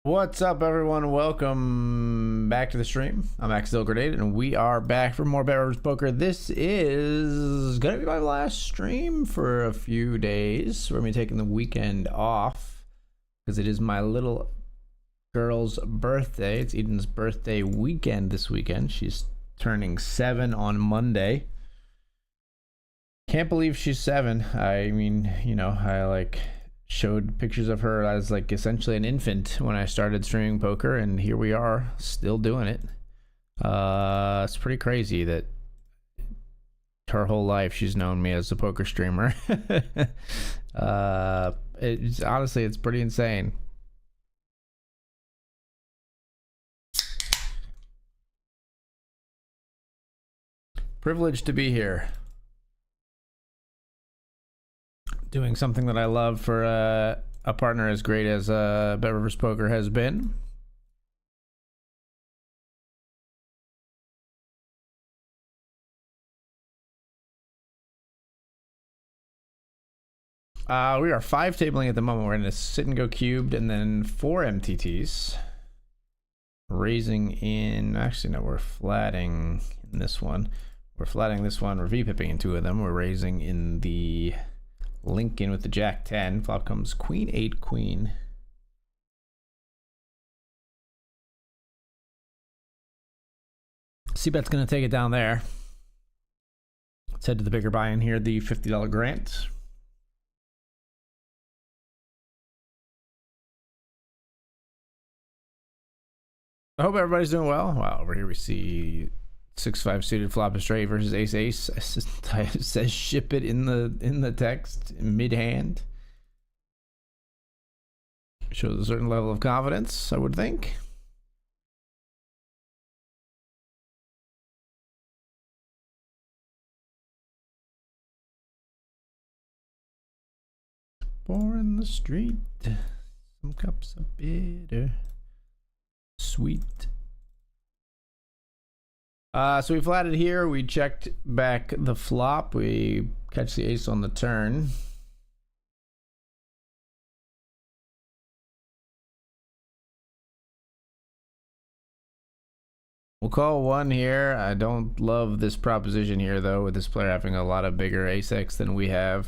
What's up, everyone? Welcome back to the stream. I'm Grenade, and we are back for more BetRivers Poker. This is gonna be my last stream for a few days. We're gonna be taking the weekend off because it is my little girl's birthday. It's Eden's birthday weekend this weekend. She's turning 7 on Monday. Can't believe she's 7. I mean, I showed pictures of her as essentially an infant when I started streaming poker, and here we are still doing it. It's pretty crazy that her whole life she's known me as a poker streamer. It's honestly, it's pretty insane. Privileged to be here, doing something that I love for a partner as great as BetRivers Poker has been. We are 5 tabling at the moment. We're going to sit and go cubed and then 4 MTTs. Raising in, actually no, we're flatting in this one. We're flatting this one, we're V-pipping in 2 of them. We're raising in the Lincoln with the Jack 10. Flop comes Queen 8 Queen. C-bet's gonna take it down there. Let's head to the bigger buy-in here, the $50 grant. I hope everybody's doing well. Wow, over here we see 6-5 suited flop a straight versus ace. It says ship it in the text mid hand. Shows a certain level of confidence, I would think. Pour in the street, some cups of bitter sweet. So we flatted here, we checked back the flop, we catch the ace on the turn. We'll call 1 here. I don't love this proposition here though, with this player having a lot of bigger ace-x than we have.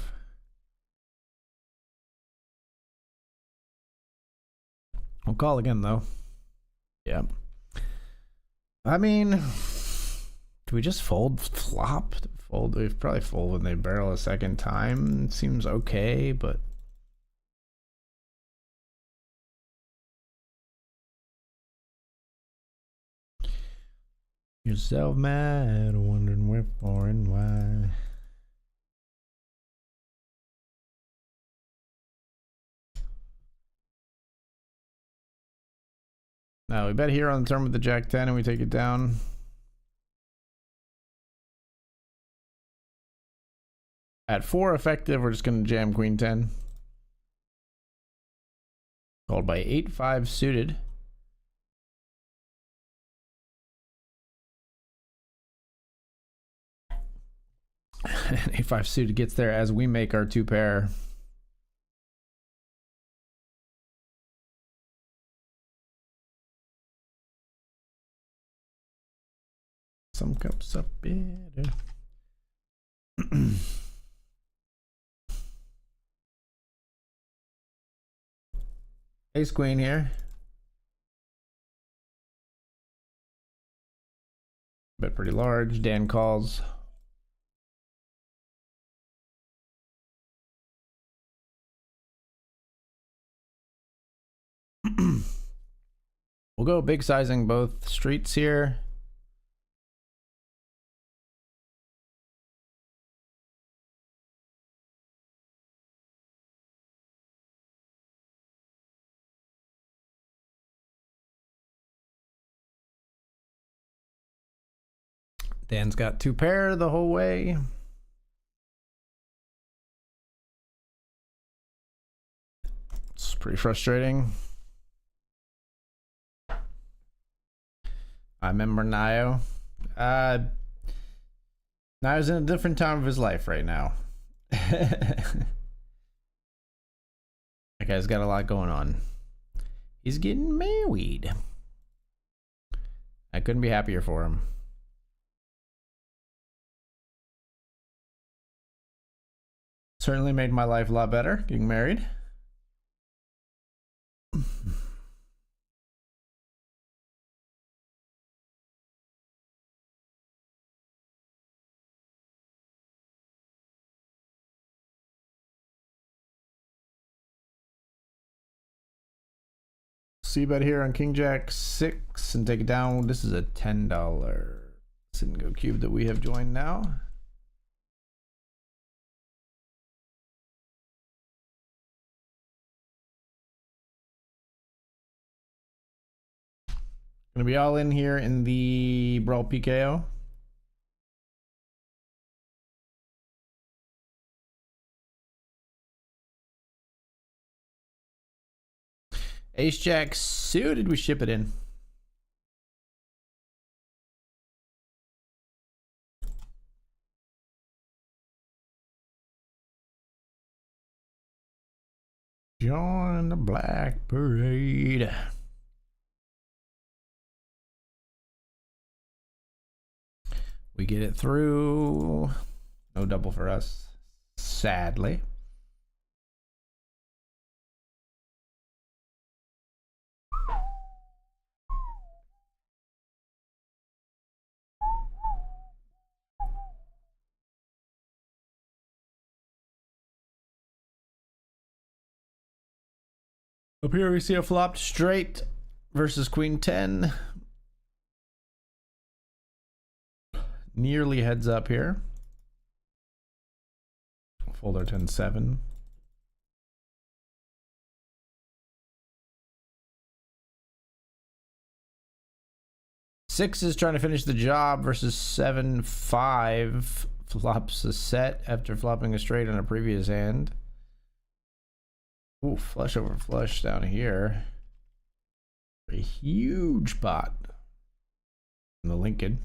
We'll call again though. Yeah. I mean, do we just fold flop? We probably fold when they barrel a second time. It seems okay, but yourself mad, wondering wherefore and why. Now we bet here on the turn with the Jack 10 and we take it down. At 4 effective, we're just going to jam Queen 10. Called by 8-5 suited. And 8-5 suited gets there as we make our 2 pair. Some cups up bitter. Ace Queen here. Bet pretty large. Dan calls. We'll go big sizing both streets here. Dan's got 2 pair the whole way. It's pretty frustrating. I remember Nio. Nio's in a different time of his life right now. That guy's got a lot going on. He's getting married. I couldn't be happier for him. Certainly made my life a lot better getting married. C-bet here on King Jack 6 and take it down. This is a $10 sit and go cube that we have joined now. Gonna be all in here in the Brawl PKO. Ace Jack suited, we ship it in. Join the Black Parade. We get it through. No double for us, sadly. Up here we see a flopped straight versus Queen 10. Nearly heads up here. Fold our 10-7. Six is trying to finish the job versus 7-5. Flops a set after flopping a straight on a previous hand. Ooh, flush over flush down here. A huge pot in the Lincoln.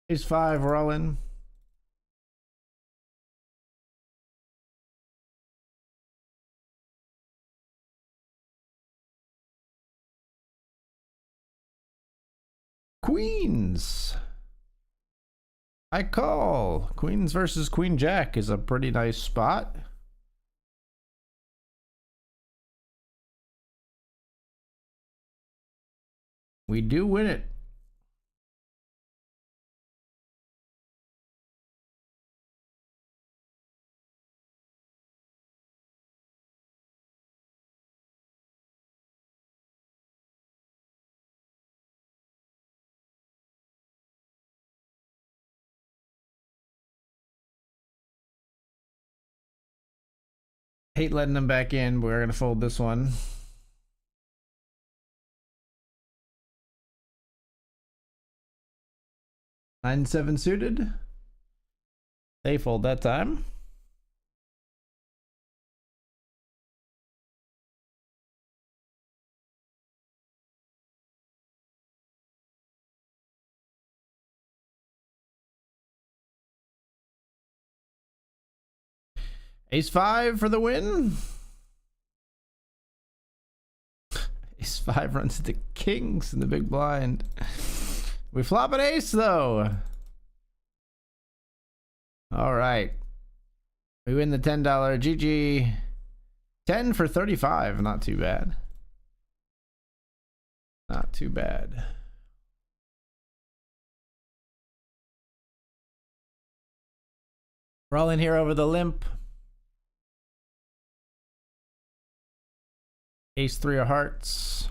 Ace 5, we're all in. Queens. I call. Queens versus Queen Jack is a pretty nice spot. We do win it. Hate letting them back in, but we're gonna fold this one. Nine, 7 suited. They fold that time. Ace 5 for the win. Ace 5 runs to kings in the big blind. We flop an ace though. All right. We win the $10 GG. 10 for 35. Not too bad. Not too bad. We're all in here over the limp. Ace 3 of hearts.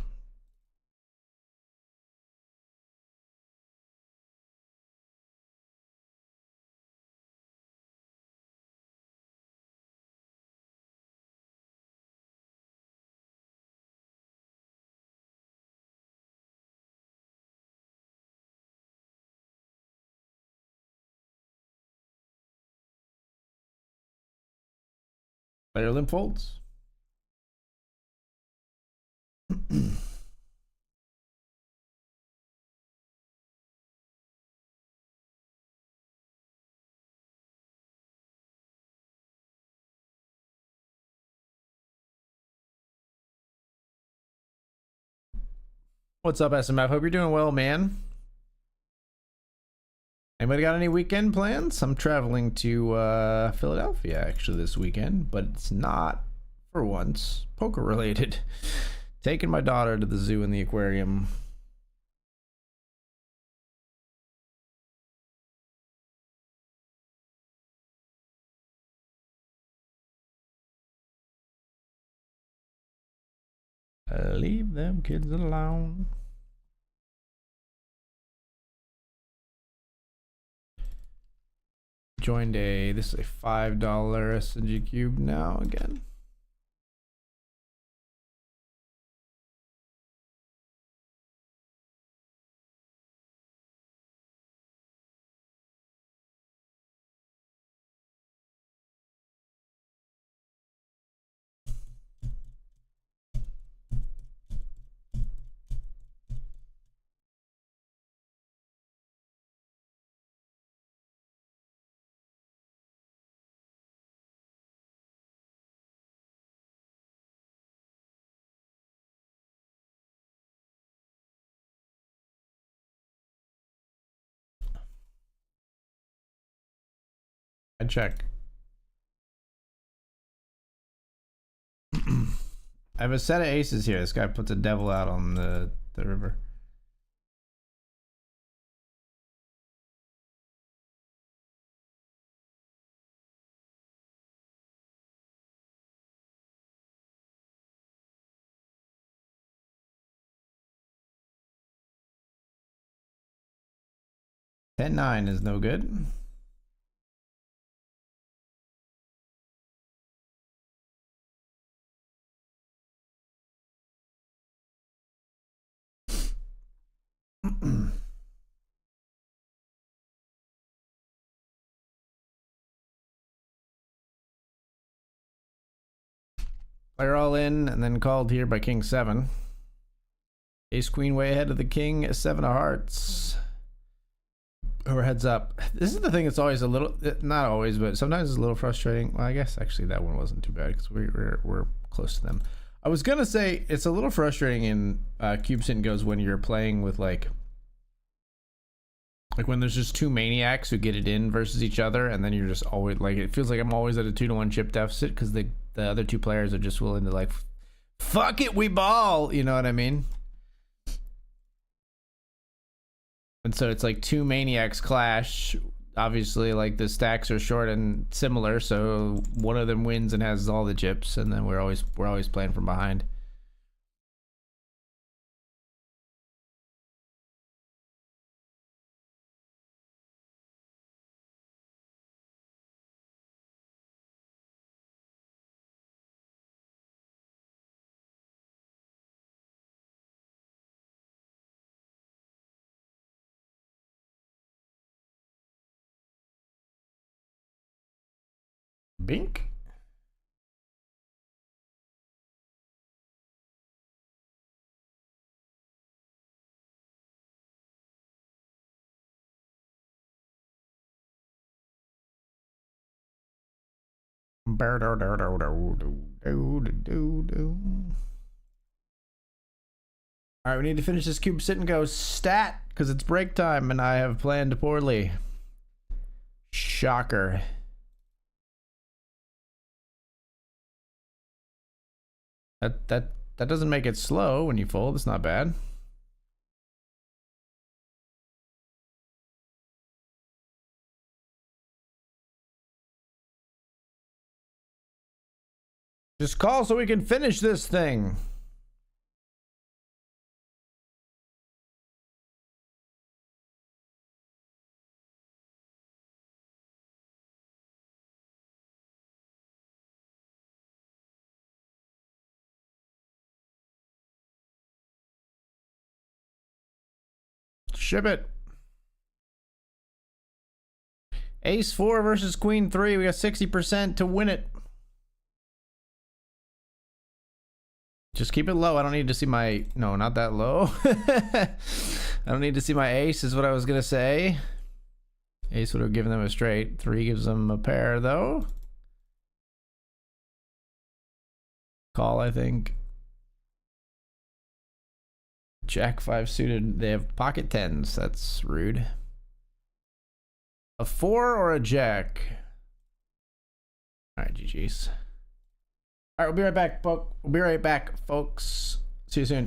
Player limp folds. What's up, SMF? Hope you're doing well, man. Anybody got any weekend plans? I'm traveling to Philadelphia actually this weekend, but it's not, for once, poker related. Taking my daughter to the zoo and the aquarium. Leave them kids alone. Joined this is a $5 SNG cube now again. I check. I have a set of aces here. This guy puts a devil out on the river. $10-9 is no good. Player all in and then called here by King 7. Ace Queen way ahead of the King 7 of hearts. Or heads up. This is the thing that's always a little, not always, but sometimes it's a little frustrating. Well, I guess actually that one wasn't too bad because we're close to them. I was gonna say it's a little frustrating in Cube Sit and Goes when you're playing with like when there's just two maniacs who get it in versus each other, and then you're just always like, it feels like I'm always at a 2-1 chip deficit because the other two players are just willing to like, fuck it, we ball. You know what I mean? And so it's like two maniacs clash. Obviously, like the stacks are short and similar, so one of them wins and has all the chips, and then we're always playing from behind. Bink. All right, we need to finish this Cube Sit and Go stat because it's break time and I have planned poorly. Shocker. That doesn't make it slow when you fold. It's not bad. Just call so we can finish this thing. Ship it. Ace 4 versus Queen 3. We got 60% to win it. Just keep it low. I don't need to see my... No, not that low. I don't need to see my ace is what I was going to say. Ace would have given them a straight. 3 gives them a pair, though. Call, I think. Jack 5 suited. They have pocket 10s. That's rude. A 4 or a jack? All right, GG's. All right, we'll be right back, folks. We'll be right back, folks. See you soon.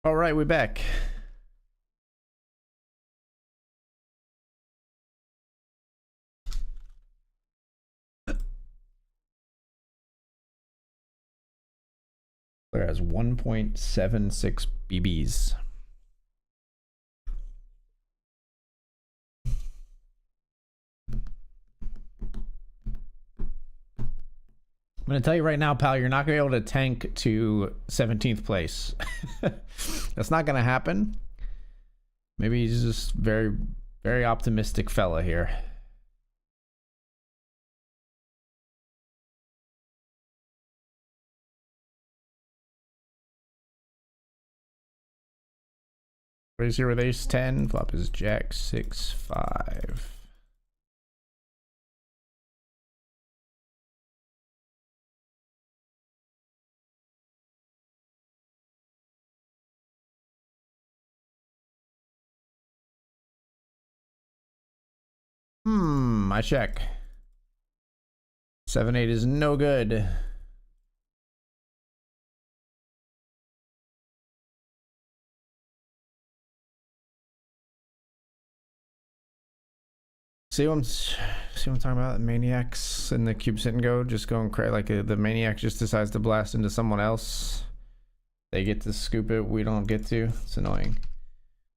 All right, we're back. Player has 1.76 BBs. I'm going to tell you right now, pal, you're not going to be able to tank to 17th place. That's not going to happen. Maybe he's just very, very optimistic fella here. Raise here with ace 10. Flop is jack 6 5. I check. 7 8 is no good. See what I'm talking about? Maniacs in the cube sit and go, just going crazy. Like the maniac just decides to blast into someone else. They get to scoop it. We don't get to. It's annoying.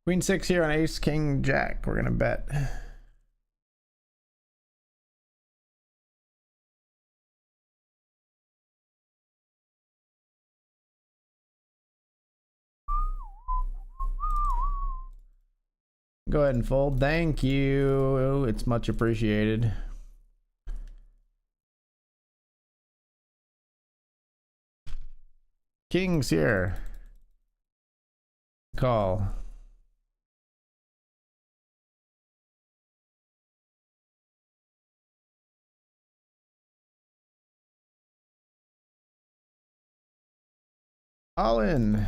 Queen 6 here on ace, king, jack. We're gonna bet. Go ahead and fold. Thank you. It's much appreciated. Kings here. Call. All in.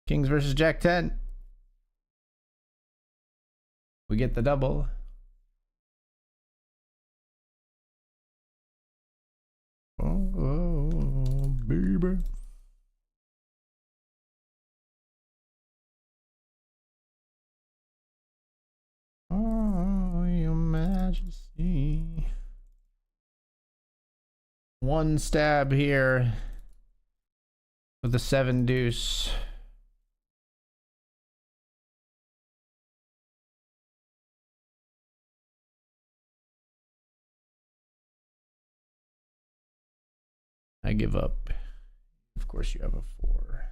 Kings versus jack 10. We get the double. Oh, baby. Oh, your majesty. One stab here with the 7 deuce. I give up. Of course you have a 4.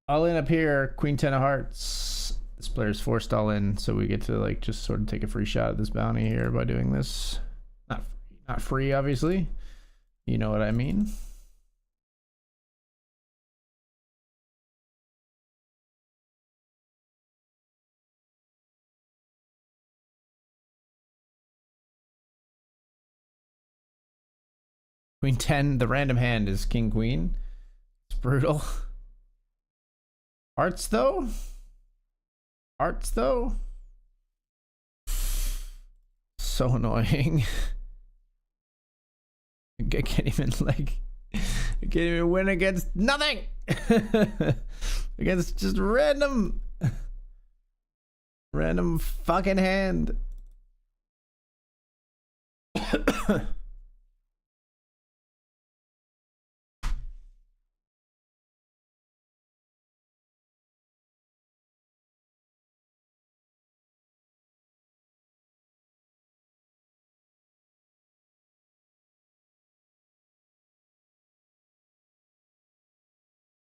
All in up here, queen 10 of hearts. This player's forced all in, so we get to like just sort of take a free shot at this bounty here by doing this. Not free, obviously. You know what I mean. Queen 10, the random hand is king queen. It's brutal. Hearts though? Hearts though? So annoying. I can't even like I can't even win against nothing. Against just random fucking hand.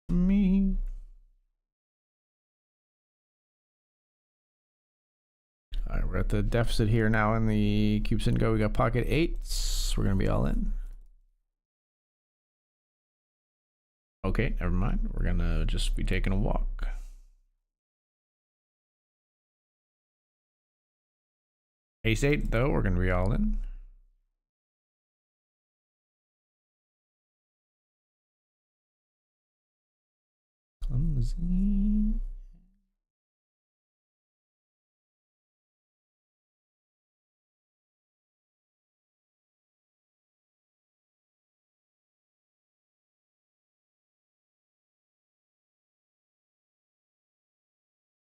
Me. All right, we're at the deficit here now in the cube sit and go. We got pocket 8s. We're gonna be all in. Okay, never mind. We're gonna just be taking a walk. Ace 8 though, we're gonna be all in. Clumsy.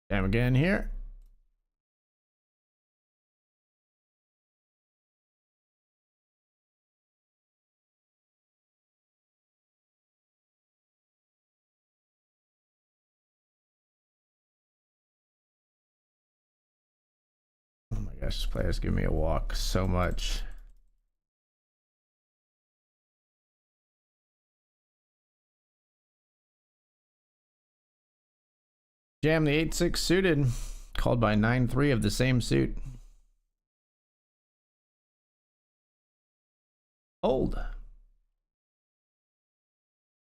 Jam again here. gosh, this player's giving me a walk so much. Jam the 8-6 suited, called by 9-3 of the same suit. Old.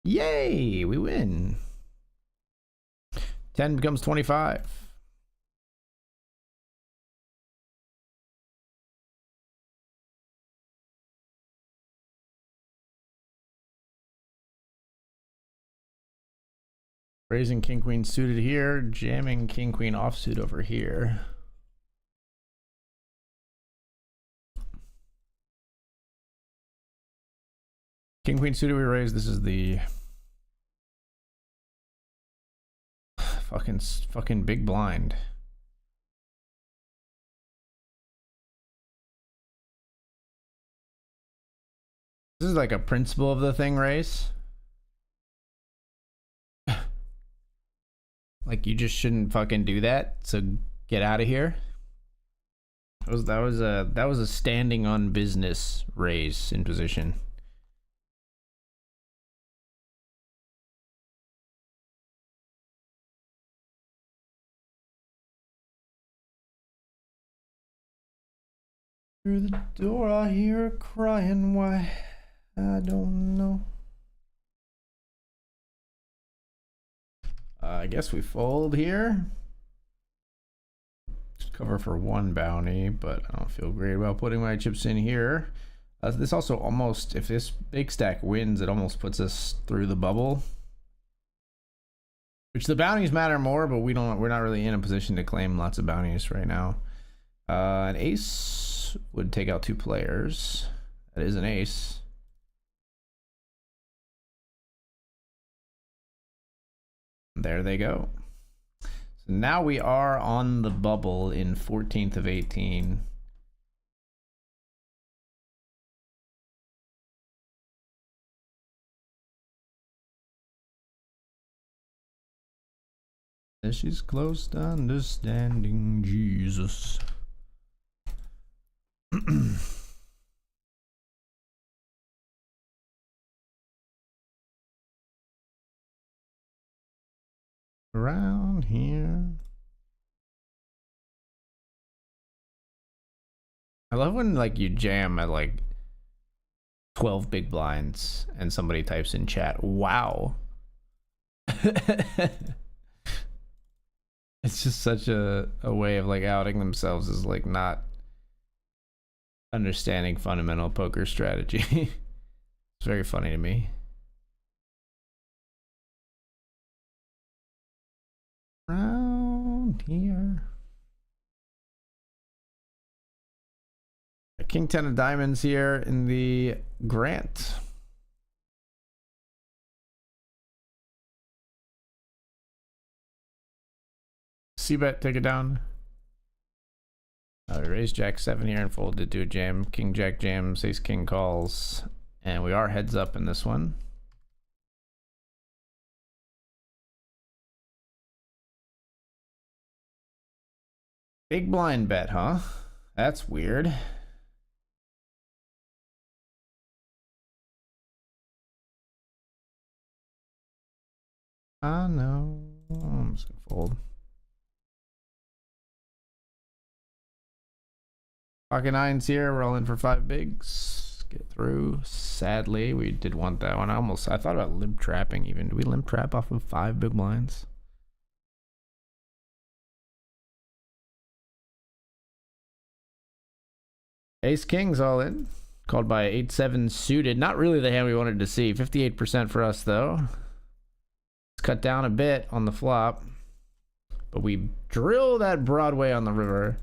Yay, we win. 10 becomes 25. Raising king queen suited here, jamming king queen offsuit over here. King queen suited we raise. This is the fucking big blind. This is like a principle of the thing race. Like, you just shouldn't fucking do that, so get out of here. That was a standing on business raise in position. Through the door I hear her crying, why I don't know. I guess we fold here. Just cover for one bounty, but I don't feel great about putting my chips in here. This also almost, if this big stack wins, it almost puts us through the bubble. Which the bounties matter more, but we're not really in a position to claim lots of bounties right now. An ace would take out 2 players. That is an ace. There they go. So now we are on the bubble in 14th of 18. She's close to understanding Jesus. Around here. I love when like you jam at like 12 big blinds and somebody types in chat, wow. It's just such a way of like outing themselves as like not understanding fundamental poker strategy. It's very funny to me. Around here. King 10 of diamonds here in the Grant. C-bet, take it down. We raised Jack 7 here and folded to a jam. King Jack jams, ace king calls. And we are heads up in this one. Big blind bet, huh? That's weird. I know. I'm just gonna fold. Pocket nines here. We're all in for 5 bigs. Get through. Sadly, we did want that one. I thought about limp trapping even. Do we limp trap off of 5 big blinds? Ace King's all in. Called by 8-7 suited. Not really the hand we wanted to see. 58% for us though. Let's cut down a bit on the flop. But we drill that Broadway on the river.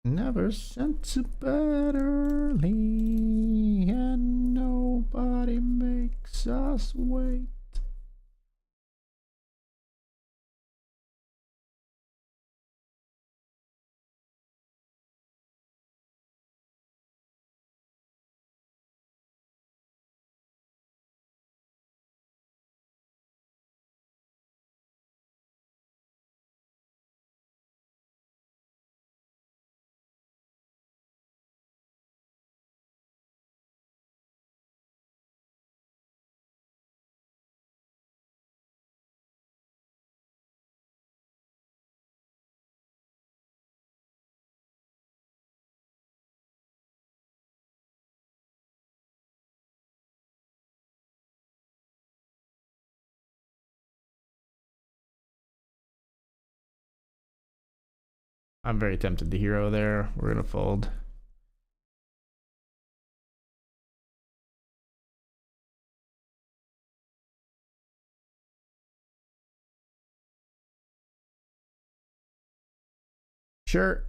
Never sent to bed early, and nobody makes us wait. I'm very tempted to hero there. We're gonna fold. Sure.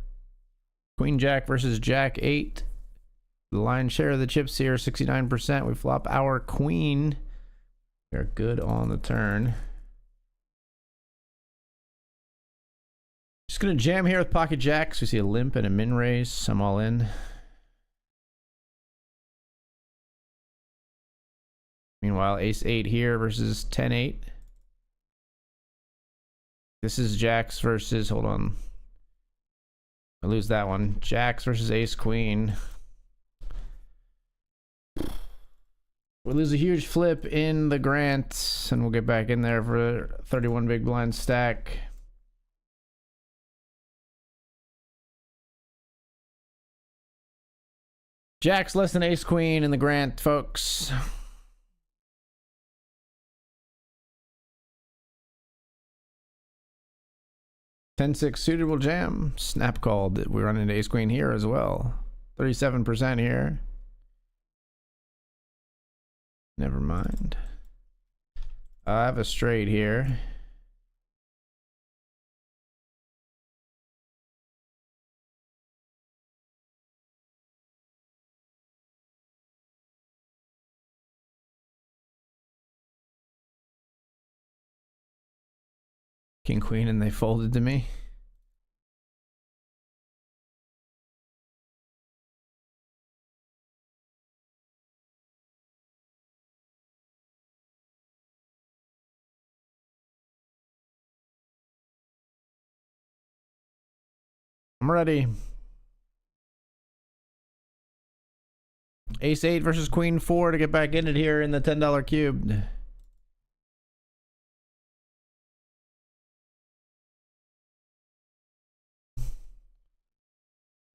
Queen Jack versus Jack 8. The lion's share of the chips here, 69%. We flop our queen. We are good on the turn. Just gonna jam here with pocket jacks. We see a limp and a min raise. I'm all in. Meanwhile, ace 8 here versus 10-8. This is jacks versus, hold on. I lose that one. Jacks versus ace queen. We lose a huge flip in the Grant, and we'll get back in there for 31 big blind stack. Jacks less than ace queen in the Grant, folks. Ten-six suited will jam. Snap called. We run into ace queen here as well. 37% here. Never mind. I have a straight here. King queen and they folded to me. I'm ready. Ace 8 versus queen 4 to get back in it here in the $10 cubed.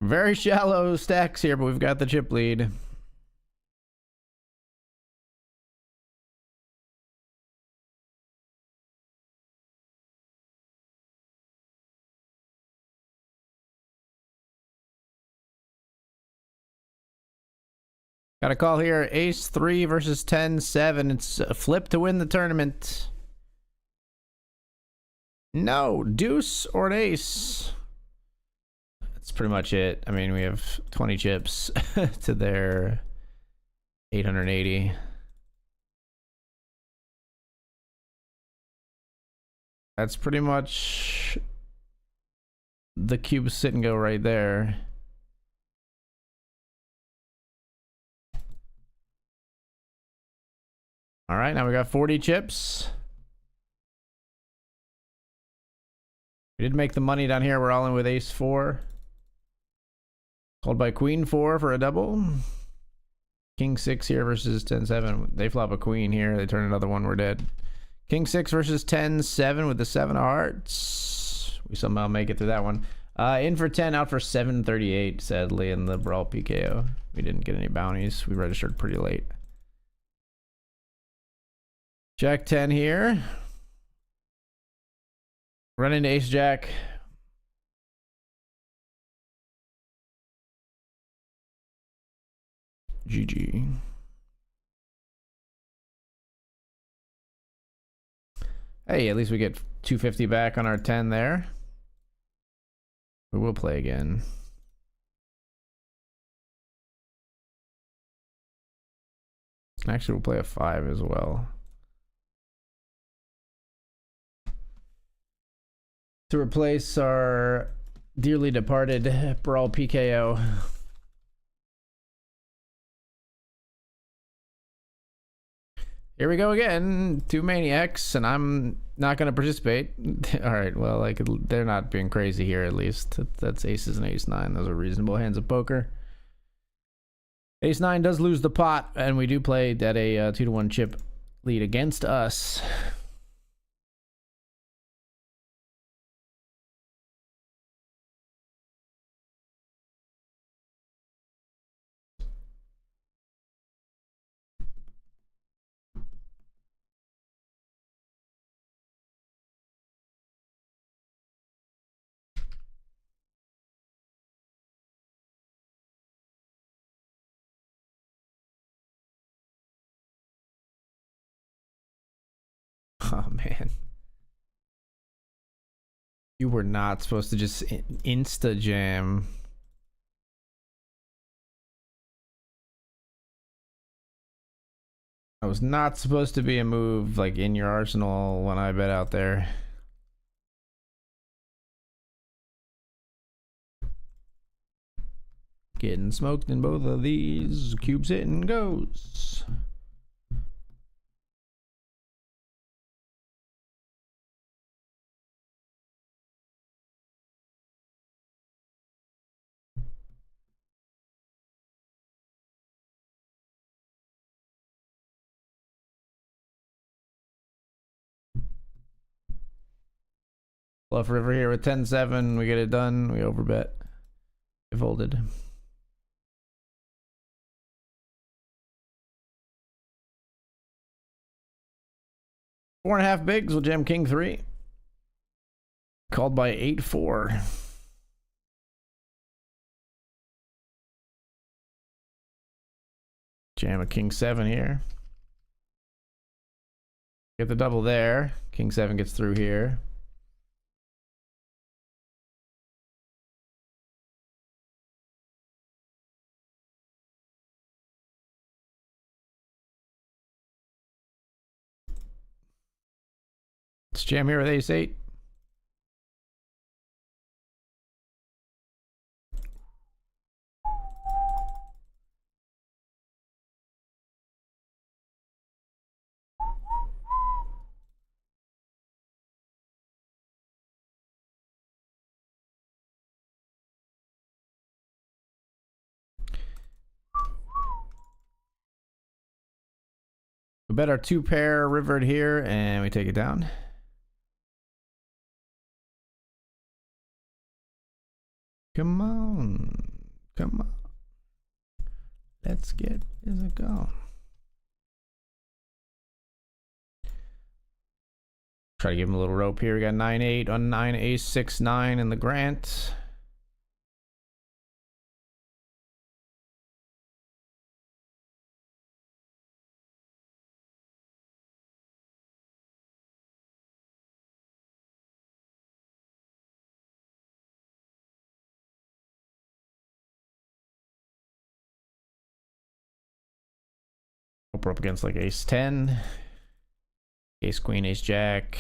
Very shallow stacks here, but we've got the chip lead. Got a call here. Ace 3 versus 10-7. It's a flip to win the tournament. No, deuce or an ace. That's pretty much it. I mean, we have 20 chips to their 880. That's pretty much the cube sit and go right there. All right, now we got 40 chips. We did make the money down here. We're all in with ace 4. Called by queen 4 for a double. King 6 here versus 10-7. They flop a queen here. They turn another one. We're dead. King 6 versus 10-7 with the 7 of hearts. We somehow make it through that one. In for 10, out for 738, sadly, in the Brawl PKO. We didn't get any bounties. We registered pretty late. Jack 10 here. Run into ace jack. GG. Hey, at least we get 250 back on our 10 there. We will play again. Actually, we'll play a 5 as well. To replace our dearly departed Brawl PKO. Here we go again. 2 maniacs, and I'm not going to participate. All right, well, like, they're not being crazy here, at least. That's aces and ace 9. Those are reasonable hands of poker. Ace 9 does lose the pot, and we do play at a 2-1 chip lead against us. Oh man. You were not supposed to just insta jam. That was not supposed to be a move like in your arsenal when I bet out there. Getting smoked in both of these. Cubes hit and goes. Bluff river here with 10-7. We get it done. We overbet. We folded. Four and a half bigs. We'll jam king 3. Called by 8-4. Jam a king 7 here. Get the double there. King 7 gets through here. Let's jam here with ace 8. We bet our 2 pair rivered here and we take it down. Come on. Come on. Let's get is it go. Try to give him a little rope here. We got 9-8 on 9 ace 6-9 in the grant. We're up against like ace 10, ace queen, ace jack,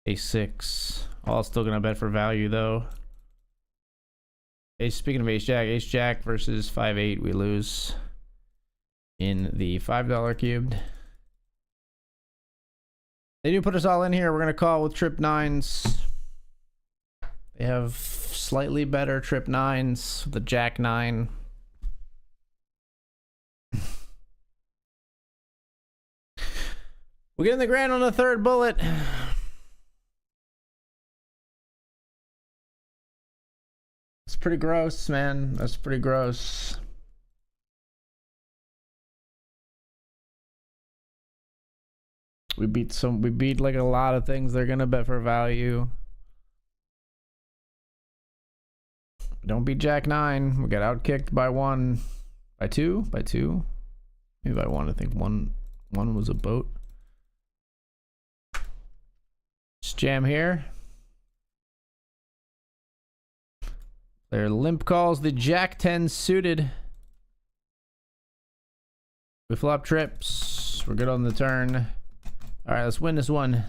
ace 6. All still gonna bet for value though. Speaking of ace jack versus 5-8, we lose in the $5 cubed. They do put us all in here. We're gonna call with trip 9s. They have slightly better trip 9s, the jack 9. We get in the grand on the 3rd bullet. It's pretty gross, man. That's pretty gross. We beat like a lot of things they're gonna bet for value. Don't beat jack 9. We got outkicked by 1. By 2? By 2? Maybe by 1. I think one was a boat. Just jam here. Their limp calls the jack 10 suited. We flop trips. We're good on the turn. All right, let's win this one.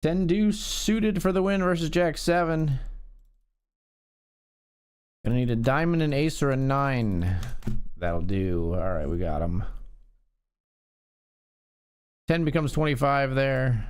Ten deuce suited for the win versus jack 7. Gonna need a diamond, an ace, or a 9. That'll do. All right, we got him. 10 becomes 25 there.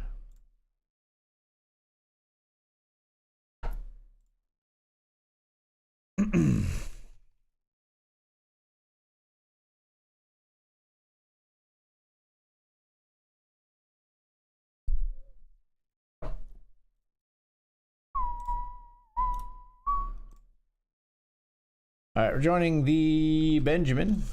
All right, we're joining the Benjamin.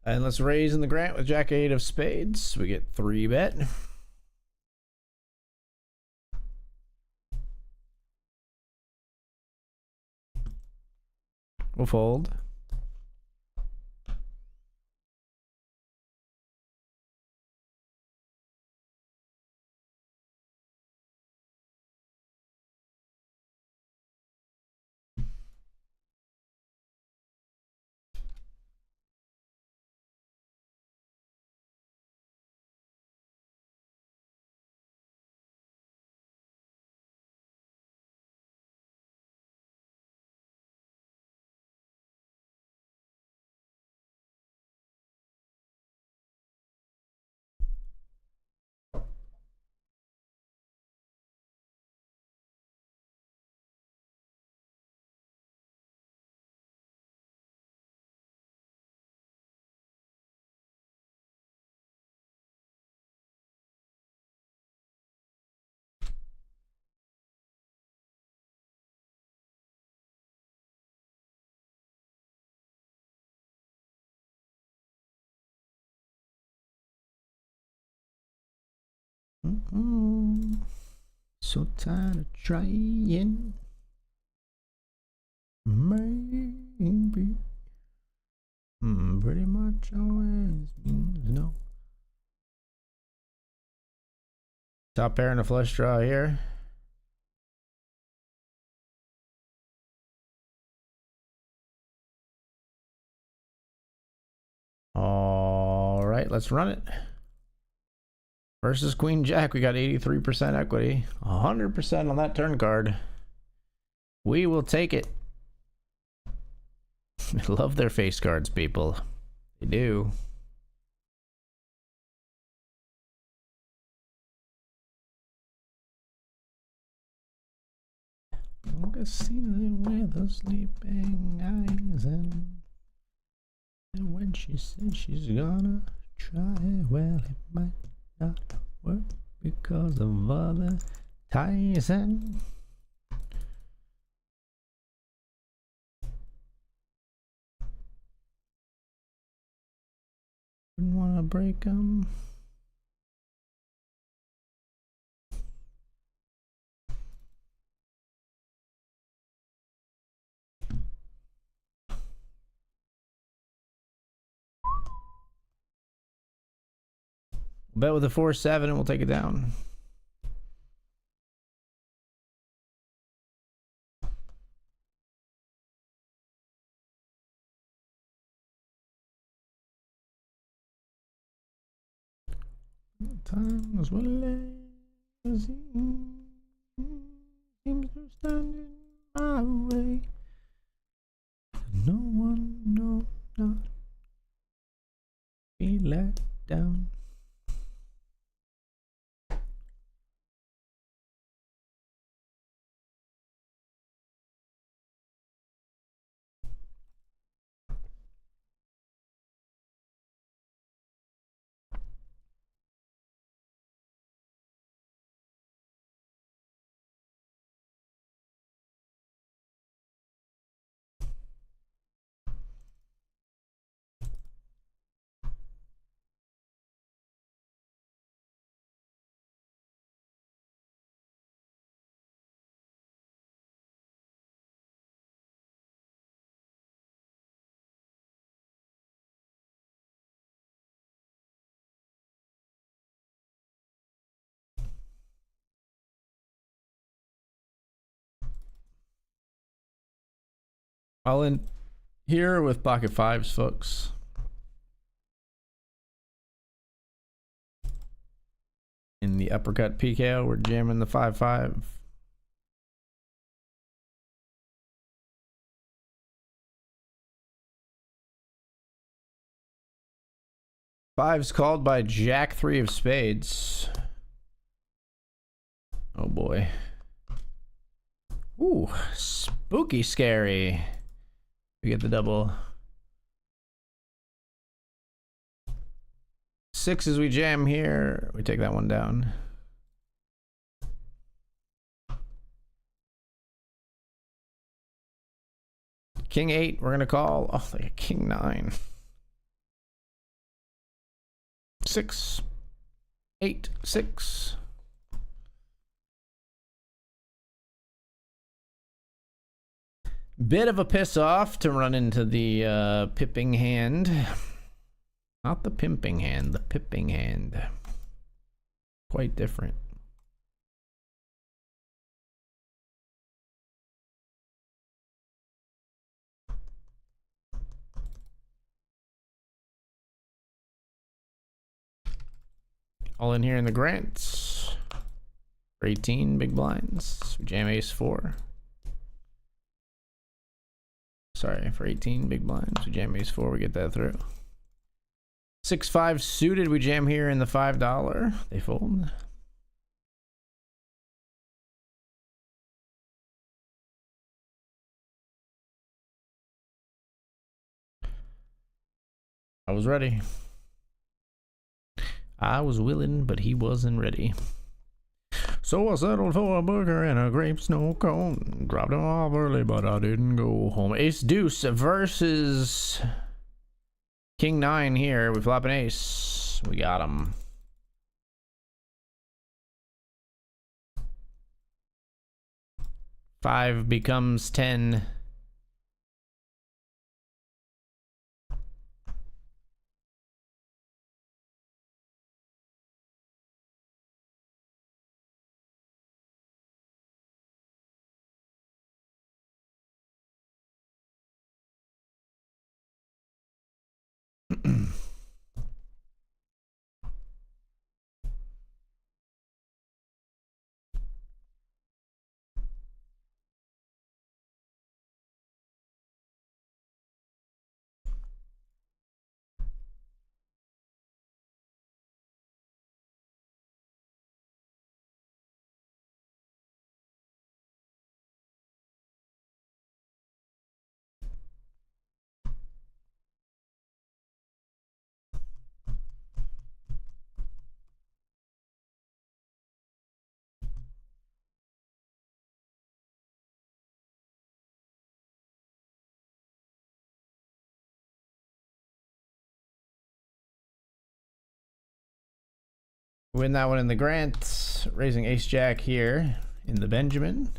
And let's raise in the grant with Jack 8 of spades. We get 3 bet. We'll fold. So tired of trying. Maybe. Pretty much always means no. Top pair and a flush draw here. All right, let's run it. Versus Queen Jack, we got 83% equity. 100% on that turn card. We will take it. I love their face cards, people. They do. Look at ceiling with her sleeping eyes, and when she said she's gonna try, well, it might not work because of other ties and wouldn't want to break them. Bet with a 4-7 and we'll take it down. Times were lazy, seems to stand in my way. No one, no, not be let down. All in here with pocket fives, folks. In the uppercut PKO, we're jamming the 5-5. Fives called by Jack 3 of spades. Oh boy. Ooh, spooky scary. We get the double. 6 as we jam here. We take that one down. King 8, we're gonna call. Oh, they got King 9. 6, 8, 6. Bit of a piss off to run into the pipping hand. Not the pimping hand, the pipping hand. Quite different. All in here in the grants. For 18 big blinds. We jam ace 4. Sorry, for 18 big blinds. We jam ace 4. We get that through. 6-5 suited. We jam here in the $5. They fold. I was ready. I was willing, but he wasn't ready. So I settled for a burger and a grape snow cone. Dropped him off early, but I didn't go home. Ace deuce versus King 9 here. We flop an ace. We got him. Five becomes 10. Win that one in the grant. Raising ace jack here in the Benjamin.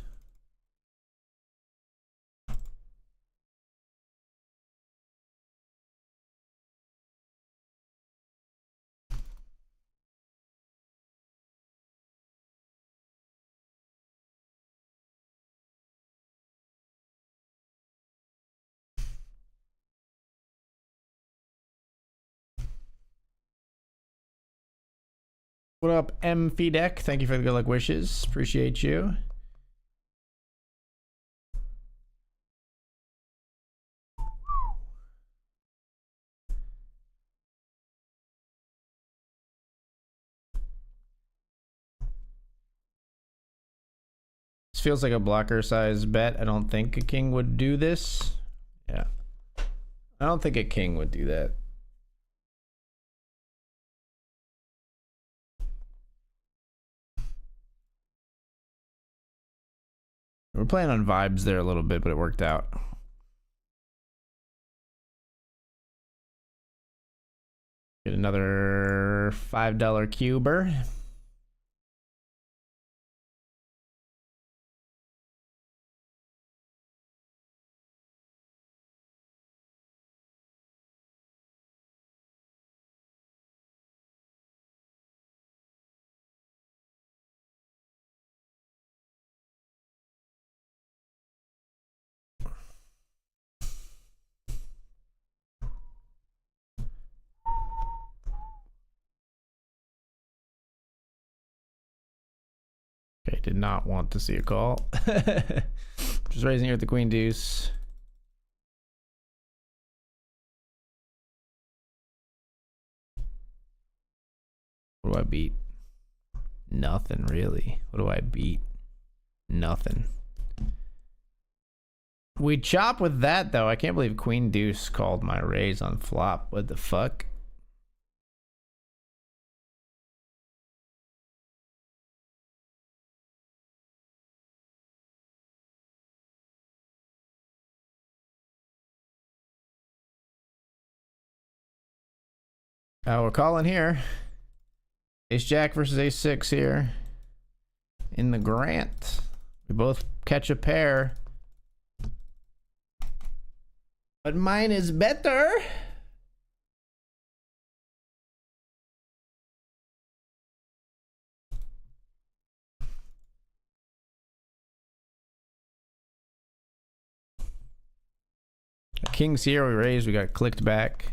What up, M Fidek? Thank you for the good luck wishes. Appreciate you. This feels like a blocker size bet. I don't think a king would do this. Yeah. I don't think a king would do that. We're playing on vibes there a little bit, but it worked out. Get another $5 cuber. Okay, did not want to see a call. Just raising here with the queen deuce. What do I beat? Nothing, really. What do I beat? Nothing. We chop with that, though. I can't believe queen deuce called my raise on flop. What the fuck? We're calling here. Ace Jack versus Ace 6 here. In the Grant. We both catch a pair. But mine is better. King's here, we raised, we got clicked back.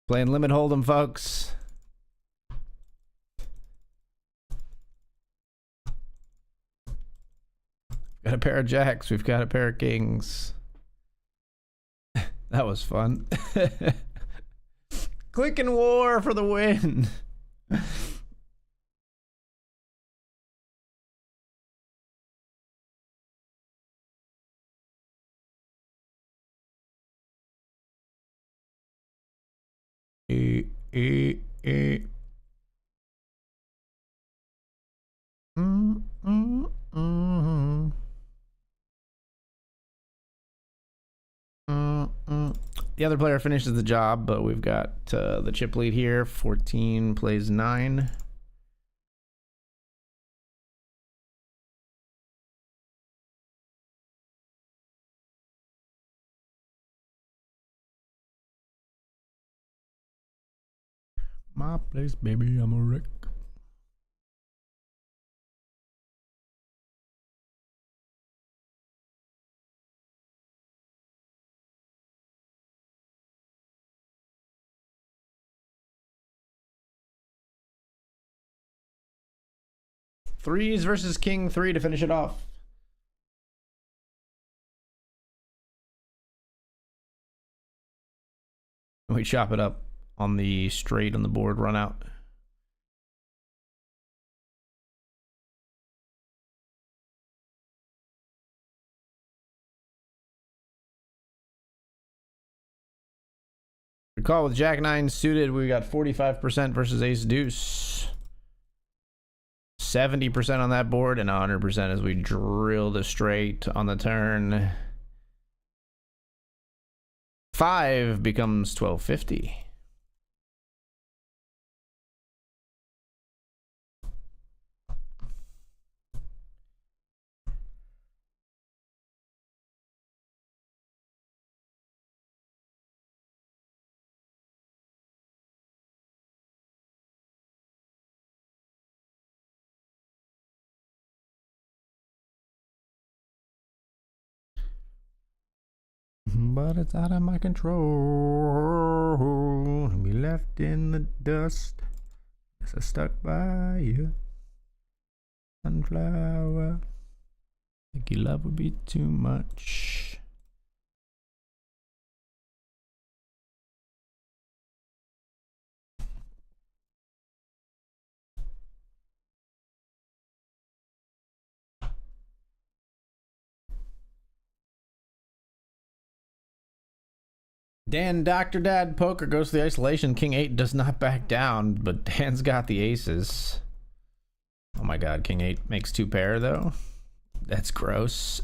Playing limit hold'em, folks. Got a pair of jacks, we've got a pair of kings. That was fun. Click and war for the win. The other player finishes the job, but we've got the chip lead here. 14 plays 9. My place, baby, I'm a wreck. Threes versus King 3 to finish it off. We chop it up on the straight on the board run out. Recall with Jack 9 suited, we got 45% versus Ace Deuce. 70% on that board and 100% as we drill the straight on the turn. 5 becomes 1250. But it's out of my control. Be left in the dust as I stuck by you. Sunflower. Think your love would be too much. Dan, Dr. Dad Poker goes to the isolation. King 8 does not back down, but Dan's got the aces. Oh my god, King 8 makes 2 pair though. That's gross.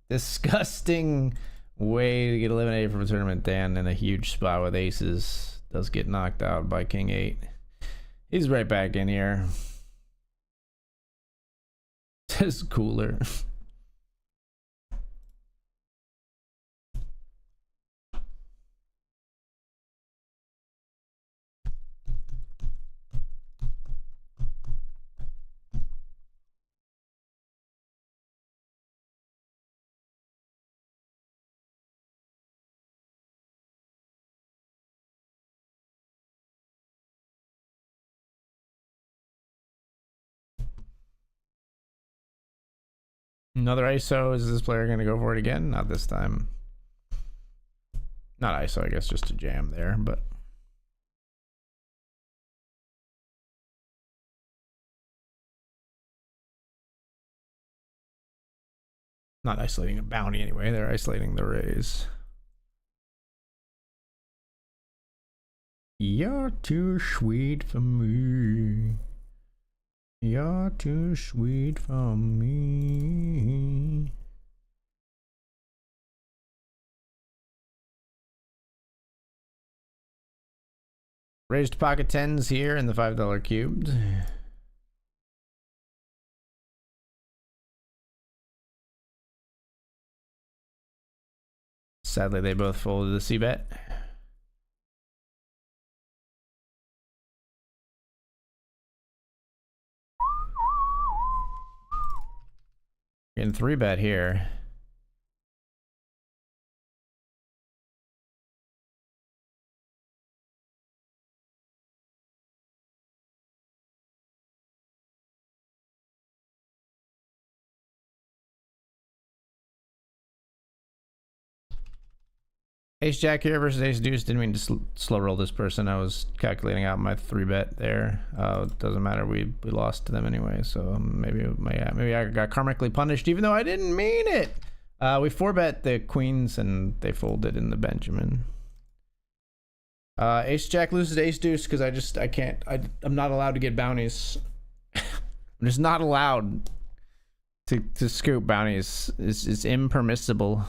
Disgusting way to get eliminated from a tournament. Dan in a huge spot with aces does get knocked out by King 8. He's right back in here. This is cooler. Another ISO. Is this player going to go for it again? Not this time. Not ISO, I guess, just a jam there, but. Not isolating a bounty anyway, they're isolating the raise. You're too sweet for me. You're too sweet for me. Raised pocket tens here in the $5 cubed. Sadly, they both folded the C-bet. Getting 3-bet here. Ace Jack here versus Ace Deuce. Didn't mean to slow roll this person. I was calculating out my 3-bet there. It doesn't matter. We lost to them anyway. So maybe I got karmically punished, even though I didn't mean it. We 4-bet the queens and they folded in the Benjamin. Ace Jack loses to Ace Deuce because I'm not allowed to get bounties. I'm just not allowed to scoop bounties. It's impermissible.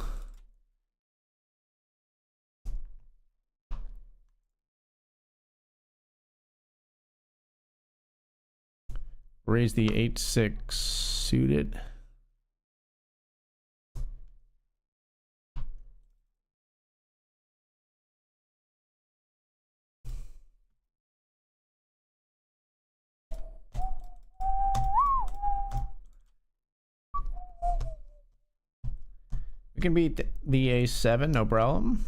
Raise the 8-6 suited. We can beat the A7, no problem.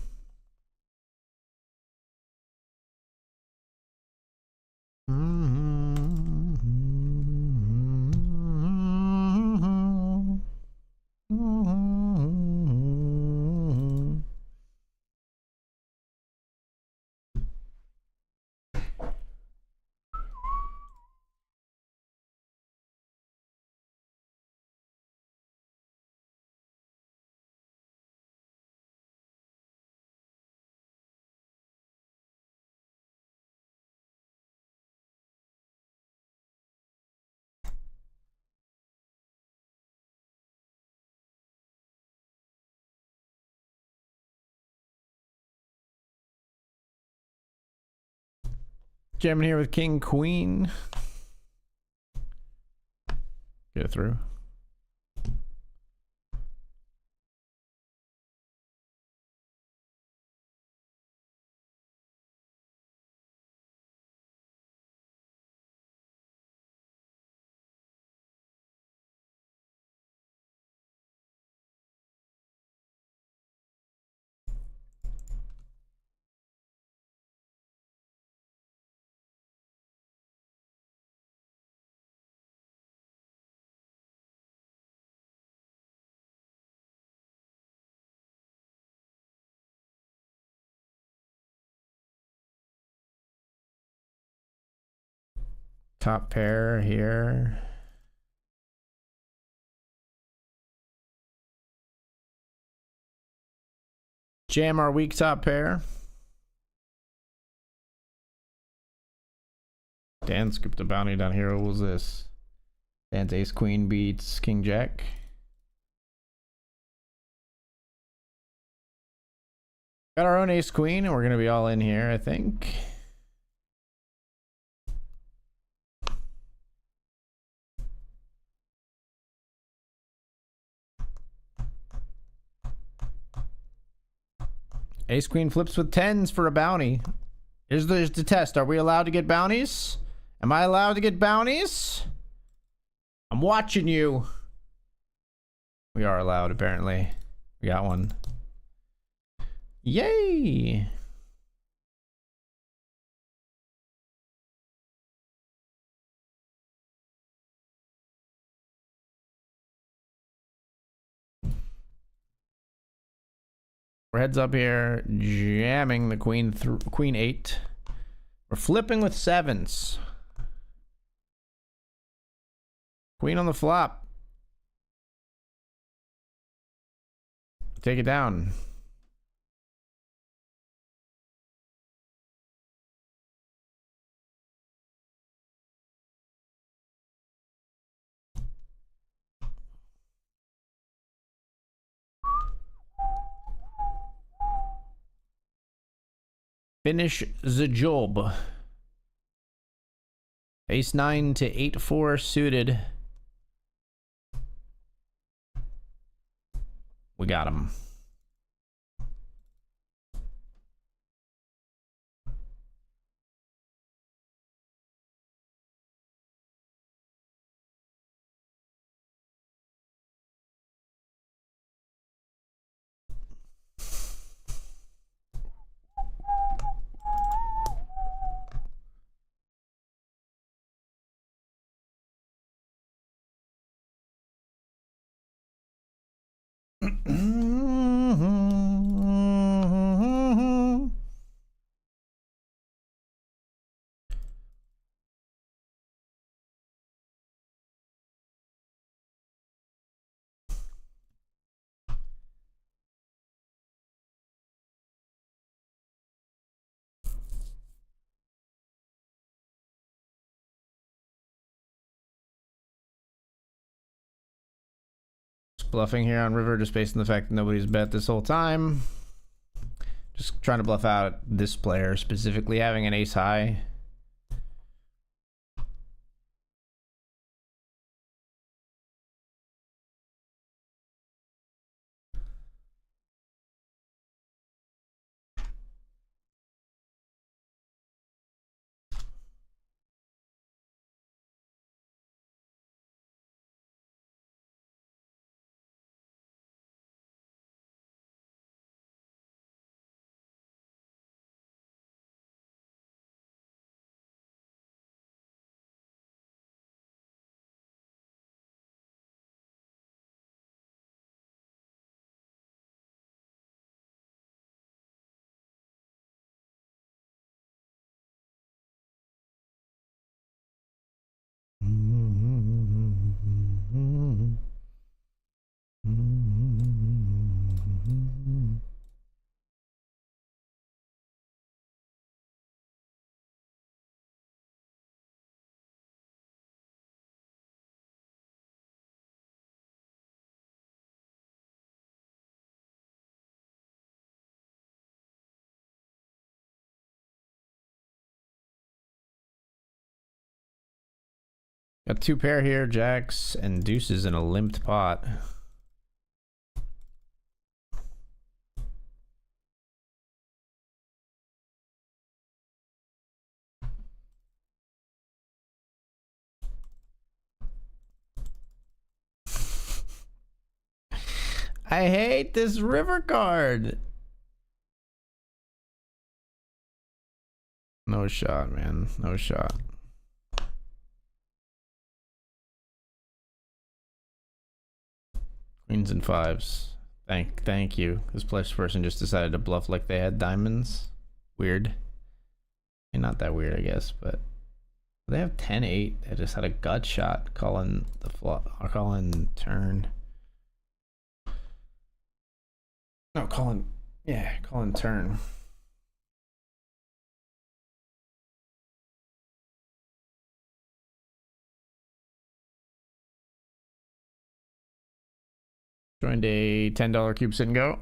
Jamming here with King Queen. Get it through. Top pair here. Jam our weak top pair. Dan scooped a bounty down here. What was this? Dan's ace queen beats king jack. Got our own ace queen, and we're gonna be all in here, I think. Ace queen flips with tens for a bounty. Here's the test. Are we allowed to get bounties? Am I allowed to get bounties? I'm watching you. We are allowed, apparently. We got one. Yay! We're heads up here, jamming the queen through queen 8. We're flipping with 7s. Queen on the flop. Take it down. finish the job. Ace 9 to 8-4 suited. We got him. Bluffing here on river just based on the fact that nobody's bet this whole time. Just trying to bluff out this player specifically having an ace high. Got two pair here, jacks and deuces in a limped pot. I hate this river card. No shot, man. No shot. Queens and fives. Thank you. This person just decided to bluff like they had diamonds. Weird. And not that weird, I guess, but they have 10-8. They just had a gut shot calling the flop or calling turn. No, calling turn. Joined a $10 cube sit and go.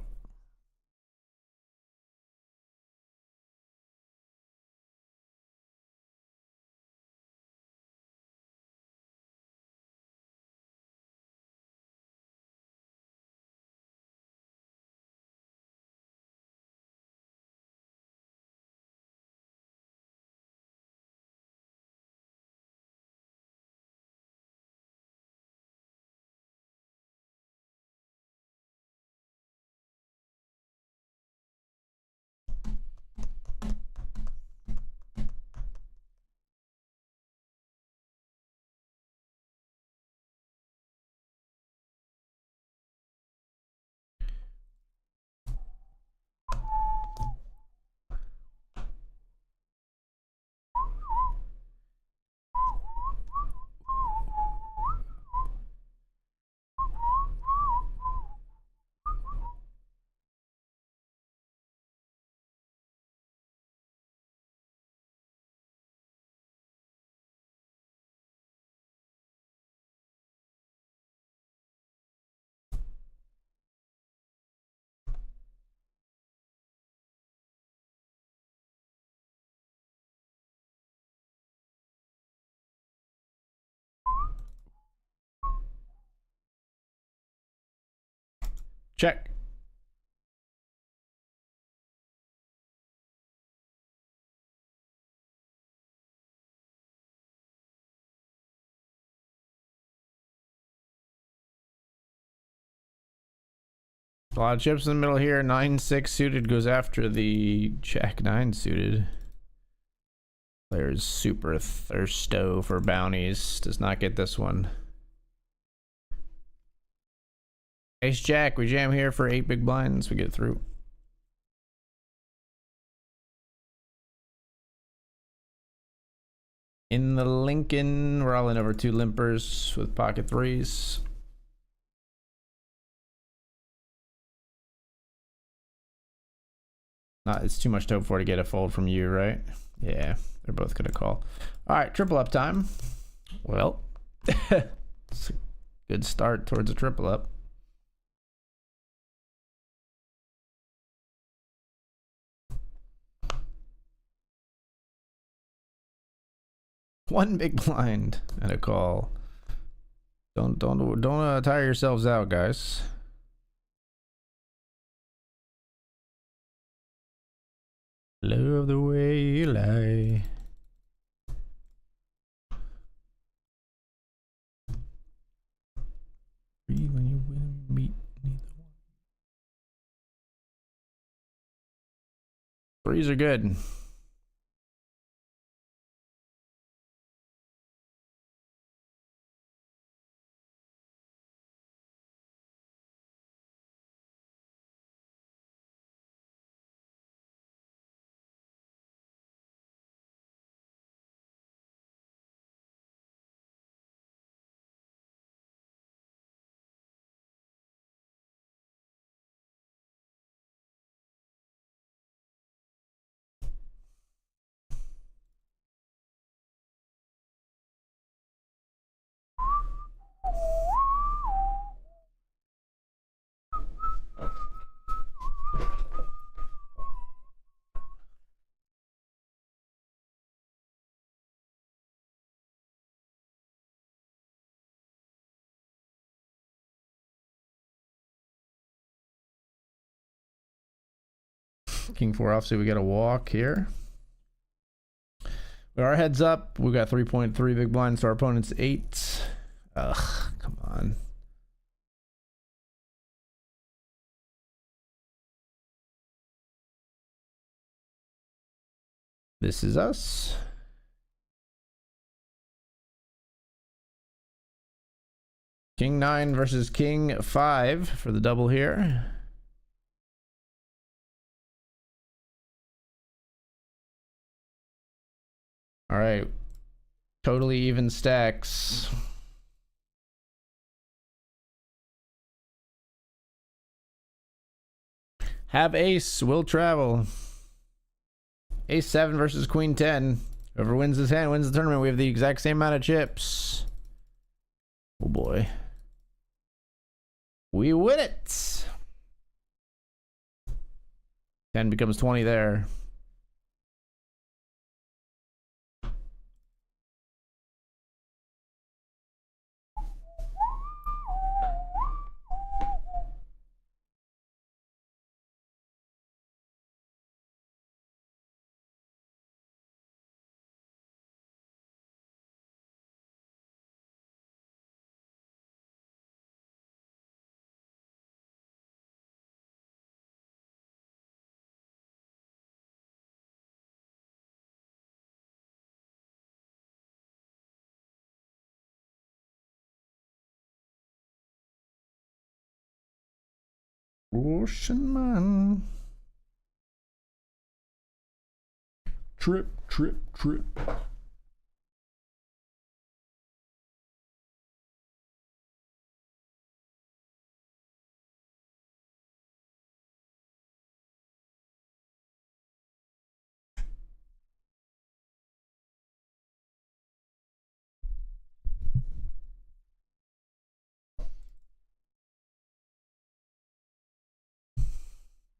Check. A lot of chips in the middle here. 9-6 suited goes after the Jack 9 suited. Player's super thirsto for bounties. Does not get this one. Ace Jack, we jam here for 8 big blinds. We get through. In the Lincoln, we're all in over 2 limpers with pocket 3s. It's too much to hope for to get a fold from you, right? Yeah, they're both gonna call. All right, triple up time. Well, it's a good start towards a triple up. One big blind and a call. Don't tire yourselves out, guys. Love the way you lie. Breathe when you meet neither one. Threes are good. King 4 offsuit, we got a walk here. With our heads up, we got 3.3 big blinds to our opponent's 8. Ugh, come on. This is us. King 9 versus King 5 for the double here. All right, totally even stacks. Have ace, will travel. Ace 7 versus Queen 10. Whoever wins this hand wins the tournament. We have the exact same amount of chips. Oh boy. We win it. 10 becomes 20 there. Ocean man. Trip.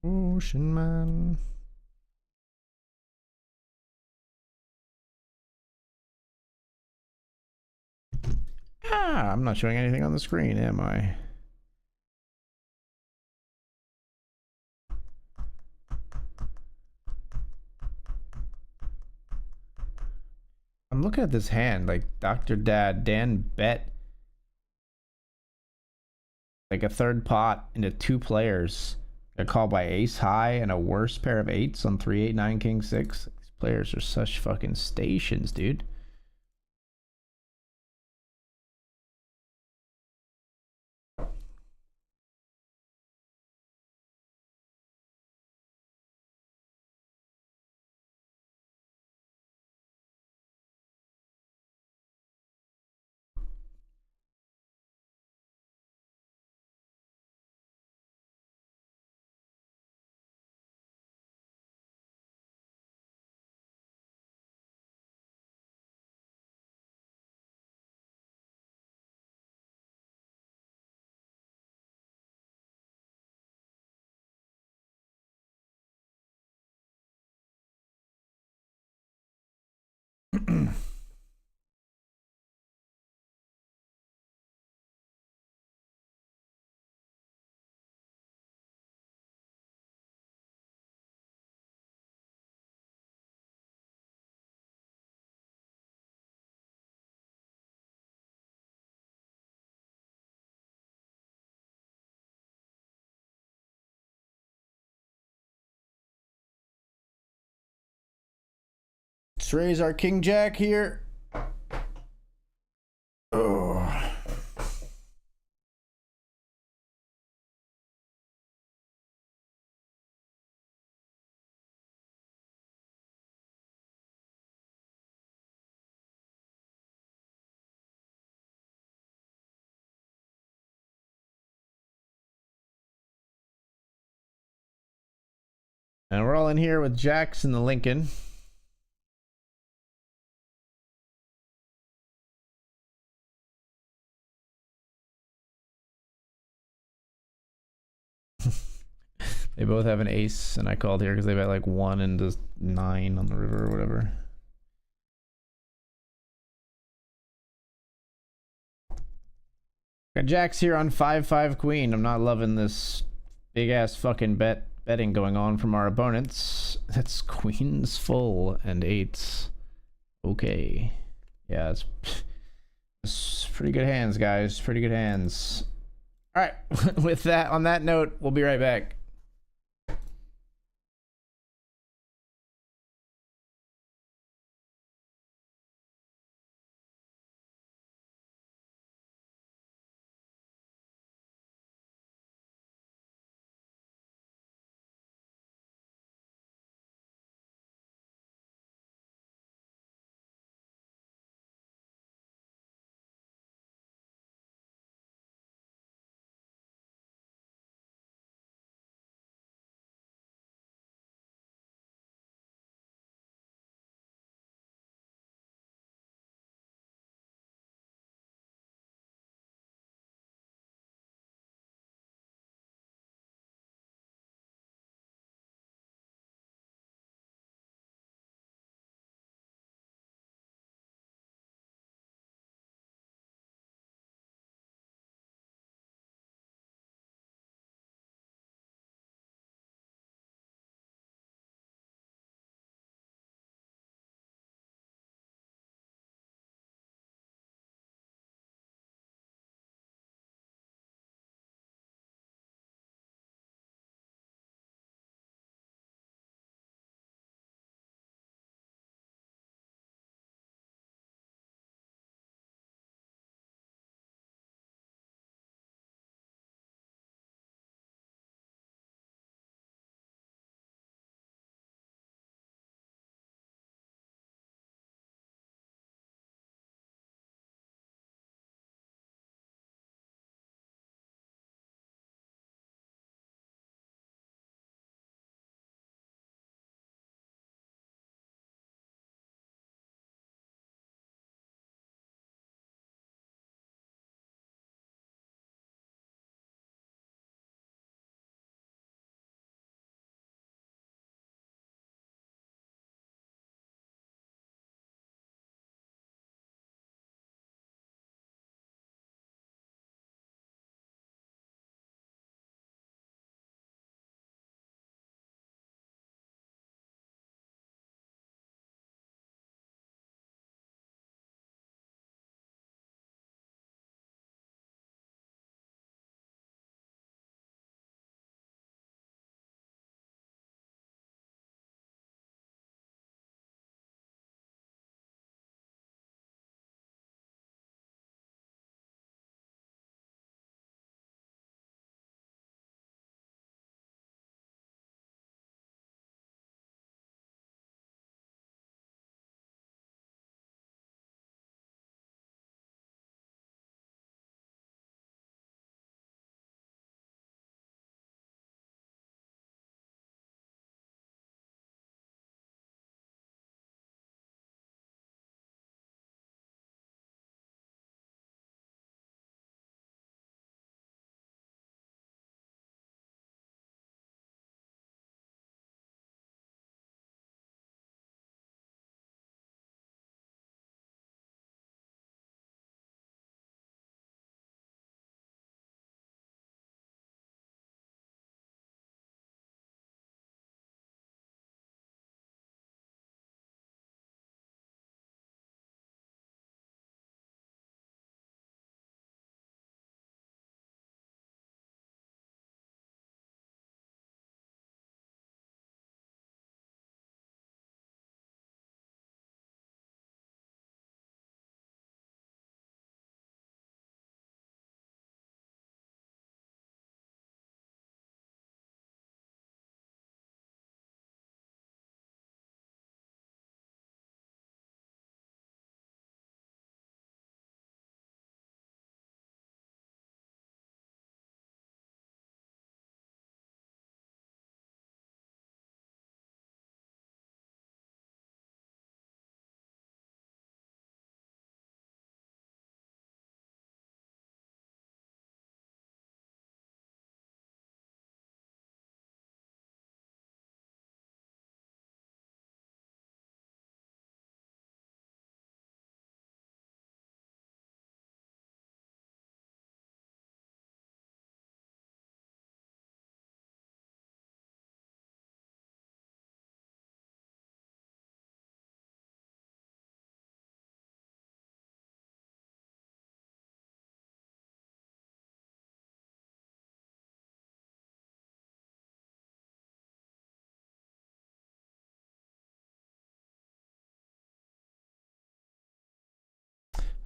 Ocean man. I'm not showing anything on the screen, am I? I'm looking at this hand, like Dr. Dad, Dan bet like a third pot into two players. Got called by ace high and a worse pair of eights on 3, 8, 9, king 6. These players are such fucking stations, dude. Let's raise our king jack here. Oh. And we're all in here with jacks in the Lincoln. They both have an ace, and I called here because they bet like 1 and 9 on the river or whatever. Got jacks here on 5-5 queen. I'm not loving this big ass fucking betting going on from our opponents. That's queens full and eights. Okay. Yeah, it's pretty good hands, guys. Pretty good hands. All right. With that, on that note, we'll be right back.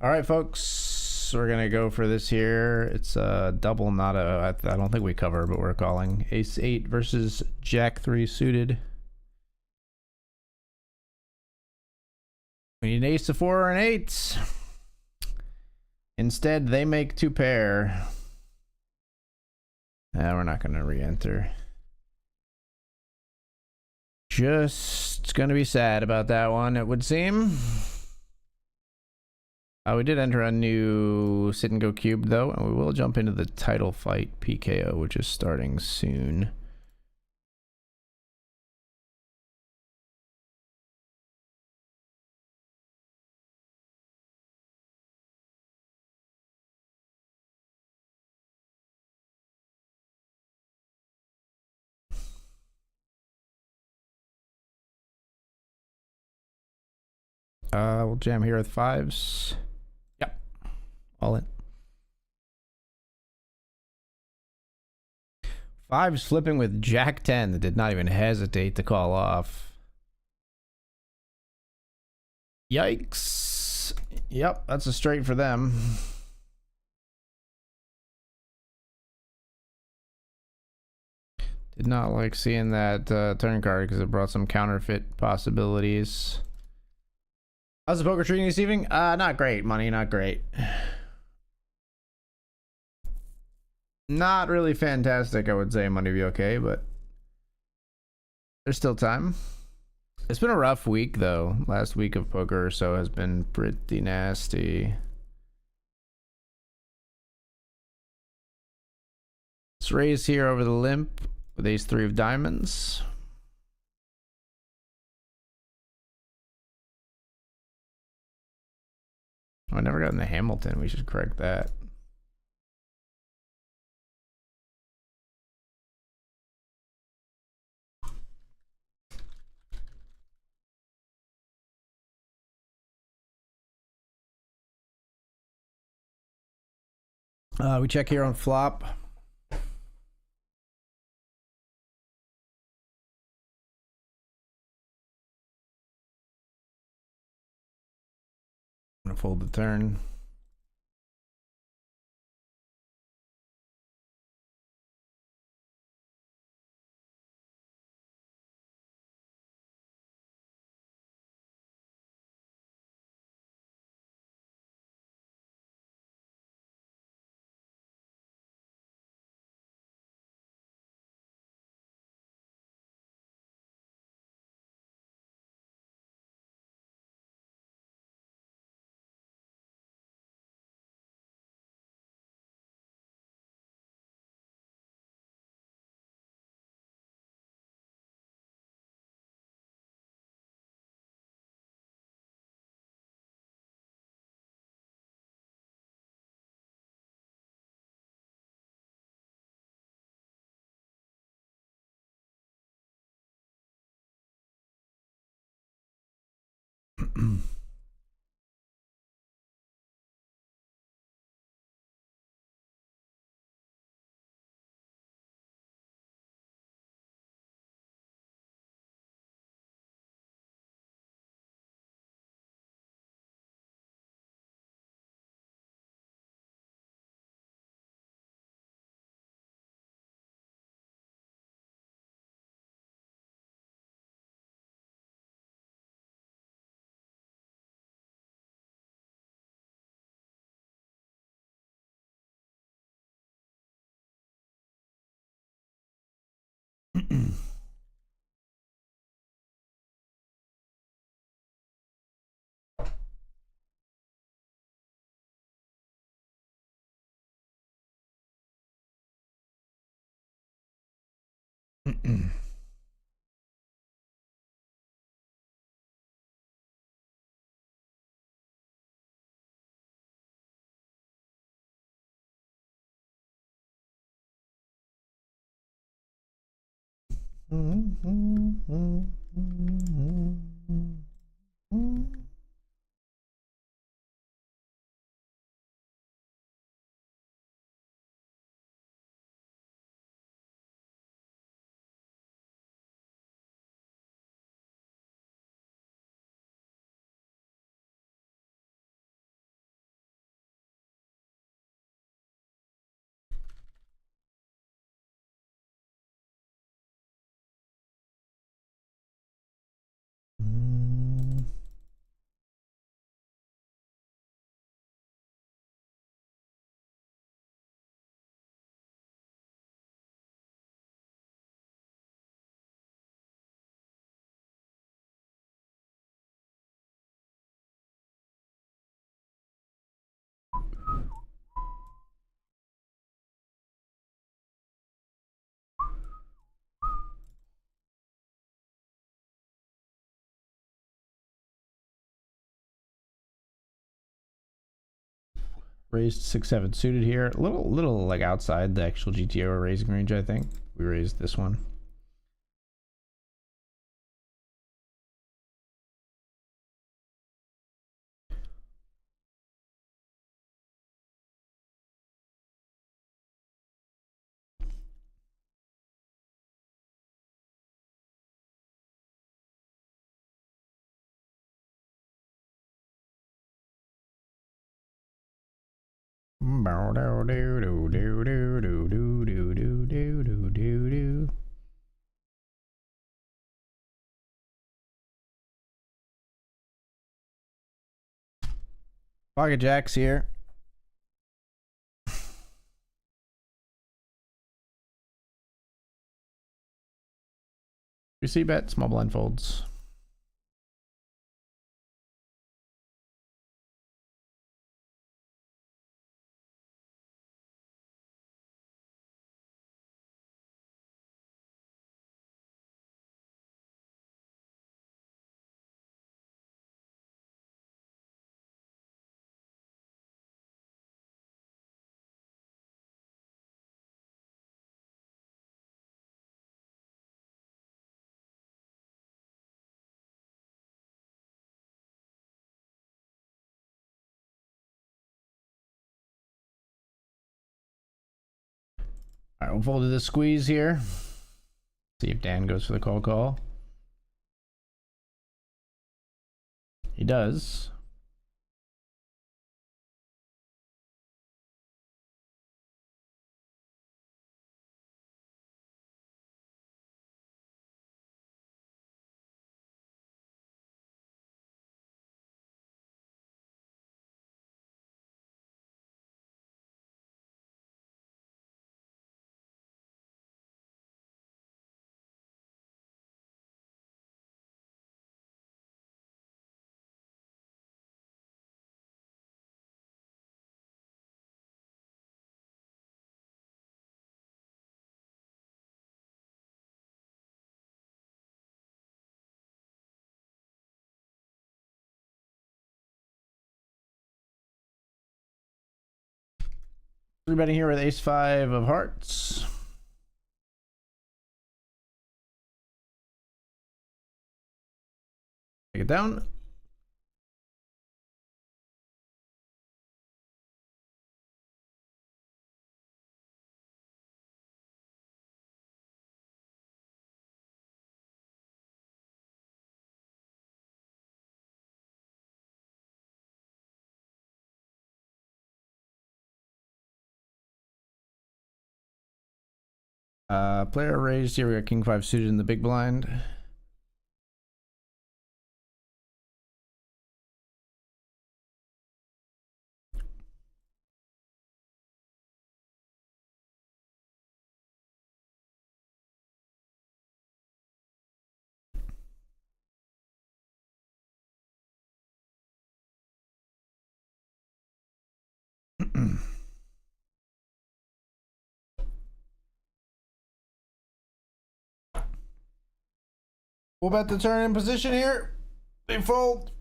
All right, folks, we're gonna go for this here. It's a double, not a. I don't think we cover, but we're calling Ace 8 versus Jack 3 suited. We need an Ace to 4 or an 8. Instead, they make 2 pair. We're not gonna re-enter. Just gonna be sad about that one, it would seem. We did enter a new sit and go cube though, and we will jump into the title fight PKO, which is starting soon. We'll jam here with 5s. Yep, all in. 5s flipping with Jack 10 that did not even hesitate to call off. Yikes. Yep, that's a straight for them. Did not like seeing that turn card because it brought some counterfeit possibilities. How's the poker treating this evening? Not great, money, not great. Not really fantastic, I would say. Money be okay, but there's still time. It's been a rough week though. Last week of poker or so has been pretty nasty. Let's raise here over the limp with ace 3 of diamonds. Oh, I never got in the Hamilton. We should correct that. We check here on flop. I'm gonna fold the turn. Raised 6-7 suited here. A little like outside the actual GTO raising range, I think. We raised this one. Pocket jacks here. You see bet, small blind folds. All right, we'll fold to the squeeze here. See if Dan goes for the call. He does. Three betting here with ace-5 of hearts. Take it down. Player raised here. We got king 5 suited in the big blind. We'll bet the turn in position here. They fold.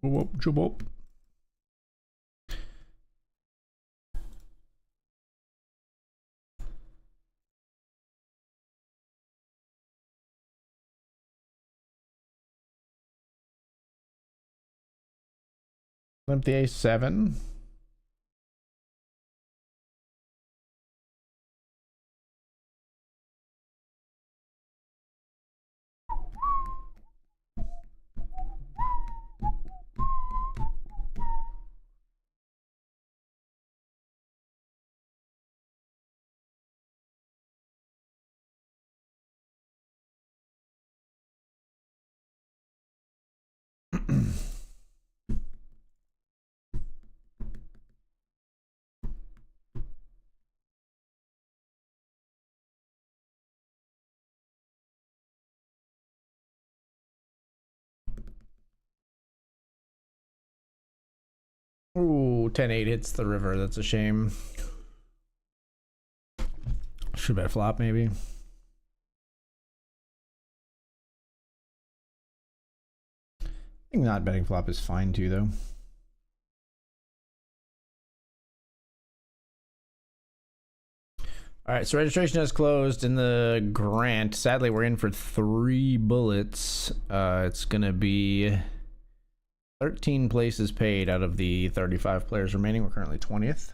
Whoop, whoop. Limp the ace-7. 10-8 hits the river. That's a shame. Should bet flop maybe. I think not betting flop is fine too though. All right, so registration has closed in the grant. Sadly, we're in for 3 bullets. It's gonna be 13 places paid out of the 35 players remaining. We're currently 20th.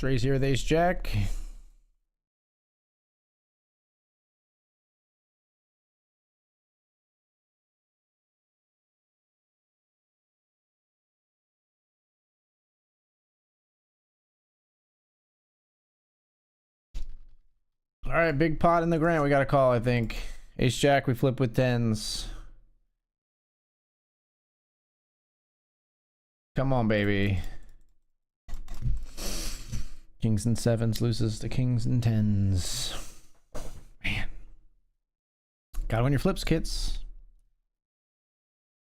Let's raise here with ace jack. All right, big pot in the grant. We got a call, I think. Ace jack, we flip with 10s. Come on, baby. Kings and 7s loses to kings and 10s. Man. Gotta win your flips, kids.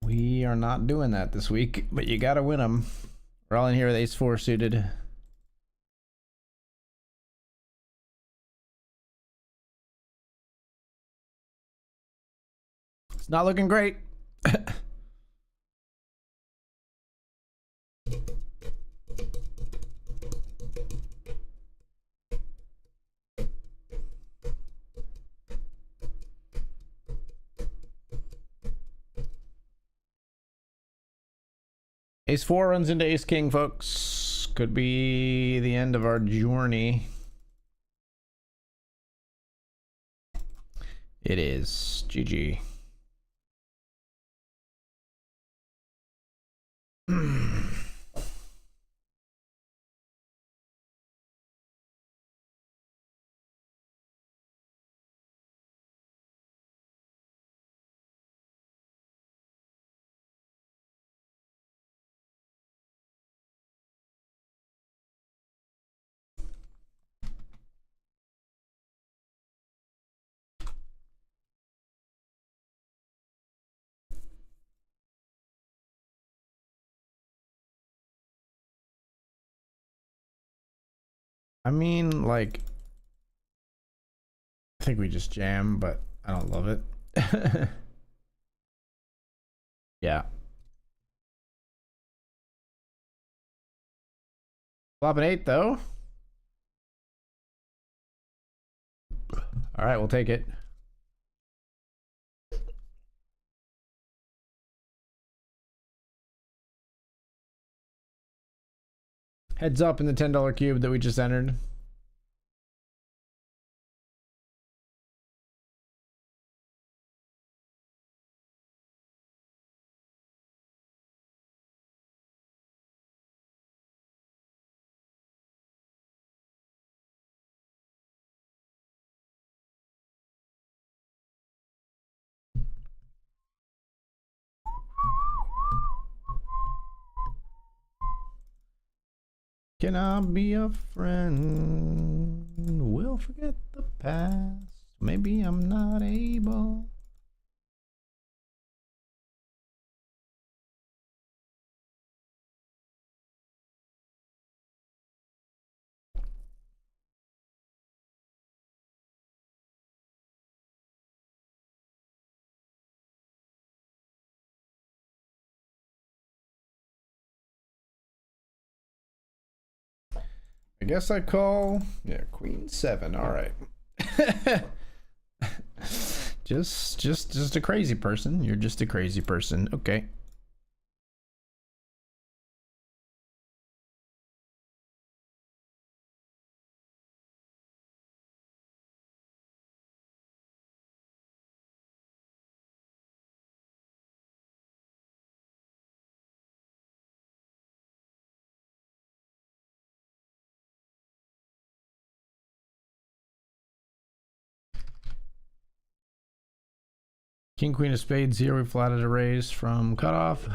We are not doing that this week, but you gotta win them. We're all in here with ace 4 suited. It's not looking great. Ace 4 runs into ace king, folks. Could be the end of our journey. It is. GG. I mean, like, I think we just jam, but I don't love it. Yeah. Flop an 8, though. All right, we'll take it. Heads up in the $10 cube that we just entered. Can I be a friend? We'll forget the past. Maybe I'm not able. I guess I call, yeah, queen 7. All right. just a crazy person. You're just a crazy person. Okay. King, queen of spades here. We flatted a raise from cutoff.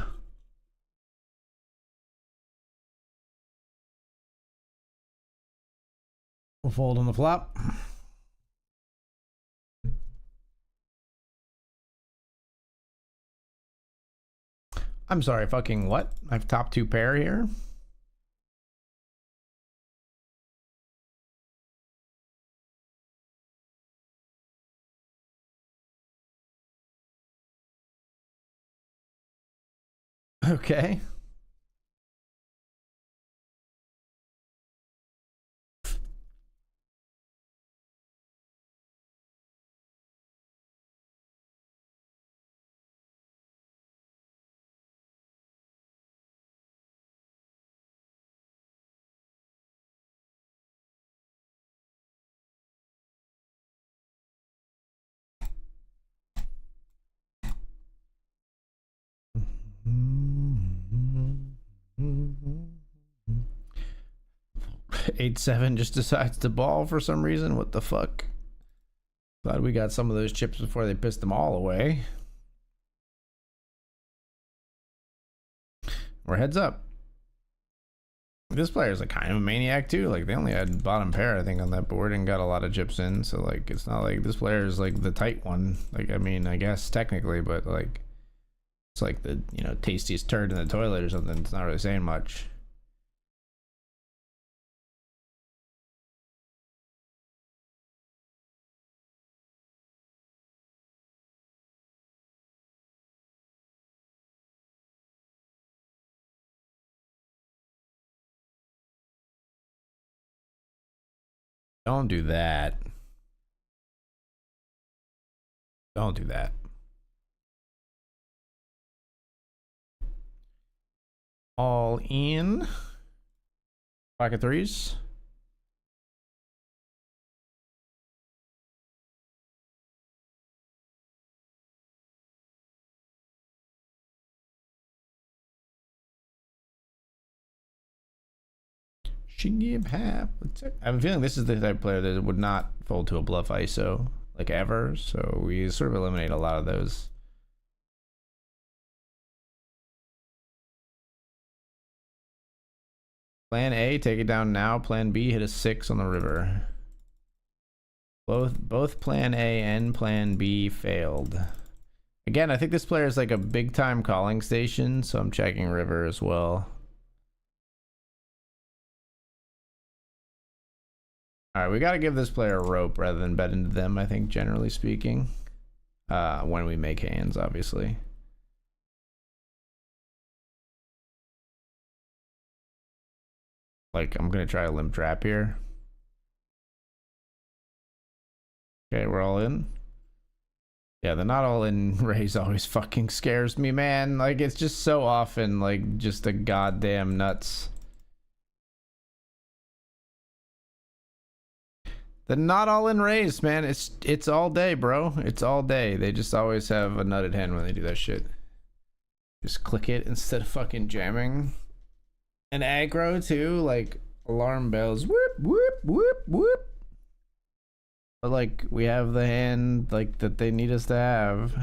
We'll fold on the flop. I'm sorry, fucking what? I have top 2 pair here. Okay. Eight seven just decides to ball for some reason. What the fuck? Glad we got some of those chips before they pissed them all away. We're heads up. This player is a kind of a maniac too. Like, they only had bottom pair, I think, on that board and got a lot of chips in. So like, it's not like this player is like the tight one. Like, I mean, I guess technically, but like, it's like the, you know, tastiest turd in the toilet or something. It's not really saying much. Don't do that. Don't do that. All in. Pocket threes. She give half. I have a feeling this is the type of player that would not fold to a bluff ISO like ever. So we sort of eliminate a lot of those. Plan A, take it down now. Plan B, hit a 6 on the river. Both plan A and plan B failed. Again, I think this player is like a big time calling station, so I'm checking river as well. All right, we got to give this player a rope rather than bet into them, I think, generally speaking. When we make hands, obviously. Like, I'm going to try a limp trap here. Okay, we're all in. Yeah, the not all in raise always fucking scares me, man. Like, it's just so often, like, just a goddamn nuts. The not all in raise, man. It's all day, bro. It's all day. They just always have a nutted hand when they do that shit. Just click it instead of fucking jamming. And aggro too, like alarm bells. Whoop, whoop, whoop, whoop. But like, we have the hand like that they need us to have.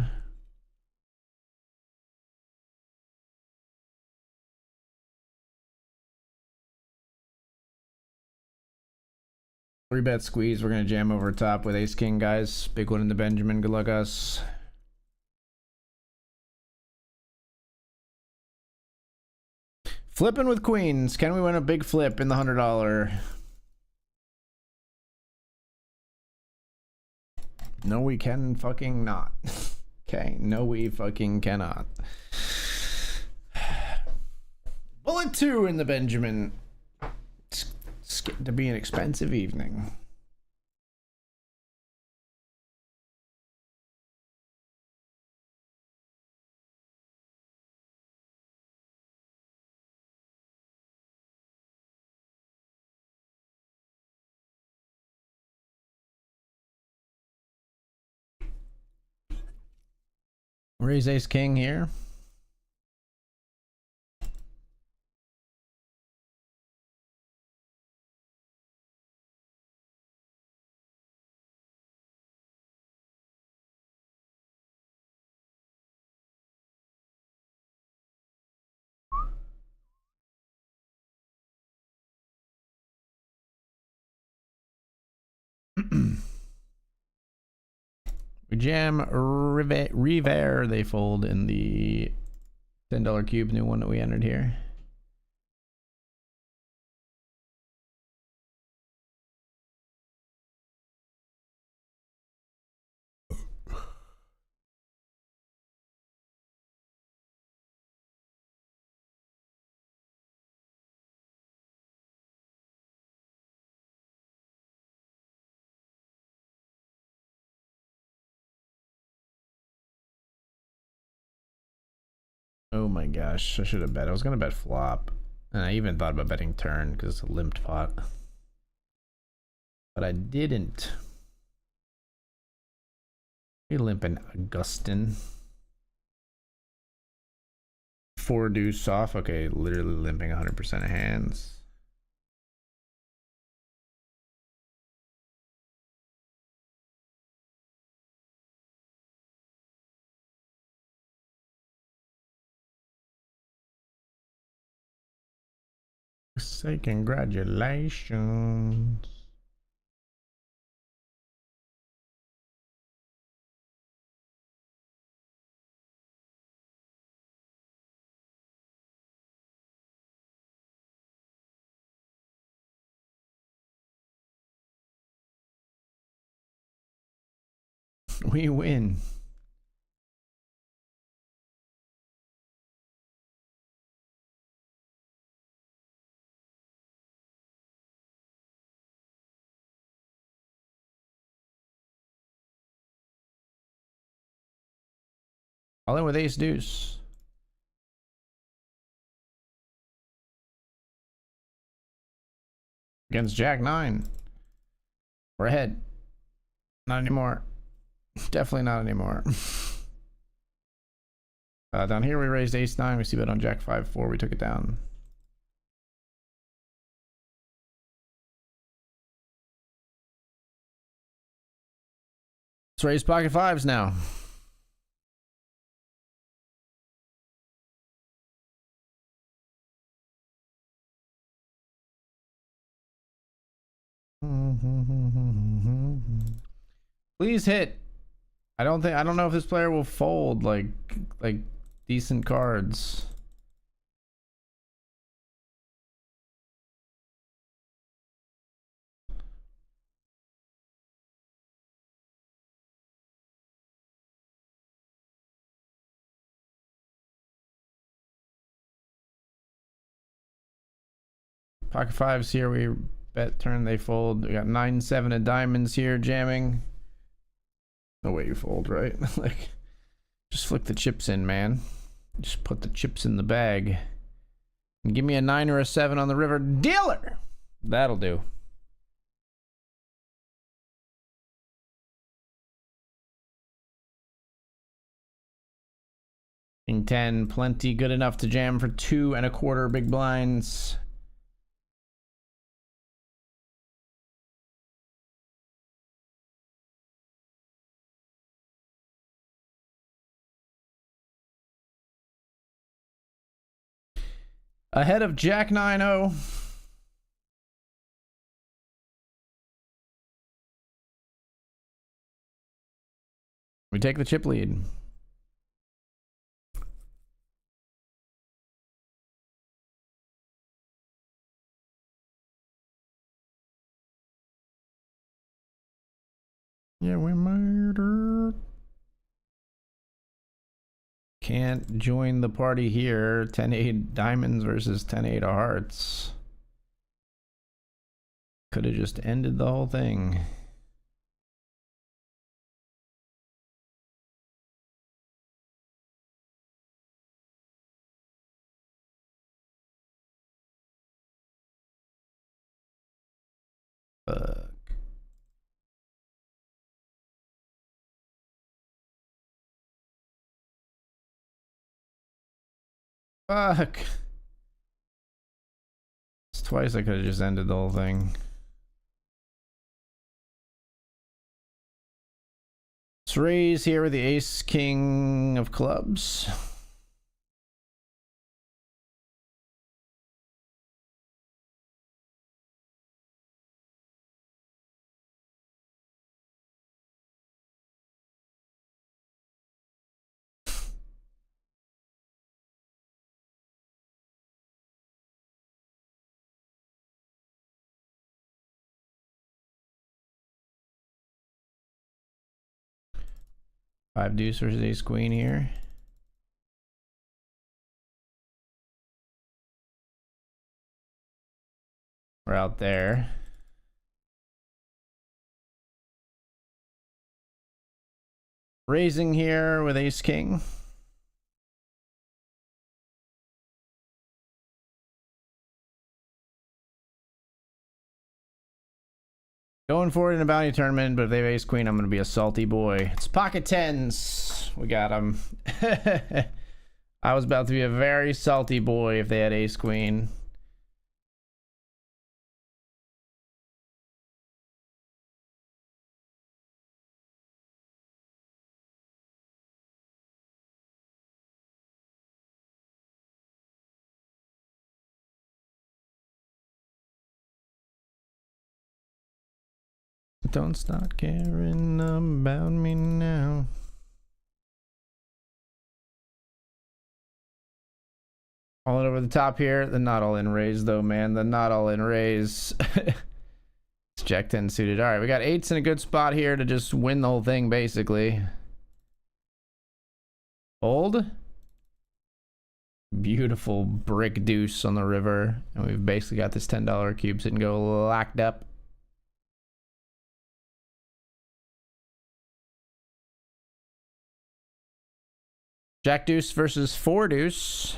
Three bet squeeze. We're gonna jam over top with ace king, guys. Big one in the Benjamin. Good luck, us. Flipping with queens. Can we win a big flip in the $100? No, we can fucking not. Okay, no, we fucking cannot. Bullet 2 in the Benjamin. getting to be an expensive evening. Raise ace king here. We jam River. They fold in the $10 cube, new one that we entered here. Oh my gosh, I should have bet. I was gonna bet flop. And I even thought about betting turn because it's a limped pot. But I didn't. We limping Augustin. 4 deuce off. Okay, literally limping 100% of hands. Say congratulations. We win. All in with ace deuce. Against jack 9. We're ahead. Not anymore. Definitely not anymore. Down here we raised ace 9. We see bet on jack 5-4. We took it down. Let's raise pocket fives now. Please hit. I don't know if this player will fold like decent cards. Pocket fives here. We bet turn, they fold. We got 9-7 of diamonds here jamming. No way you fold, right? Like, just flick the chips in, man. Just put the chips in the bag. And give me a 9 or a 7 on the river. Dealer! That'll do. King 10, plenty good enough to jam for 2 1/4 big blinds. Ahead of jack 9-0. We take the chip lead. Yeah, we murdered. Can't join the party here. 10-8 diamonds versus 10-8 of hearts. Could have just ended the whole thing. Fuck. It's twice I could have just ended the whole thing. Let's raise here with the ace king of clubs. Five deuce versus ace queen here. We're out there. Raising here with ace king. Going for it in a bounty tournament, but if they have ace queen, I'm going to be a salty boy. It's pocket tens. We got him. I was about to be a very salty boy if they had ace queen. Don't start caring about me now. All in over the top here. The not all in raise though, man. The not all in raise. It's jack 10 suited. All right, we got eights in a good spot here to just win the whole thing, basically. Fold. Beautiful brick deuce on the river. And we've basically got this $10 cube sitting go locked up. Jack deuce versus four deuce.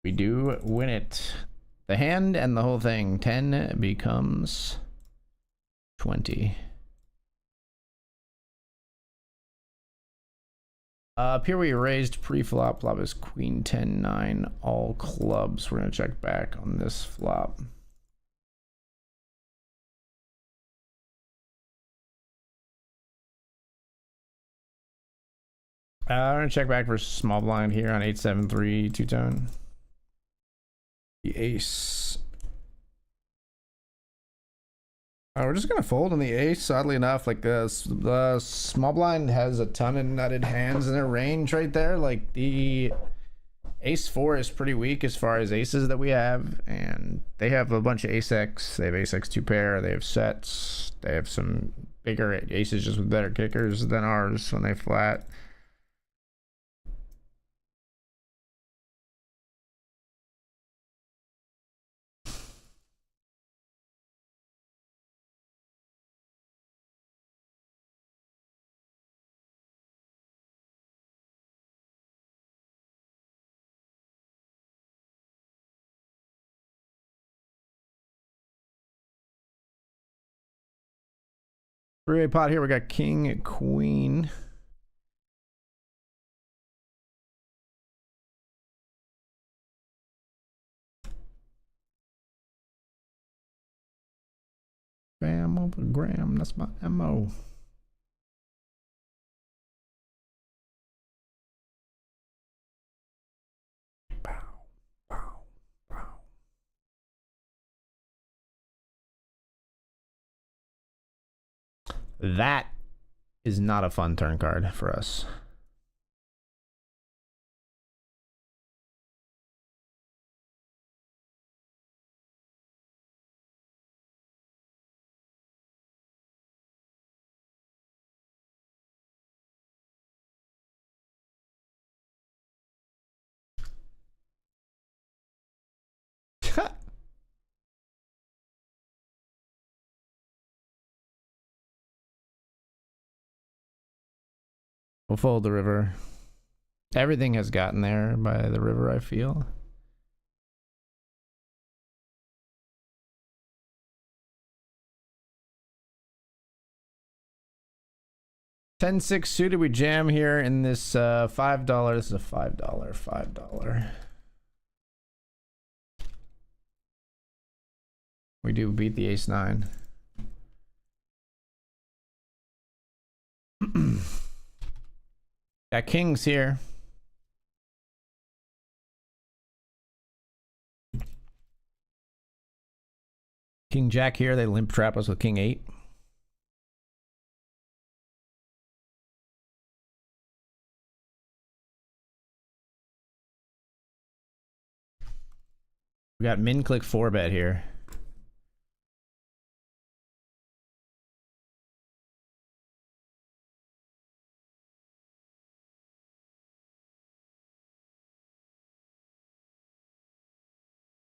We do win it. The hand and the whole thing. 10 becomes 20. Up here we raised pre-flop. Flop is queen 10-9 all clubs. We're gonna check back on this flop. I'm gonna check back for small blind here on 8-7-3 two-tone. The ace. We're just gonna fold on the ace. Oddly enough, like the small blind has a ton of nutted hands in their range right there. Like the ace 4 is pretty weak as far as aces that we have, and they have a bunch of ace x. They have ace x 2 pair. They have sets. They have some bigger aces just with better kickers than ours when they flat. Three-way pot here. We got king, queen. Bam over gram. That's my MO. Pow, pow, pow. That is not a fun turn card for us. We'll fold the river. Everything has gotten there by the river, I feel. $10-6 suited. We jam here in this $5. This is a $5. We do beat the ace-9. Got kings here. King jack here. They limp trap us with king 8. We got min click 4 bet here.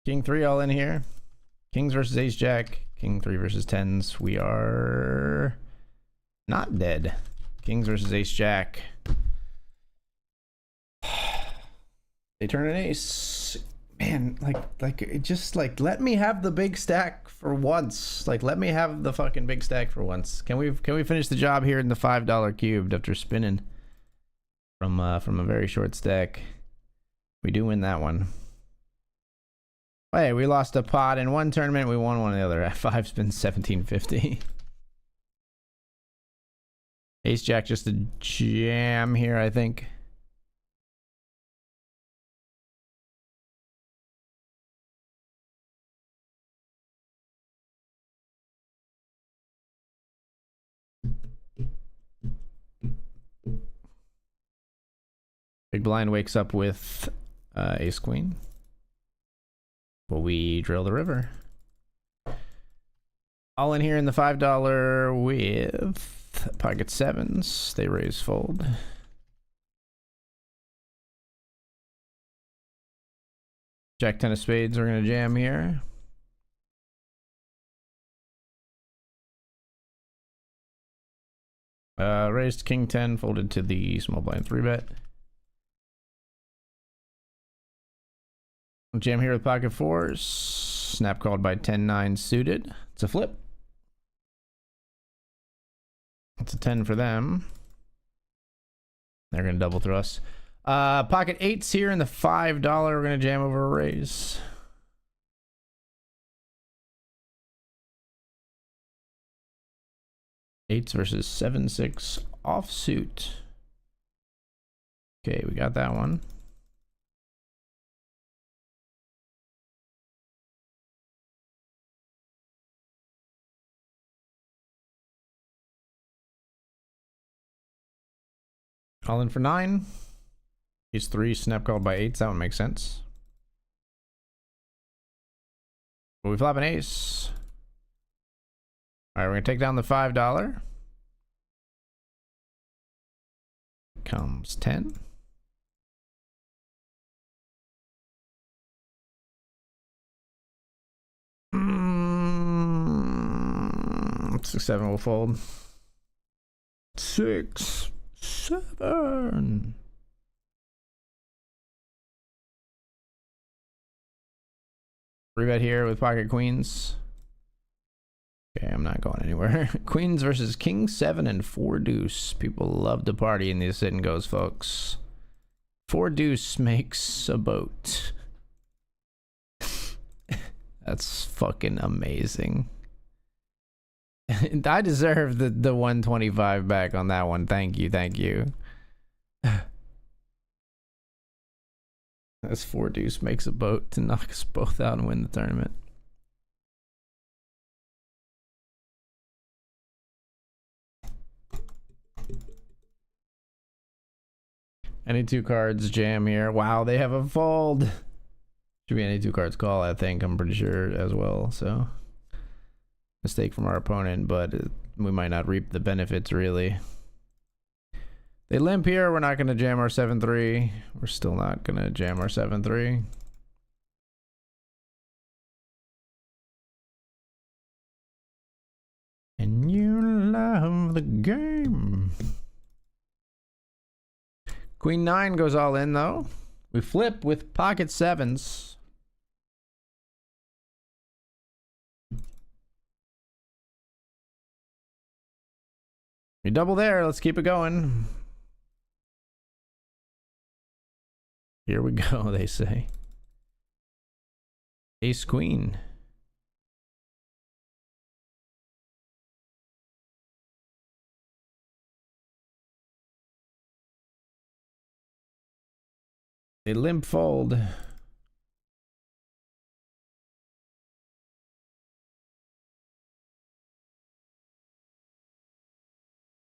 King 3 all in here. Kings versus ace jack. King 3 versus 10s. We are not dead. Kings versus ace jack. They turn an ace. Man, just let me have the big stack for once. Like, let me have the fucking big stack for once. Can we finish the job here in the $5 cubed after spinning from a very short stack? We do win that one. Hey, we lost a pot in one tournament. We won one in the other. At 5 spins, 1750. Ace jack just a jam here, I think. Big blind wakes up with ace queen. Well, we drill the river. All in here in the $5 with pocket 7s. They raise fold. Jack 10 of spades. We're going to jam here. Raised king 10, folded to the small blind 3-bet. Jam here with pocket 4s. Snap called by 10-9 suited. It's a flip. It's a 10 for them. They're going to double thrust. Pocket 8s here in the $5. We're going to jam over a raise. Eights versus 7-6 offsuit. Okay, we got that one. All in for 9. Ace 3, snap called by 8s. That one makes sense. But we flop an ace. All right, we're going to take down the $5. Comes 10. Mm, 6, 7 will fold. 6, 7. Rebet here with pocket queens. Okay, I'm not going anywhere. Queens versus king 7 and 4 deuce. People love to party in these sit and goes, folks. 4 deuce makes a boat. That's fucking amazing. I deserve the 125 back on that one. Thank you, thank you. That's 4 deuce makes a boat to knock us both out and win the tournament. Any 2 cards jam here. Wow, they have a fold. Should be any 2 cards call, I think. I'm pretty sure as well. So mistake from our opponent, but we might not reap the benefits really. They limp here. We're not going to jam our 7-3. We're still not going to jam our 7-3. And you love the game. Queen 9 goes all in though. We flip with pocket sevens. You double there. Let's keep it going. Here we go, they say. Ace queen. A limp fold.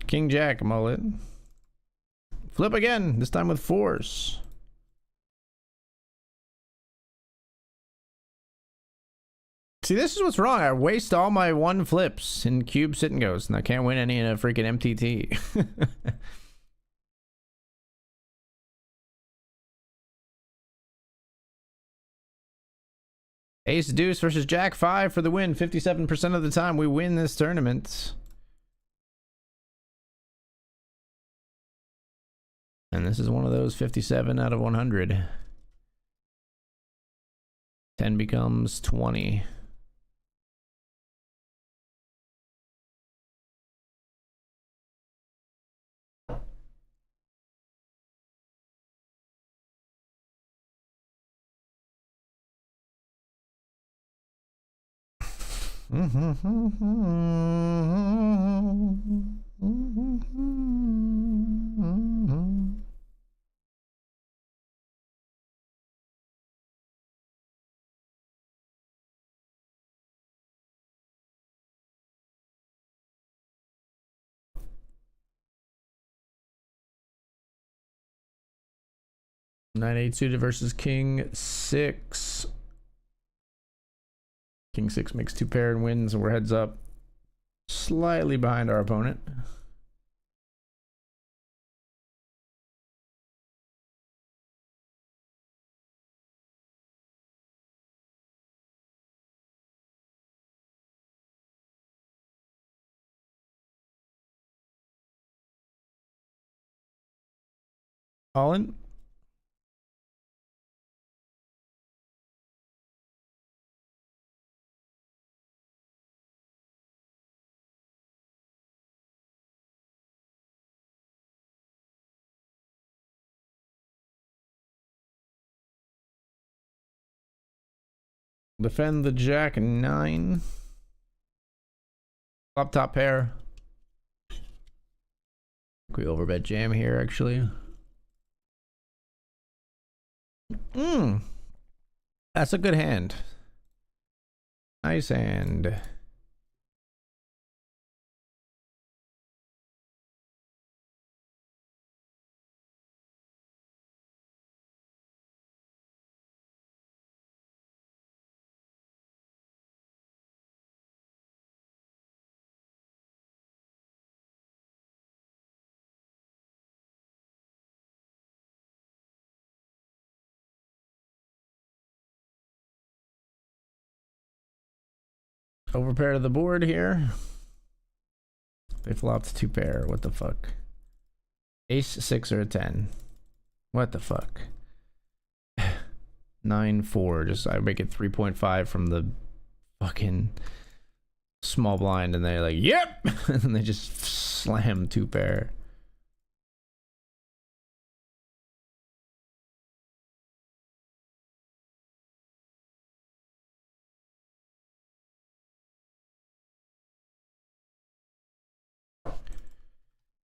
King Jack mullet. Flip again, this time with fours. See, this is what's wrong. I waste all my one flips in cube sit and goes, and I can't win any in a freaking MTT. Ace deuce versus Jack 5 for the win. 57% of the time we win this tournament. And this is one of those 57 out of 100. 10 becomes 20. Nine eight suited versus King 6. King 6 makes two pair and wins, and we're heads up. Slightly behind our opponent. All in. Defend the Jack 9. Flop top pair. We overbet jam here actually. That's a good hand. Nice hand. Overpair to the board here. They flopped two pair. What the fuck? Ace 6 or a 10. What the fuck? 9-4. Just I make it 3.5 from the fucking small blind, and they're like, yep, and they just slam two pair.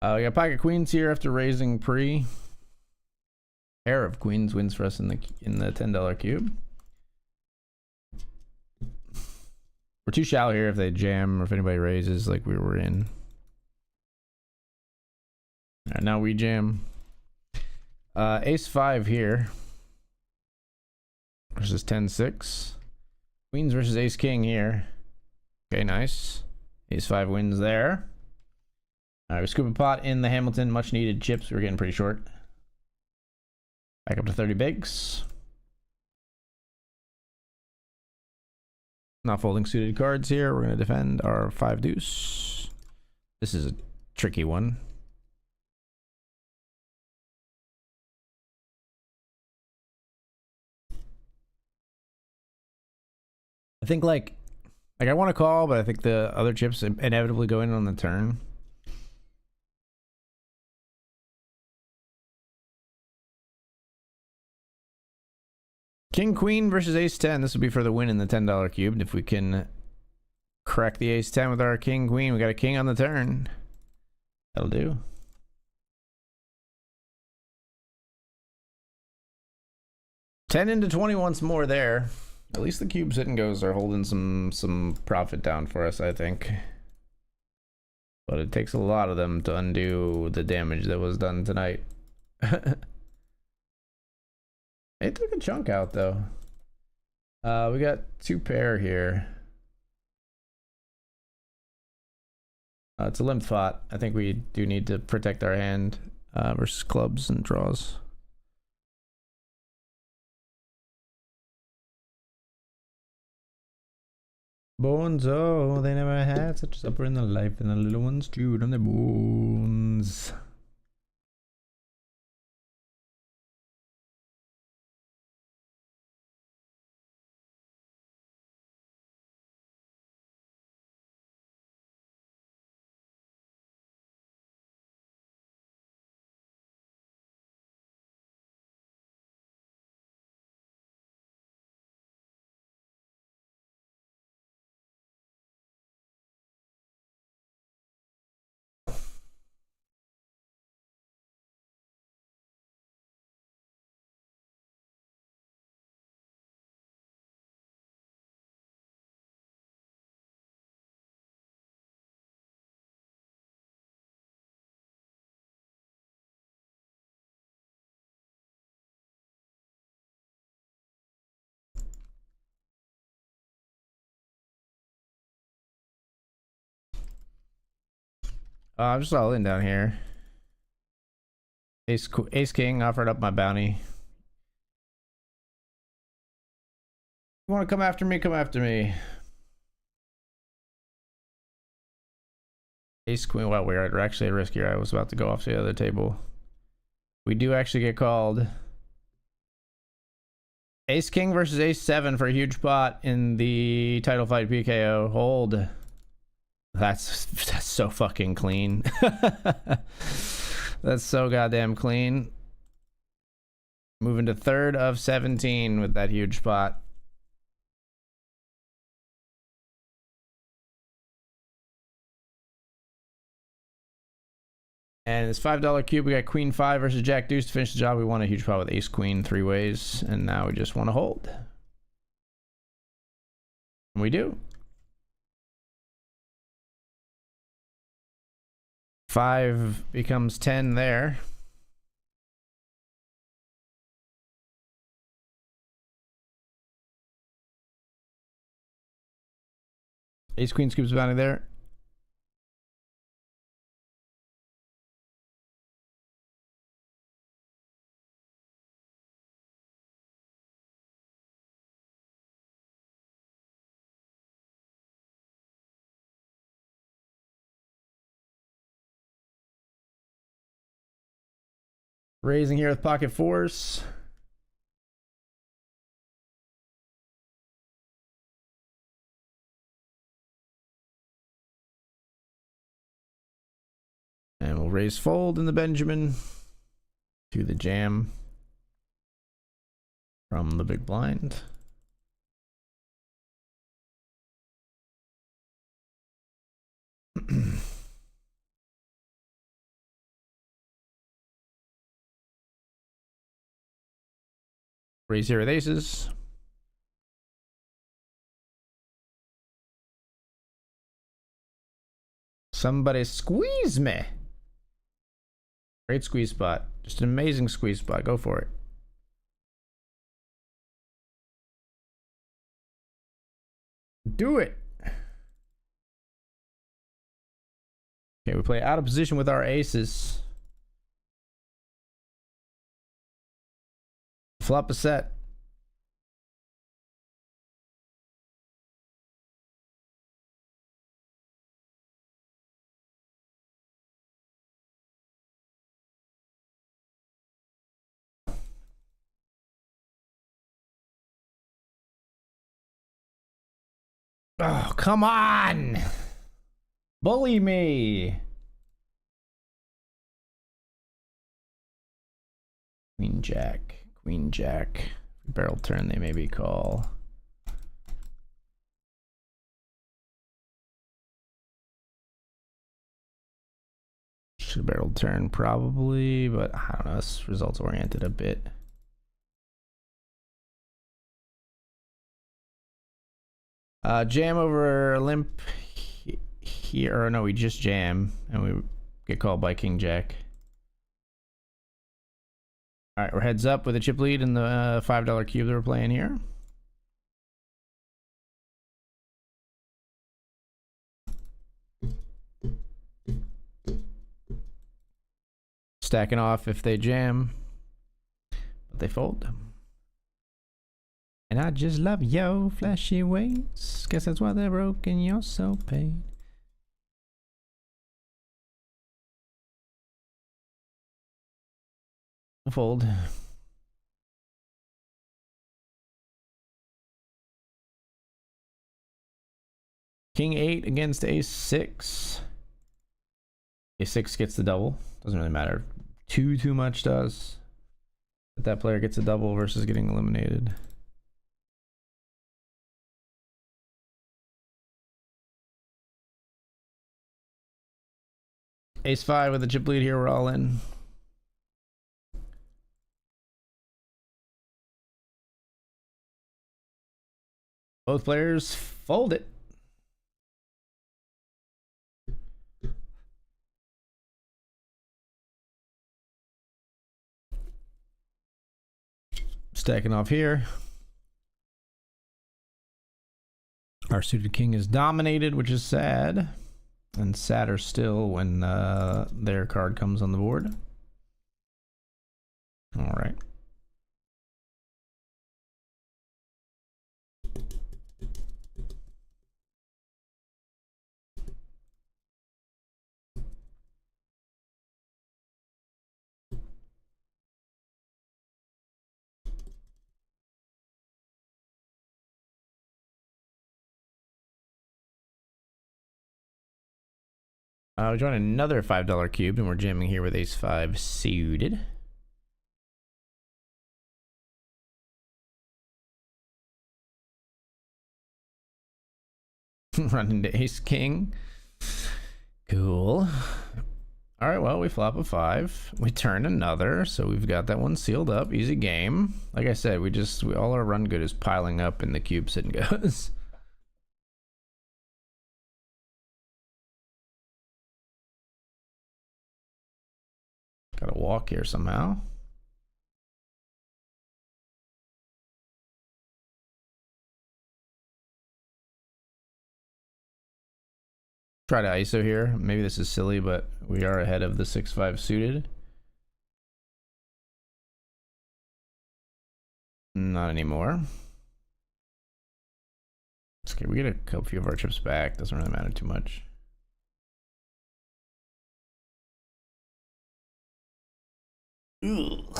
We got pocket queens here after raising pre. Pair of queens wins for us in the $10 cube. We're too shallow here if they jam or if anybody raises like we were in. All right, now we jam. Ace 5 here versus 10-6. Queens versus ace king here. Okay, nice. Ace 5 wins there. All right, we scoop a pot in the Hamilton. Much needed chips. We're getting pretty short. Back up to 30 bigs. Not folding suited cards here. We're going to defend our 5 deuce. This is a tricky one. I think like I want to call, but I think the other chips inevitably go in on the turn. King Queen versus Ace 10. This will be for the win in the $10 cube. And if we can crack the Ace 10 with our King Queen, we got a king on the turn. That'll do. $10 into 20 once more there. At least the cubes hit and goes are holding some profit down for us, I think. But it takes a lot of them to undo the damage that was done tonight. It took a chunk out though. We got 2 pair here. It's a limp spot. I think we do need to protect our hand versus clubs and draws. Bones, oh, they never had such a supper in their life, and the little ones chewed on their bones. I'm just all in down here. Ace King offered up my bounty. You want to come after me? Come after me. Ace Queen. Well, we're actually riskier. I was about to go off to the other table. We do actually get called. Ace King versus Ace 7 for a huge pot in the title fight PKO. Hold. That's so fucking clean. That's so goddamn clean. Moving to 3rd of 17 with that huge pot. And this $5 cube, we got Queen 5 versus Jack Deuce to finish the job. We won a huge pot with Ace Queen 3 ways, and now we just want to hold. And we do. 5 becomes 10 there. Ace Queen scoops bounty there. Raising here with pocket 4s. And we'll raise fold in the Benjamin to the jam from the big blind. Raise here with aces. Somebody squeeze me. Great squeeze spot. Just an amazing squeeze spot. Go for it. Do it. Okay, we play out of position with our aces. Flop a set. Oh, come on! Bully me! Queen Jack. Queen Jack. Barrel turn, they maybe call. Should have barrel turn probably, but I don't know. This results oriented a bit. Jam over limp here, or no, we just jam and we get called by King Jack. All right, we're heads up with a chip lead in the $5 cube that we're playing here. Stacking off if they jam, but they fold. And I just love yo flashy ways. Guess that's why they're broken. You're so paid. Fold. King 8 against ace 6. Ace 6 gets the double. Doesn't really matter too much does. But that player gets a double versus getting eliminated. Ace 5 with a chip lead here, we're all in. Both players fold it. Stacking off here. Our suited king is dominated, which is sad. And sadder still when their card comes on the board. All right. We join another $5 cube, and we're jamming here with ace 5 suited. Run into ace king. Cool. All right, well, we flop a 5. We turn another, so we've got that one sealed up. Easy game. Like I said, all our run good is piling up in the cube sit and goes. Gotta walk here somehow. Try to ISO here. Maybe this is silly, but we are ahead of the 6-5 suited. Not anymore. It's okay. We get a few of our chips back. Doesn't really matter too much. Ugh.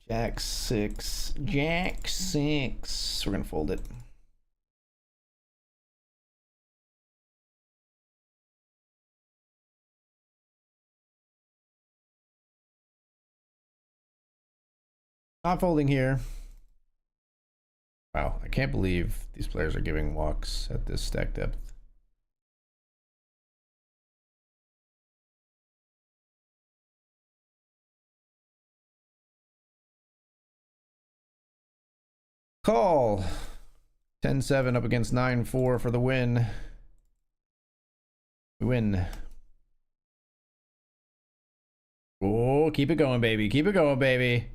Jack 6. Jack 6. We're gonna fold it. Not folding here. Wow, I can't believe these players are giving walks at this stack depth. Call. 10-7 up against 9-4 for the win. We win. Oh, keep it going, baby. Keep it going, baby.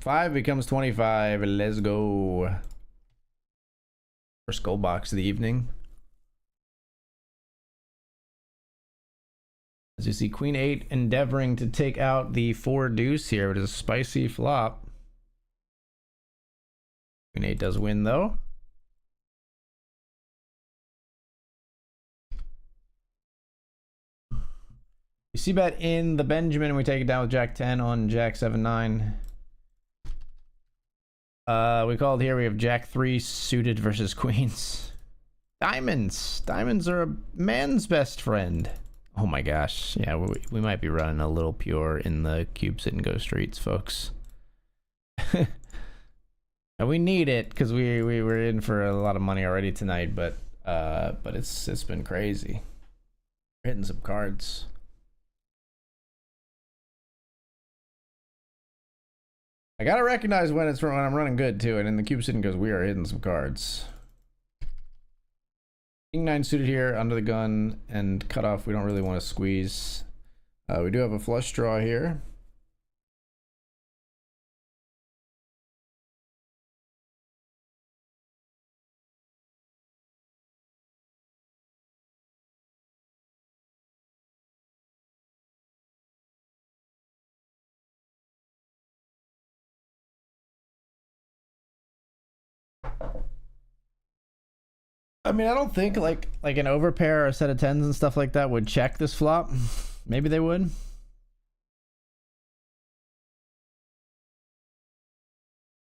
5 becomes 25. Let's go. First gold box of the evening. As you see, Queen 8 endeavoring to take out the 4 deuce here. It is a spicy flop. Queen 8 does win, though. You see bet in the Benjamin. We take it down with Jack 10 on Jack 7-9. We called here. We have Jack 3 suited versus queens. Diamonds. Diamonds are a man's best friend. Oh my gosh. Yeah, we might be running a little pure in the cube sit and go streets, folks. And we need it because we were in for a lot of money already tonight, but it's been crazy. We're hitting some cards. I gotta recognize when it's when I'm running good too, and in the cube sitting goes, we are hitting some cards. King 9 suited here, under the gun, and cutoff. We don't really want to squeeze. We do have a flush draw here. I mean, I don't think like an overpair or a set of tens and stuff like that would check this flop. Maybe they would.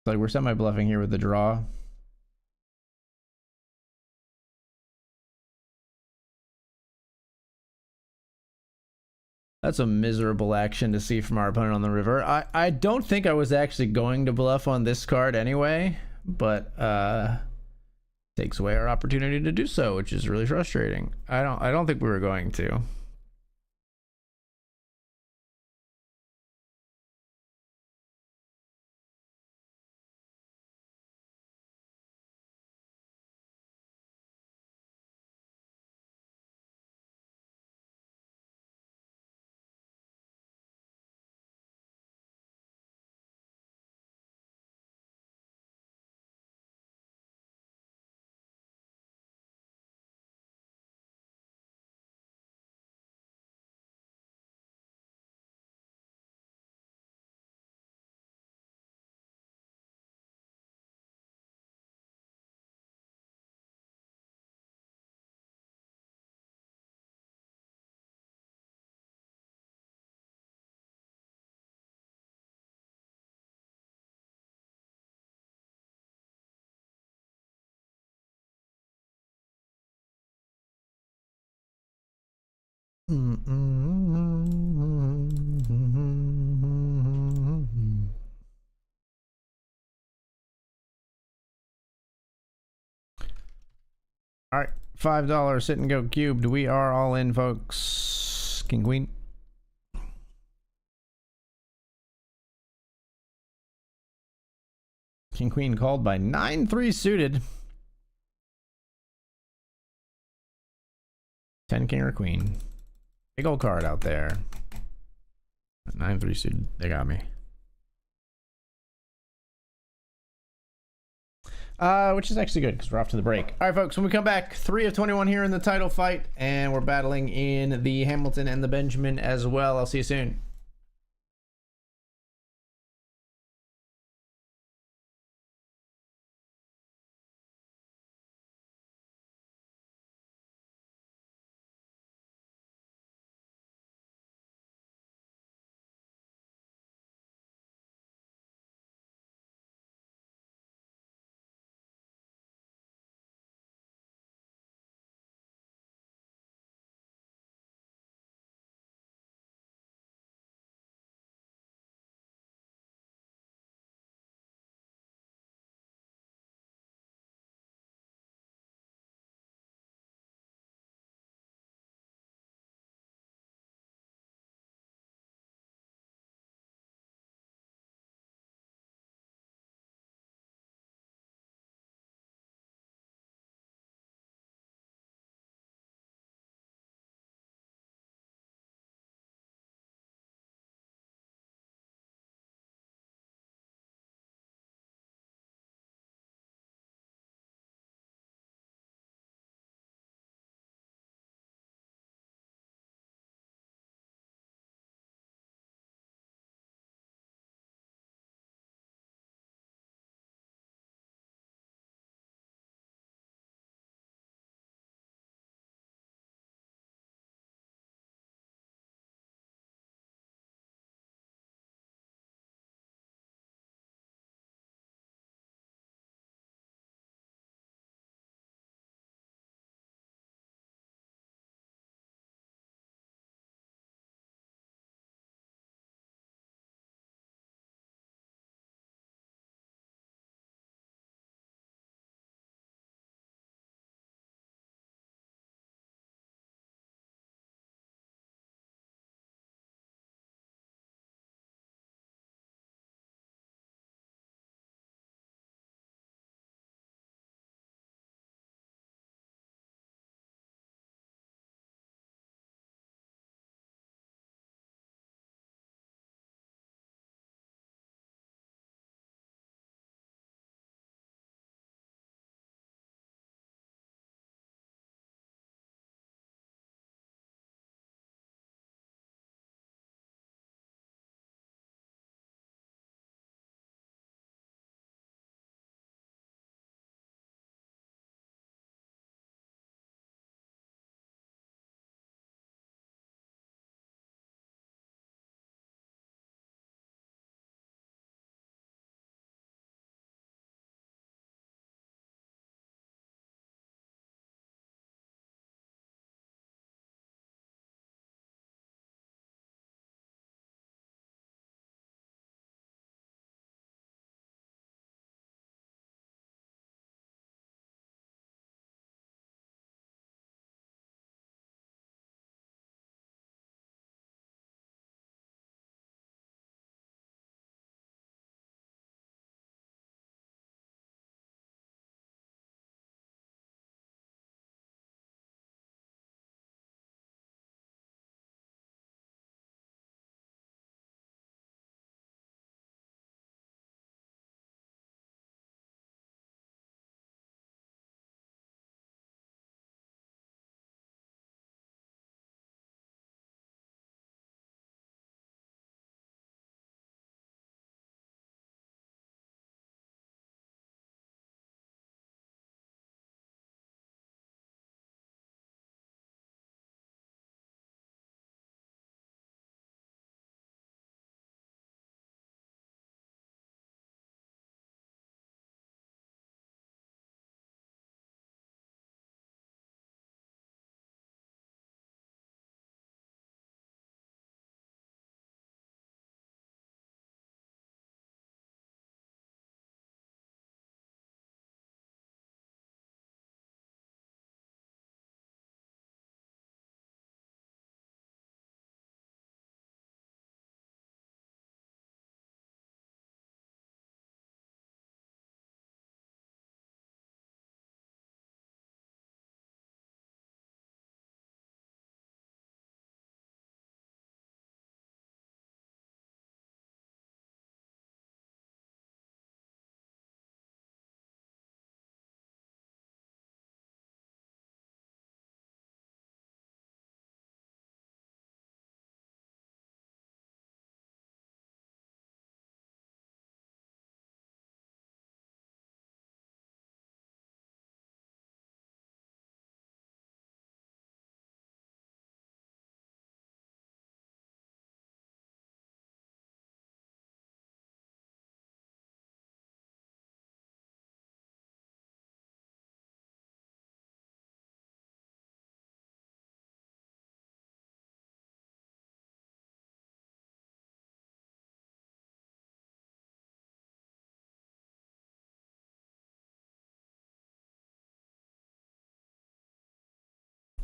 Like we're semi-bluffing here with the draw. That's a miserable action to see from our opponent on the river. I don't think I was actually going to bluff on this card anyway, but takes away our opportunity to do so, which is really frustrating. I don't think we were going to. All right, $5 sit and go cubed. We are all in, folks. King queen. King queen called by 9-3 suited. 10 king or queen. Big old card out there. 9-3 suited. They got me. Which is actually good because we're off to the break. All right, folks, when we come back, 3 of 21 here in the title fight, and we're battling in the Hamilton and the Benjamin as well. I'll see you soon.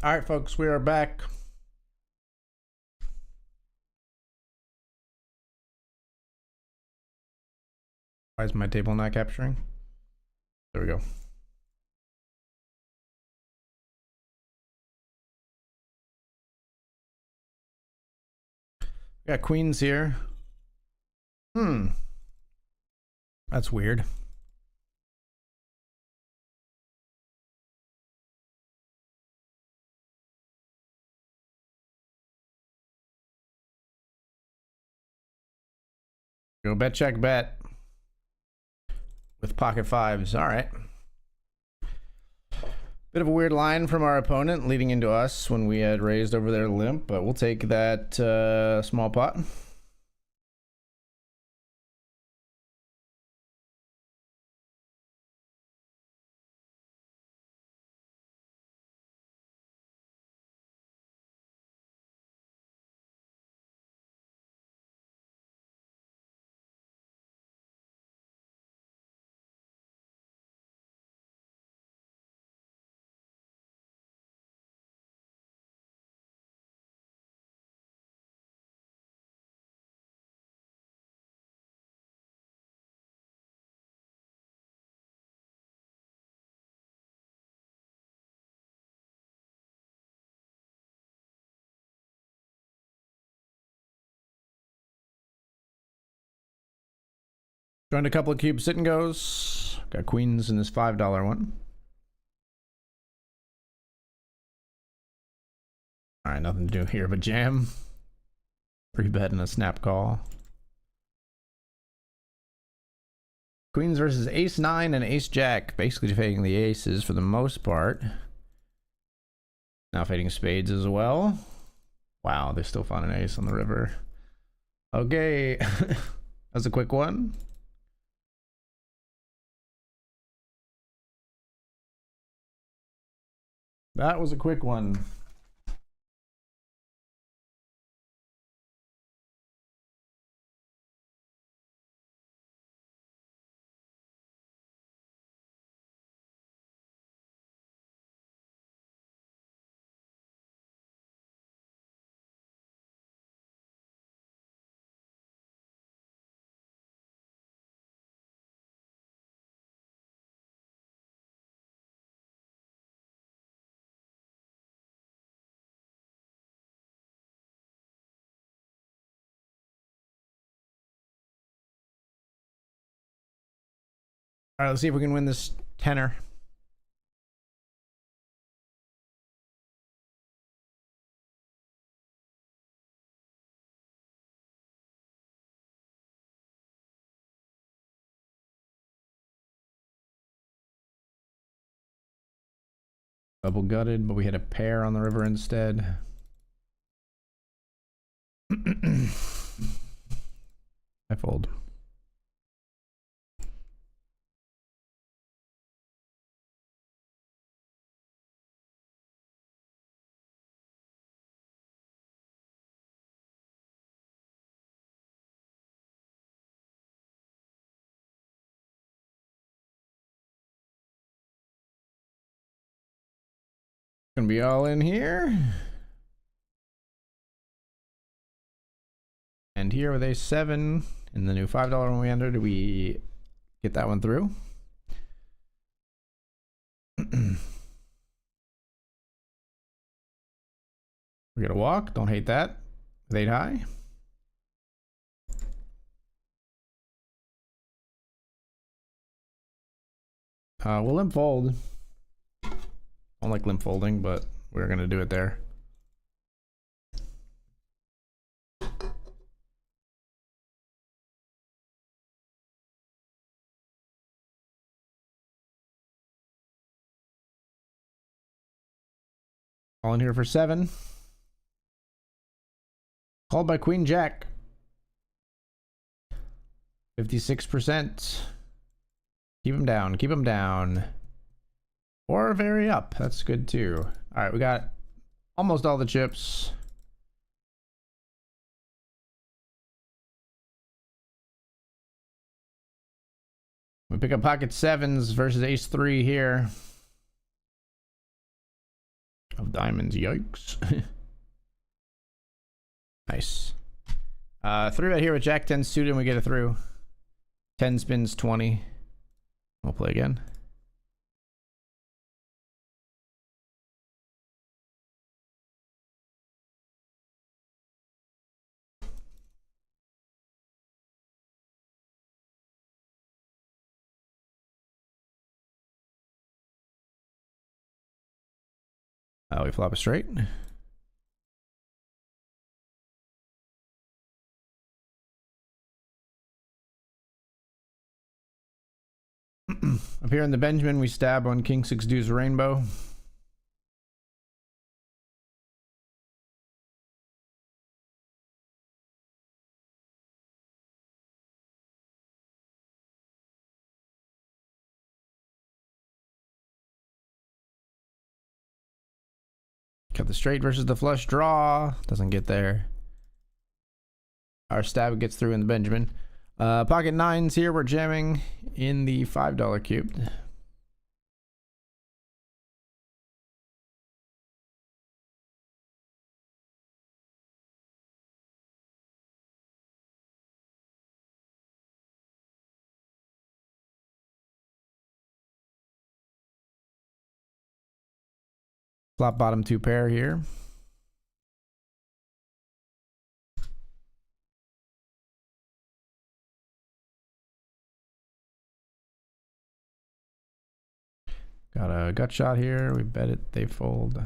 All right, folks, we are back. Why is my table not capturing? There we go. We got queens here. That's weird. Go bet, check, bet. With pocket fives. All right. Bit of a weird line from our opponent leading into us when we had raised over their limp, but we'll take that small pot. Joined a couple of cube sit and goes. Got queens in this $5 one. All right, nothing to do here but jam. Free bet and a snap call. Queens versus ace 9 and ace jack. Basically fading the aces for the most part. Now fading spades as well. Wow, they still found an ace on the river. Okay, that's a quick one. That was a quick one. All right, let's see if we can win this tenner. Double gutted, but we had a pair on the river instead. I fold. Gonna be all in here. And here with ace 7 in the new $5 one we entered, did we get that one through? We got a walk, don't hate that. With 8 high. We'll limp fold. I don't like limp folding, but we're gonna do it there. All in here for 7. Called by Queen Jack. 56%. Keep him down. Keep him down. Or vary up. That's good too. All right, we got almost all the chips. We pick up pocket 7s versus ace 3 here. of diamonds. Yikes. Nice. 3-bet here with Jack 10 suited and we get it through. 10 spins, 20. We'll play again. We flop a straight. Up here in the Benjamin, we stab on King 6 deuce rainbow. Cut the straight versus the flush draw. Doesn't get there. Our stab gets through in the Benjamin. Pocket nines here. We're jamming in the $5 cubed. Flop bottom 2 pair here. Got a gut shot here. We bet it. They fold.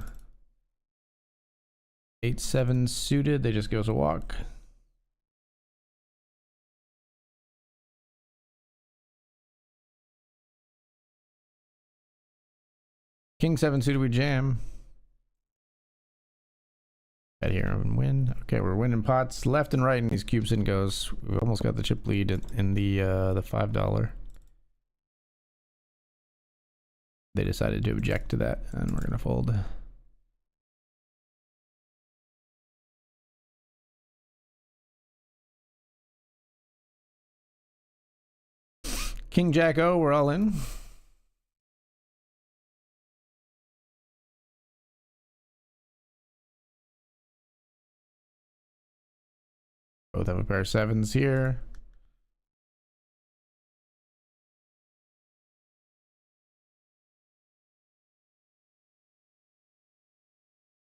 8-7 suited. They just goes a walk. King 7 suited. We jam. Bet here and win. Okay, we're winning pots left and right in these cubes and goes. We've almost got the chip lead in the $5. They decided to object to that, and we're gonna fold. King Jack O, we're all in. Both have a pair of 7s here.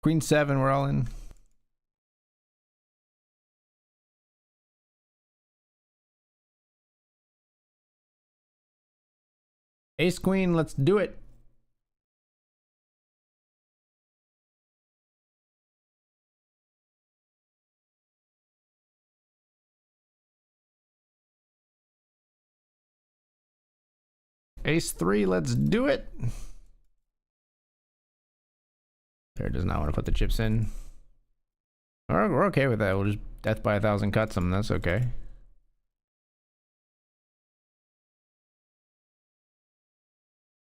Queen 7, we're all in. Ace Queen, let's do it. Ace 3, let's do it. Pair does not want to put the chips in. We're okay with that. We'll just death by 1,000 cuts them. That's okay.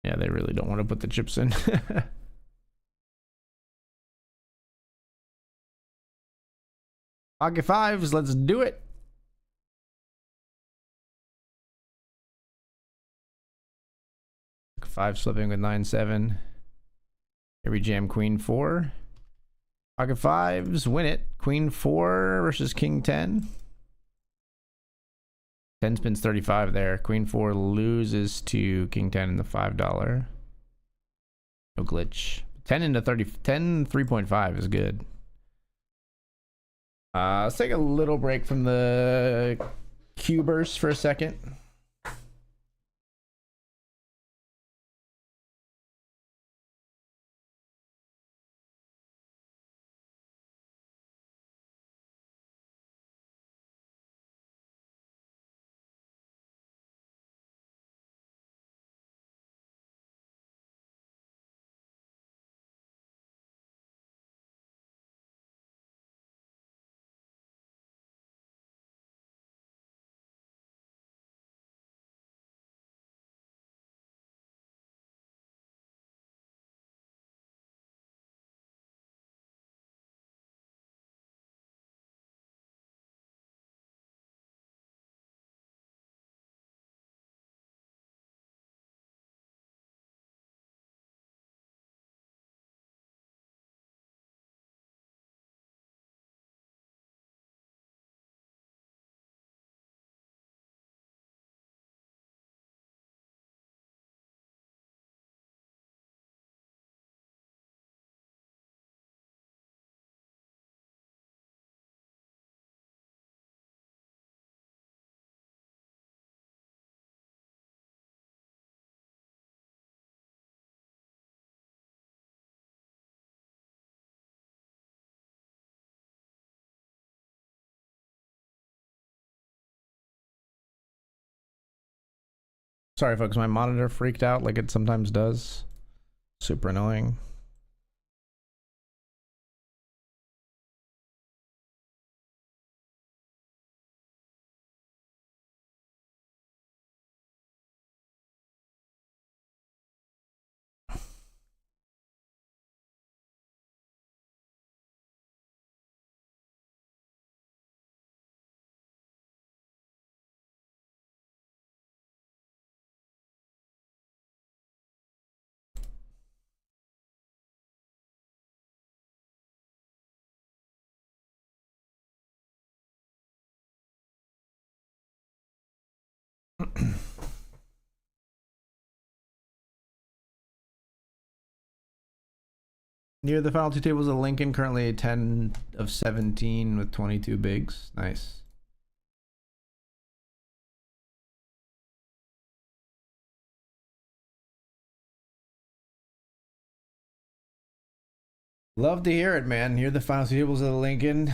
Yeah, they really don't want to put the chips in. Pocket 5s, let's do it. Five slipping with 9-7. Here we jam Queen 4. Pocket 5s, win it. Queen 4 versus King 10. 10 spins 35 there. Queen 4 loses to King 10 in the $5. No glitch. 10 into 30. 10 3.5 is good. Let's take a little break from the cubers for a second. Sorry, folks, my monitor freaked out like it sometimes does. Super annoying. Near the final two tables of Lincoln, currently 10 of 17 with 22 bigs. Nice. Love to hear it, man. Near the final two tables of the Lincoln.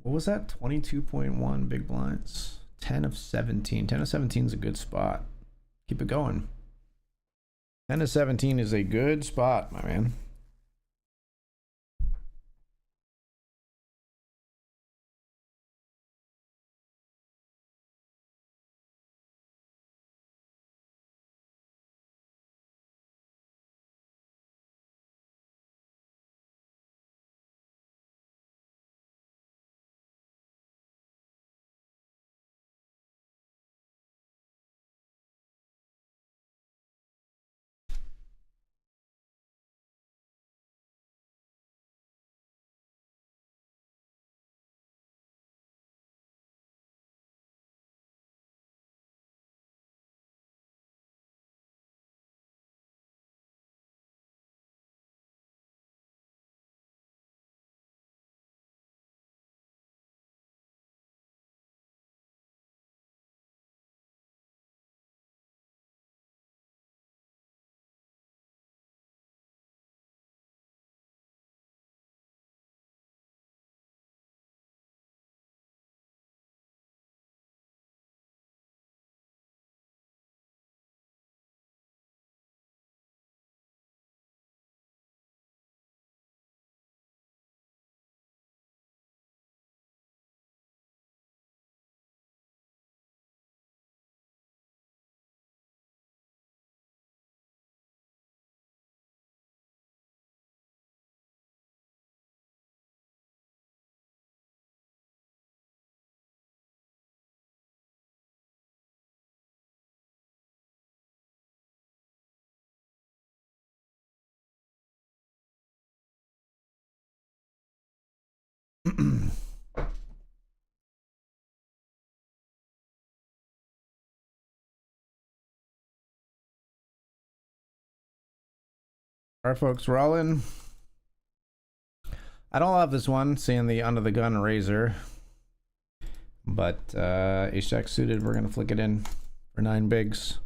What was that? 22.1 big blinds. 10 of 17. 10 of 17 is a good spot. Keep it going. 10 of 17 is a good spot, my man. All right, folks, we're all in. I don't love this one, seeing the under the gun razor, but ace jack suited, we're gonna flick it in for 9 bigs.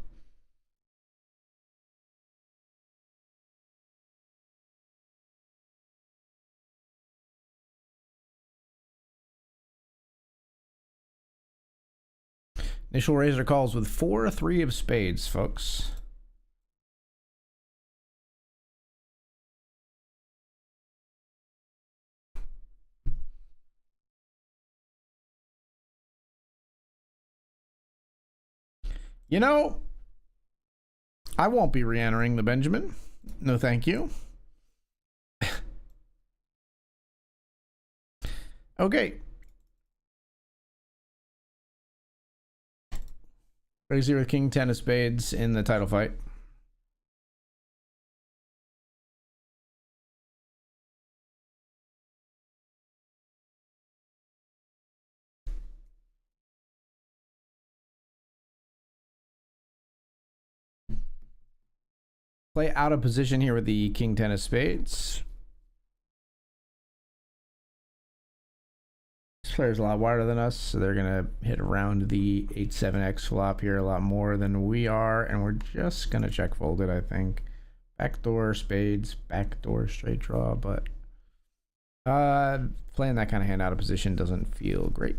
Initial razor calls with 4-3 of spades, folks. You know, I won't be re-entering the Benjamin. No, thank you. Okay. Crazy with king 10 of spades in the title fight. Play out of position here with the king 10 of spades. This player's a lot wider than us, so they're gonna hit around the 8-7x flop here a lot more than we are, and we're just gonna check fold it, I think. Backdoor spades, backdoor straight draw, but playing that kind of hand out of position doesn't feel great.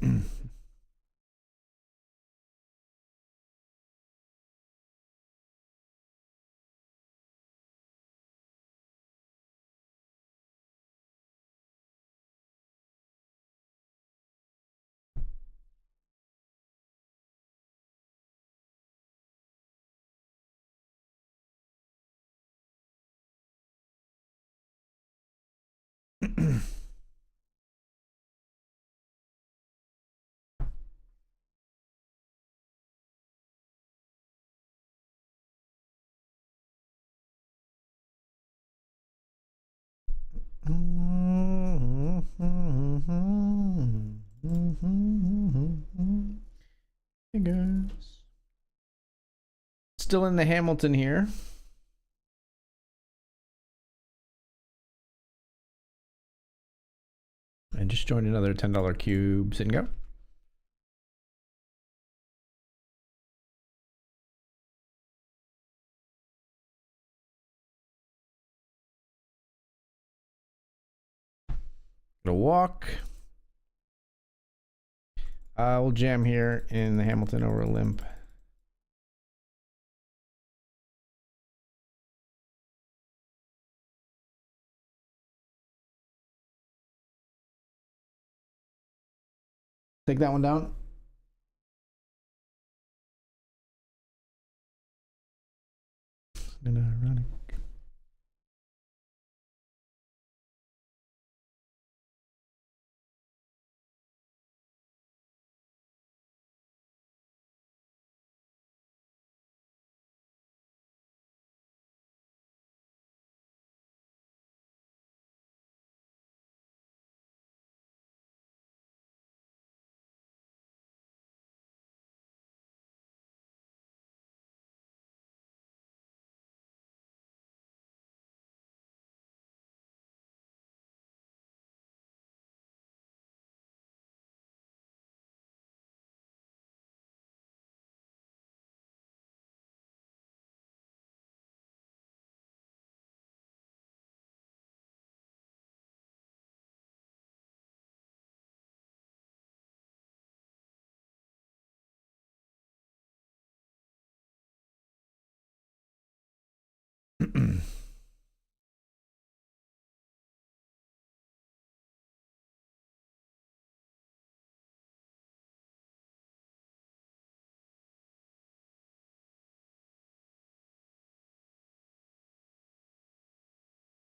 Hey guys. Still in the Hamilton here. And just joined another $10 cube. Sit and go. Gonna walk. We'll jam here in the Hamilton over a limp. Take that one down. Ironic.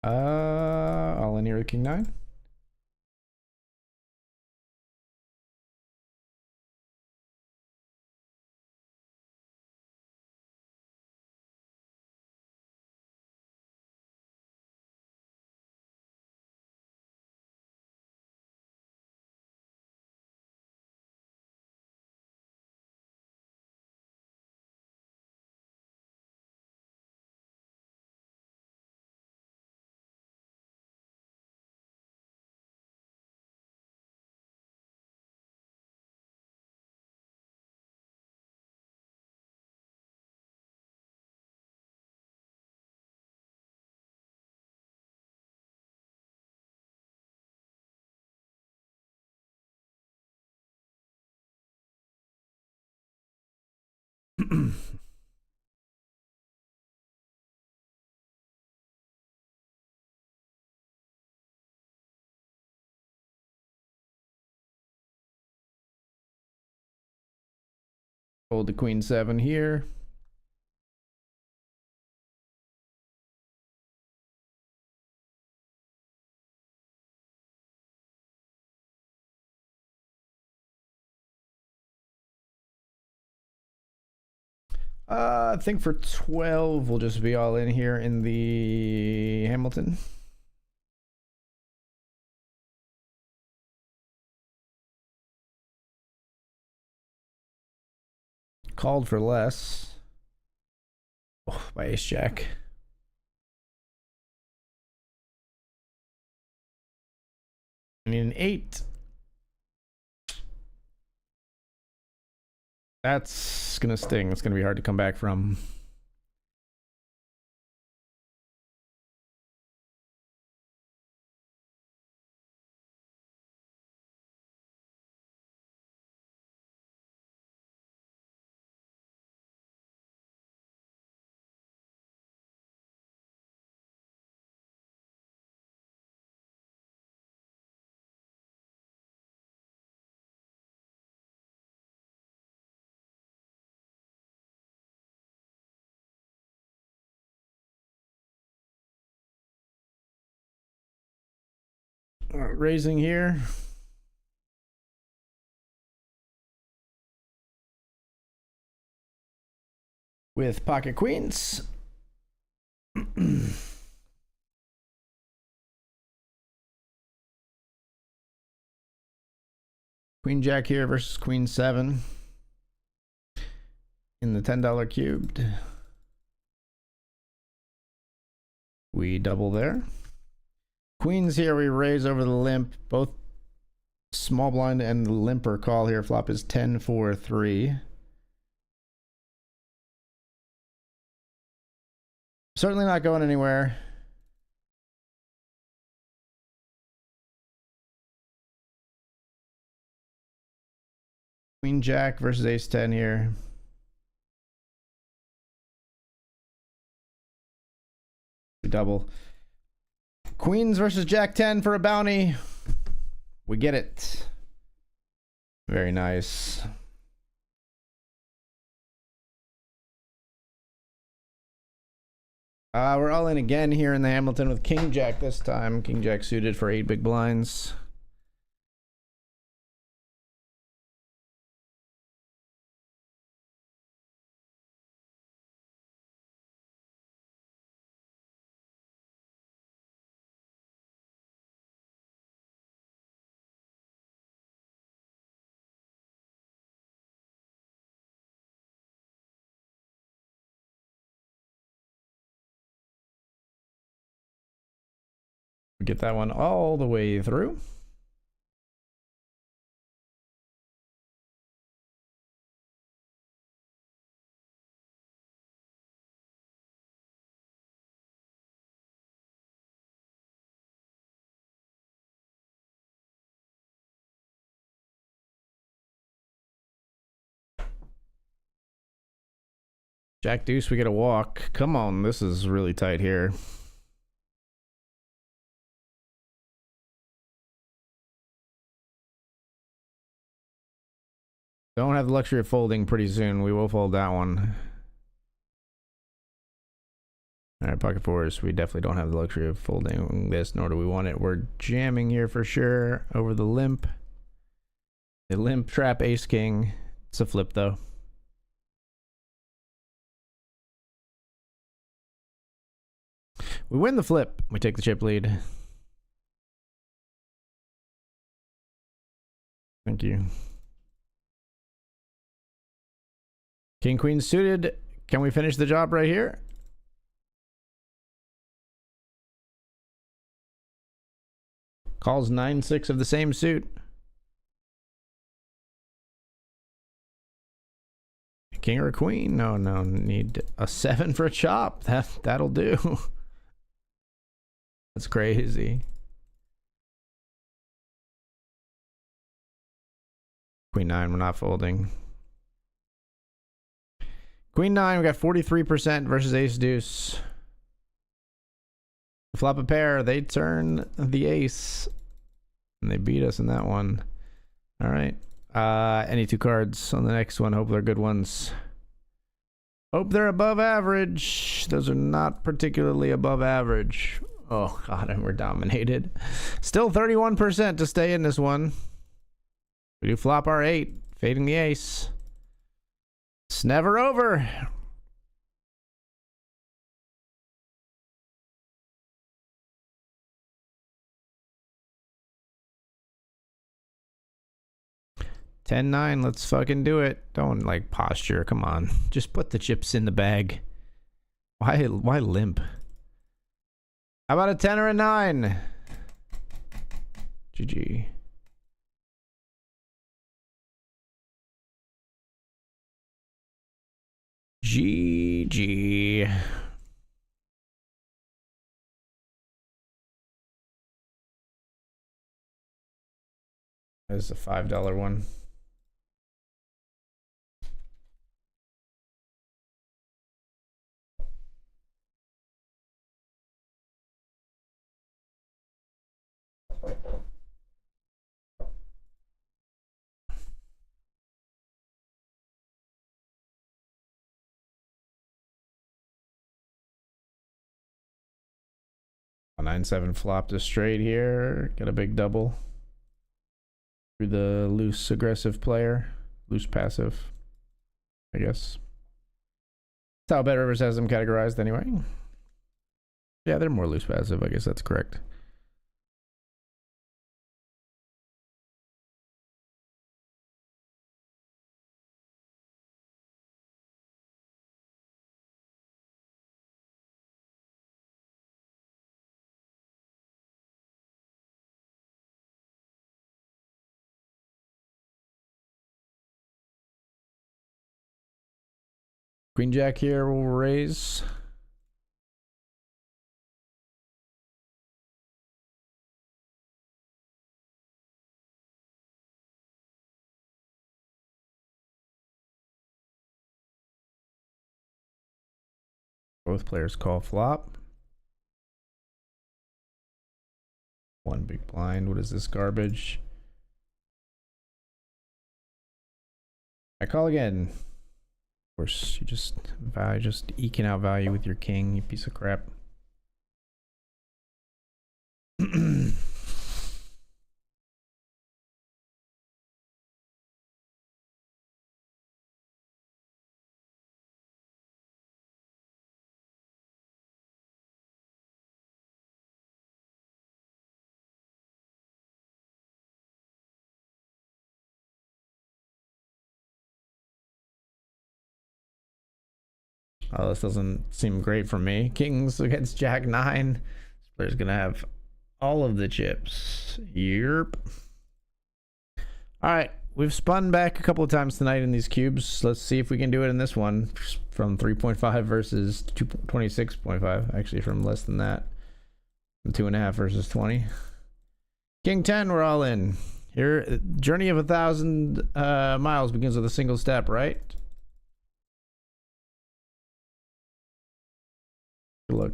All in here with King 9. Hold the Queen 7 here. I think for 12 we'll just be all in here in the Hamilton. Called for less. Oh, by ace jack. I need an 8. That's gonna sting. It's gonna be hard to come back from. Raising here. With pocket queens. Queen Jack here versus Queen 7 in the $10 cubed. We double there. Queens here, we raise over the limp. Both small blind and the limper call here. Flop is 10-4-3. Certainly not going anywhere. Queen Jack versus Ace 10 here. We double. Queens versus Jack 10 for a bounty. We get it. Very nice. We're all in again here in the Hamilton with King Jack this time. King Jack suited for 8 big blinds. Get that one all the way through. Jack deuce, we get a walk. Come on, this is really tight here. Don't have the luxury of folding pretty soon. We will fold that one. All right, pocket fours. We definitely don't have the luxury of folding this, nor do we want it. We're jamming here for sure over the limp. The limp trap ace king. It's a flip though. We win the flip. We take the chip lead. Thank you. King queen suited. Can we finish the job right here? Calls 9-6 of the same suit. King or queen? No, need a 7 for a chop. That'll do. That's crazy. Queen 9, we're not folding. Queen 9, we got 43% versus ace deuce. Flop a pair, they turn the ace. And they beat us in that one. All right. Any 2 cards on the next one. Hope they're good ones. Hope they're above average. Those are not particularly above average. Oh, God, and we're dominated. Still 31% to stay in this one. We do flop our 8, fading the ace. It's never over. $10-9, let's fucking do it. Don't like posture, come on. Just put the chips in the bag. Why limp? How about a 10 or a 9? GG. GG. That's a $5 one. 9-7 flopped a straight here. Got a big double through the loose aggressive player. Loose passive, I guess. That's how BetRivers has them categorized anyway. Yeah, they're more loose passive. I guess that's correct. Queen Jack here will raise. Both players call flop. One big blind. What is this garbage? I call again. Of course, you just eking out value with your king, you piece of crap. Oh, this doesn't seem great for me. Kings against Jack 9. This player's gonna have all of the chips. Yerp. Alright, we've spun back a couple of times tonight in these cubes. Let's see if we can do it in this one. From 3.5 versus 26.5. Actually, from less than that. From 2.5 versus 20. King 10, we're all in. Here, journey of 1,000 miles begins with a single step, right? Good luck.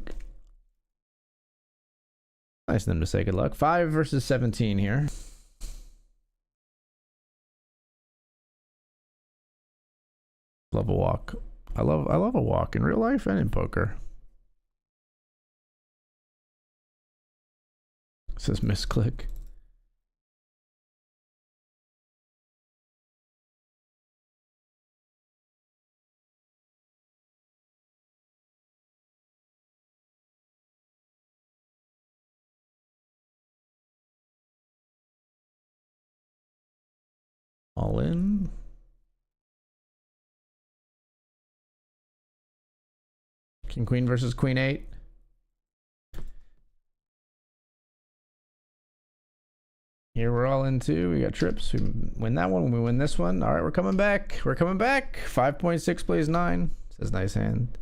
Nice of them to say good luck. 5 versus 17 here. Love a walk. I love a walk in real life and in poker. It says misclick. All in. King Queen versus Queen 8. Here we're all in too. We got trips. We win that one. We win this one. All right, we're coming back. We're coming back. 5.6 plays 9. Says nice hand.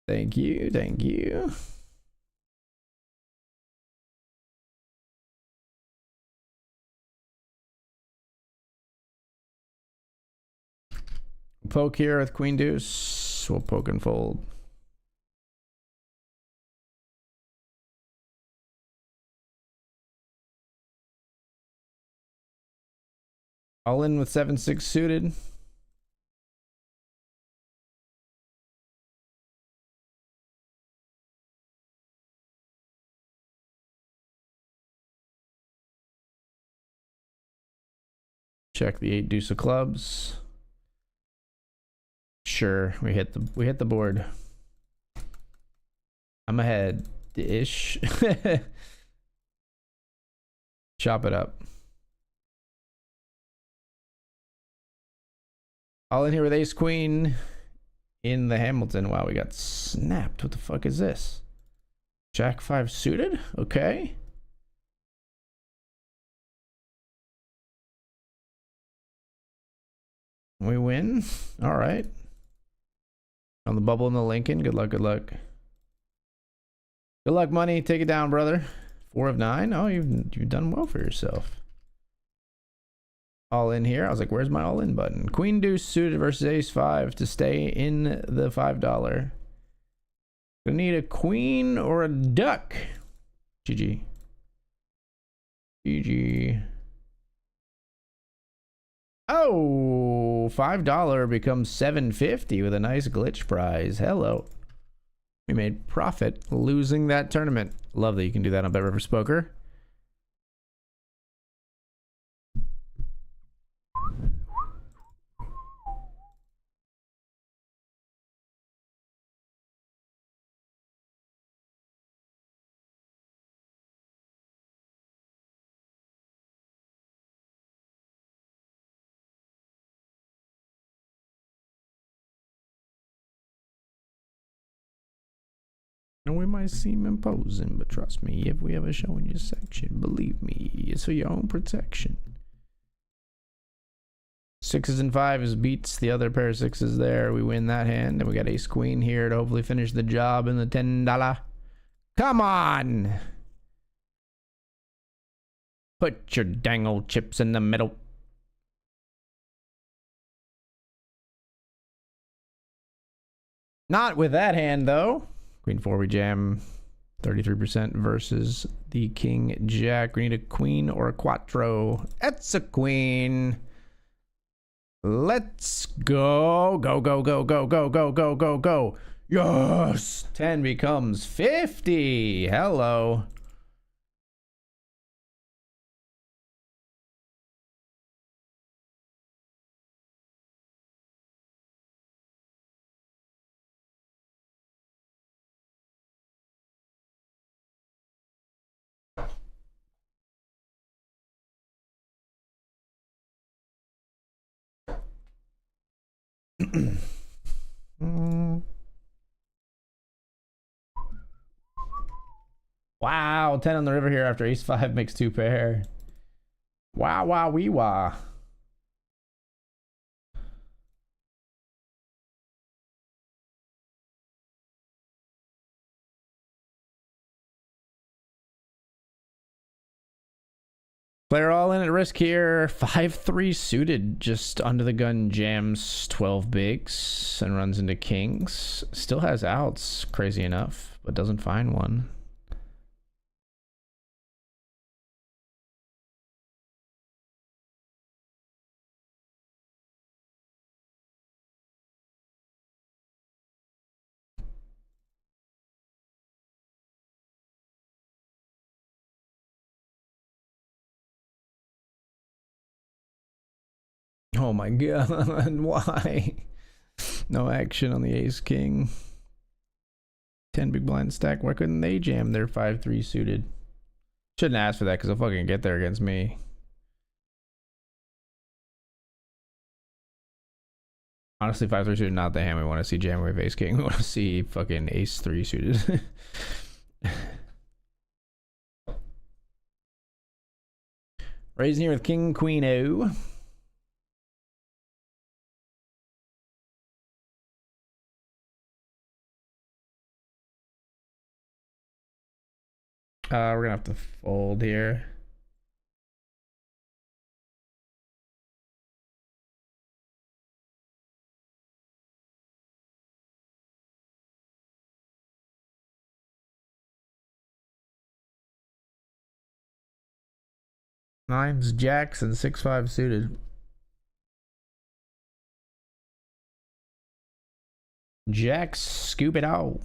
Thank you. Thank you. Poke here with Queen Deuce. We'll poke and fold. All in with 7-6 suited. Check the 8 deuce of clubs. Sure, we hit the board. I'm ahead ish. Chop it up. All in here with ace queen in the Hamilton. Wow, we got snapped. What the fuck is this? Jack 5 suited? Okay. We win. All right. On the bubble in the Lincoln. Good luck, good luck. Good luck, money. Take it down, brother. 4 of 9. Oh, you've done well for yourself. All in here. I was like, where's my all in button? Queen deuce suited versus ace 5 to stay in the $5. Gonna need a queen or a duck. GG. GG. Oh, $5 becomes $7.50 with a nice glitch prize. Hello. We made profit losing that tournament. Love that you can do that on BetRivers Poker. And we might seem imposing, but trust me, if we have a show in your section, believe me, it's for your own protection. 6s and 5s beats the other pair of 6s there. We win that hand, and we got ace queen here to hopefully finish the job in the $10. Come on! Put your dang old chips in the middle. Not with that hand, though. Queen 4, we jam 33% versus the king jack. We need a queen or a quattro. It's a queen. Let's go. Go, go, go, go, go, go, go, go, go. Yes! 10 becomes 50. Hello. Wow, 10 on the river here after ace 5 makes 2 pair. Wow, wow, wee wah. Player all in at risk here. 5-3 suited, just under the gun jams 12 bigs and runs into kings. Still has outs, crazy enough, but doesn't find one. Oh my god, why? No action on the ace king. 10 big blind stack. Why couldn't they jam their 5-3 suited? Shouldn't ask for that because they'll fucking get there against me. Honestly, 5-3 suited, not the hand we want to see jam with ace king. We want to see fucking ace 3 suited. Raising here with king, queen, o. We're gonna have to fold here. Nines, jacks, and 6-5 suited. Jacks, scoop it out.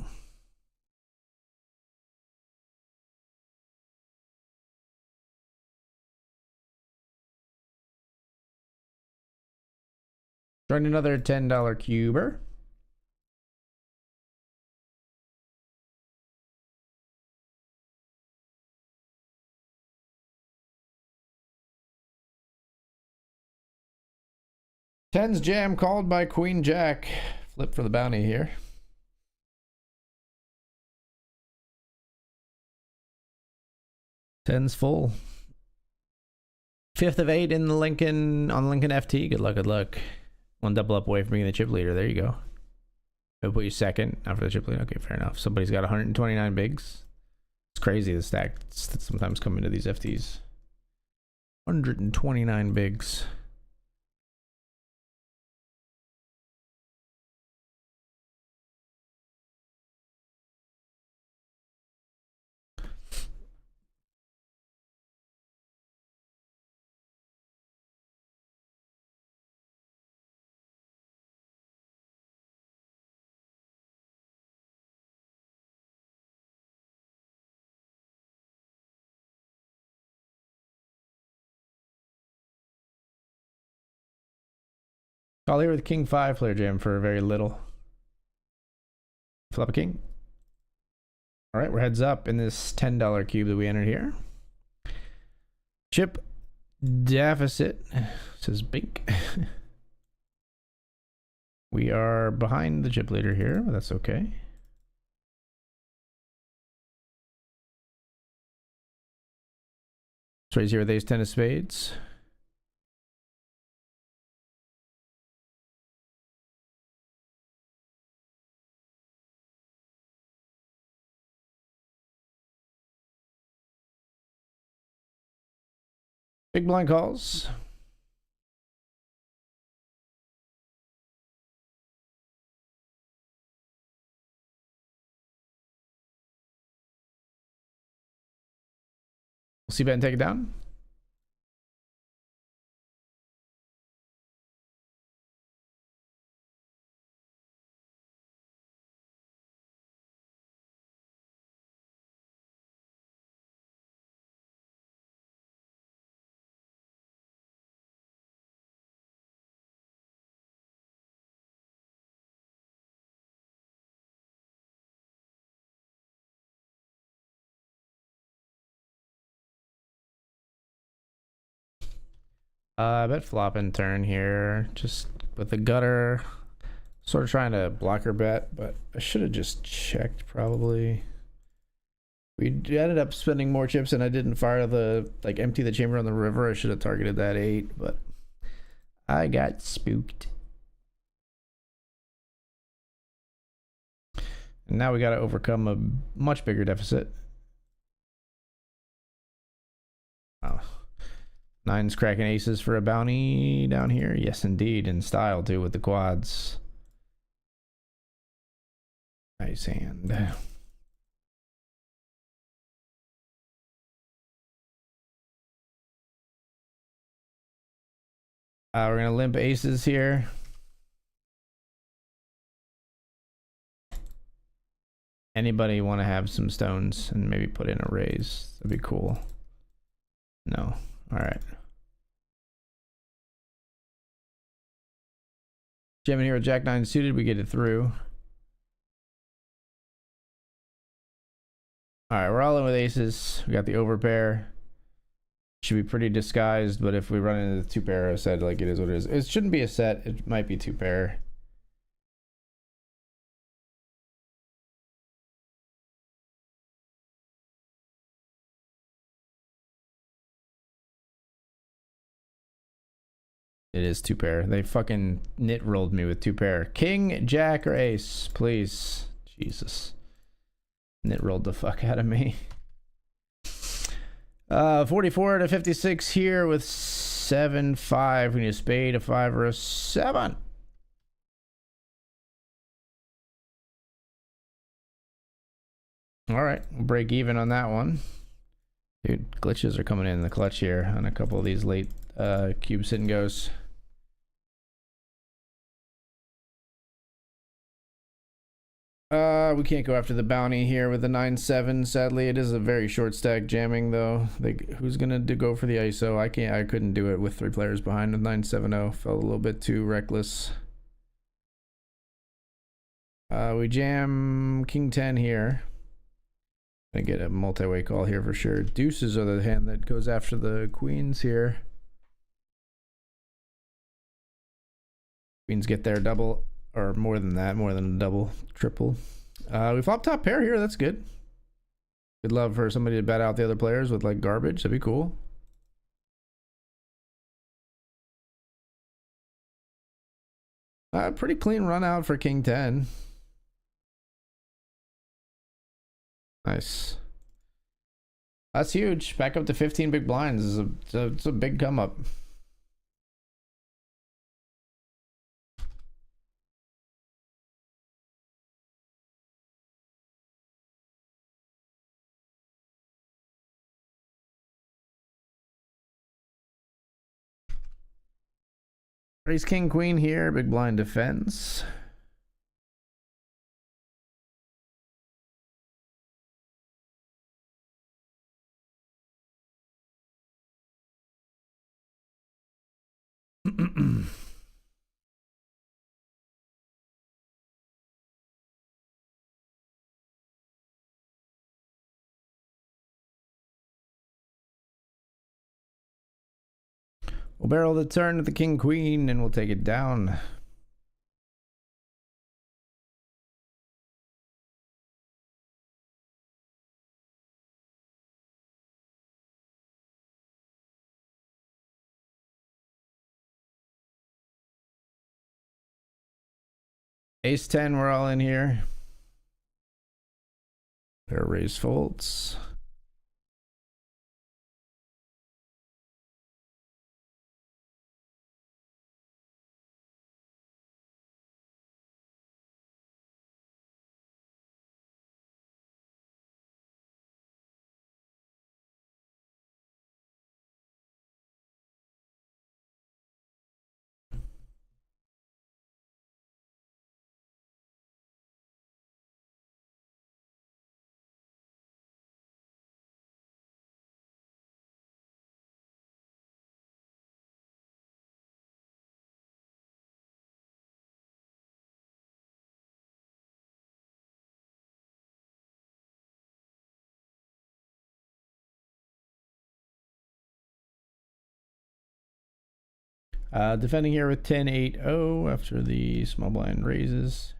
Join another $10 cuber. Tens jam called by queen jack. Flip for the bounty here. Tens full. 5th of 8 in the Lincoln, on Lincoln FT. Good luck, good luck. One double up away from being the chip leader. There you go. It'll put you second after the chip leader. Okay, fair enough. Somebody's got 129 bigs. It's crazy the stacks that sometimes come into these FTs. 129 bigs. Call here with king 5 player jam for very little. Flop a king. All right, we're heads up in this $10 cube that we entered here. Chip deficit says bink. We are behind the chip leader here, but that's okay. Let's raise here with ace 10 of spades. Big blind calls. We'll see bet and take it down. I bet flop and turn here, just with the gutter. Sort of trying to block her bet, but I should have just checked probably. We ended up spending more chips and I didn't fire the, like, empty the chamber on the river. I should have targeted that 8, but I got spooked. And now we got to overcome a much bigger deficit. Wow. 9's cracking aces for a bounty down here. Yes, indeed. In style, too, with the quads. Nice hand. We're going to limp aces here. Anybody want to have some stones and maybe put in a raise? That'd be cool. No. All right. Jamming here with Jack 9 suited, we get it through. All right, we're all in with aces. We got the overpair. Should be pretty disguised, but if we run into the 2 pair, I said, like, it is what it is. It shouldn't be a set. It might be 2 pair. It is 2 pair. They fucking knit rolled me with 2 pair. King, jack, or ace, please. Jesus. Knit rolled the fuck out of me. 44 to 56 here with 7-5. We need a spade, a 5, or a 7. All right, we'll break even on that one. Dude, glitches are coming in the clutch here on a couple of these late cube sit and goes. We can't go after the bounty here with the 9-7. Sadly, it is a very short stack jamming though. Like, who's gonna go for the ISO? I couldn't do it with 3 players behind with 9-7-0. Felt a little bit too reckless. We jam king 10 here. Gonna get a multi-way call here for sure. Deuces are the hand that goes after the queens here. Queens get their double, or more than that, more than a double, triple. We flop top pair here. That's good. Good love for somebody to bet out the other players with like garbage. That'd be cool. Pretty clean run out for king 10. Nice. That's huge. Back up to 15 big blinds. It's a big come up. Raise king queen here. Big blind defense. We'll barrel the turn to the king queen and we'll take it down. Ace 10, we're all in here. Pair raise folds. Defending here with 10-8-0 after the small blind raises.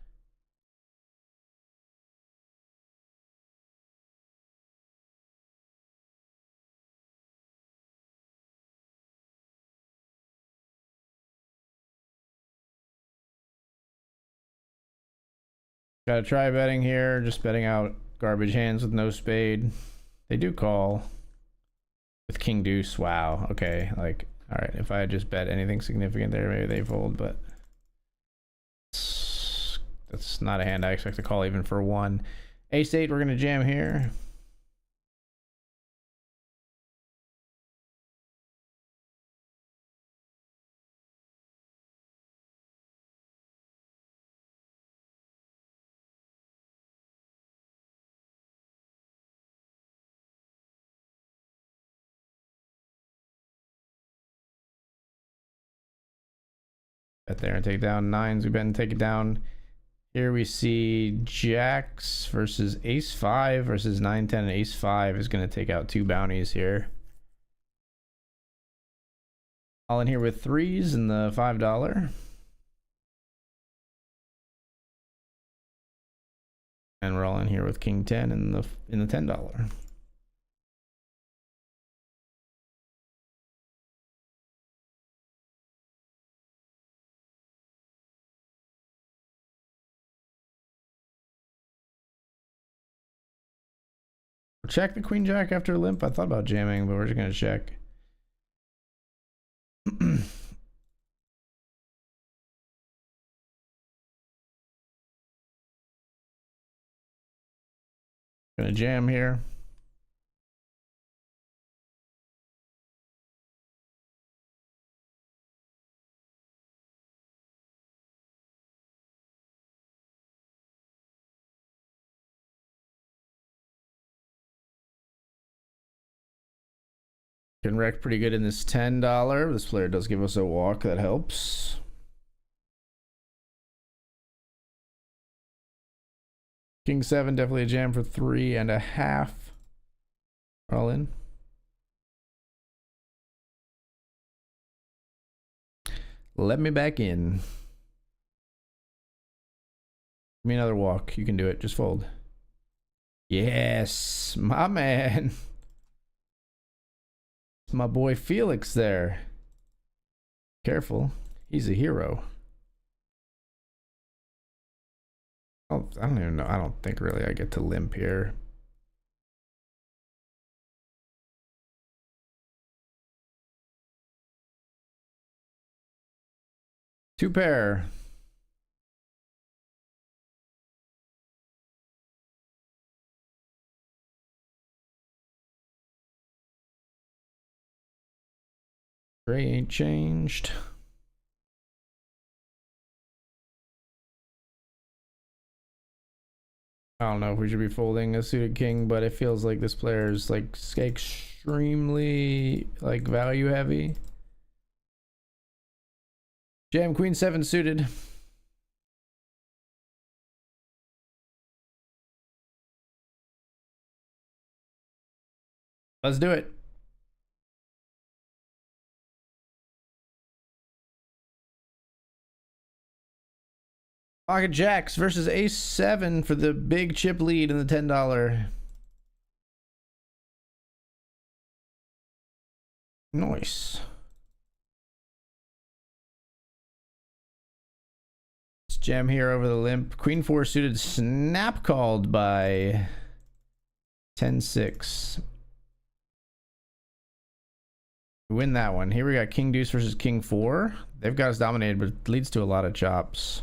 Gotta try betting here, just betting out garbage hands with no spade. They do call with king deuce. Wow, okay, like, all right, if I had just bet anything significant there, maybe they fold, but that's not a hand I expect to call even for one. Ace 8, we're gonna jam here. Bet there and take down nines. We bet and take it down. Here we see jacks versus ace 5 versus 9-10, and ace 5 is going to take out 2 bounties here. All in here with threes and the $5. And we're all in here with king 10 in the $10. Check the queen jack after limp. I thought about jamming, but we're just gonna check. Gonna jam here. Can wreck pretty good in this $10. This player does give us a walk, that helps. King 7, definitely a jam for 3.5. All in. Let me back in. Give me another walk. You can do it. Just fold. Yes, my man. My boy Felix there. Careful. He's a hero. Oh, I don't even know. I don't think really I get to limp here. Two pair. Gray ain't changed. I don't know if we should be folding a suited king, but it feels like this player is like extremely like value heavy. Jam queen 7 suited. Let's do it. Pocket jacks versus ace 7 for the big chip lead in the $10. Nice. Let's jam here over the limp. Queen 4 suited, snap called by 10-6. We win that one. Here we got King Deuce versus King 4. They've got us dominated, but it leads to a lot of chops.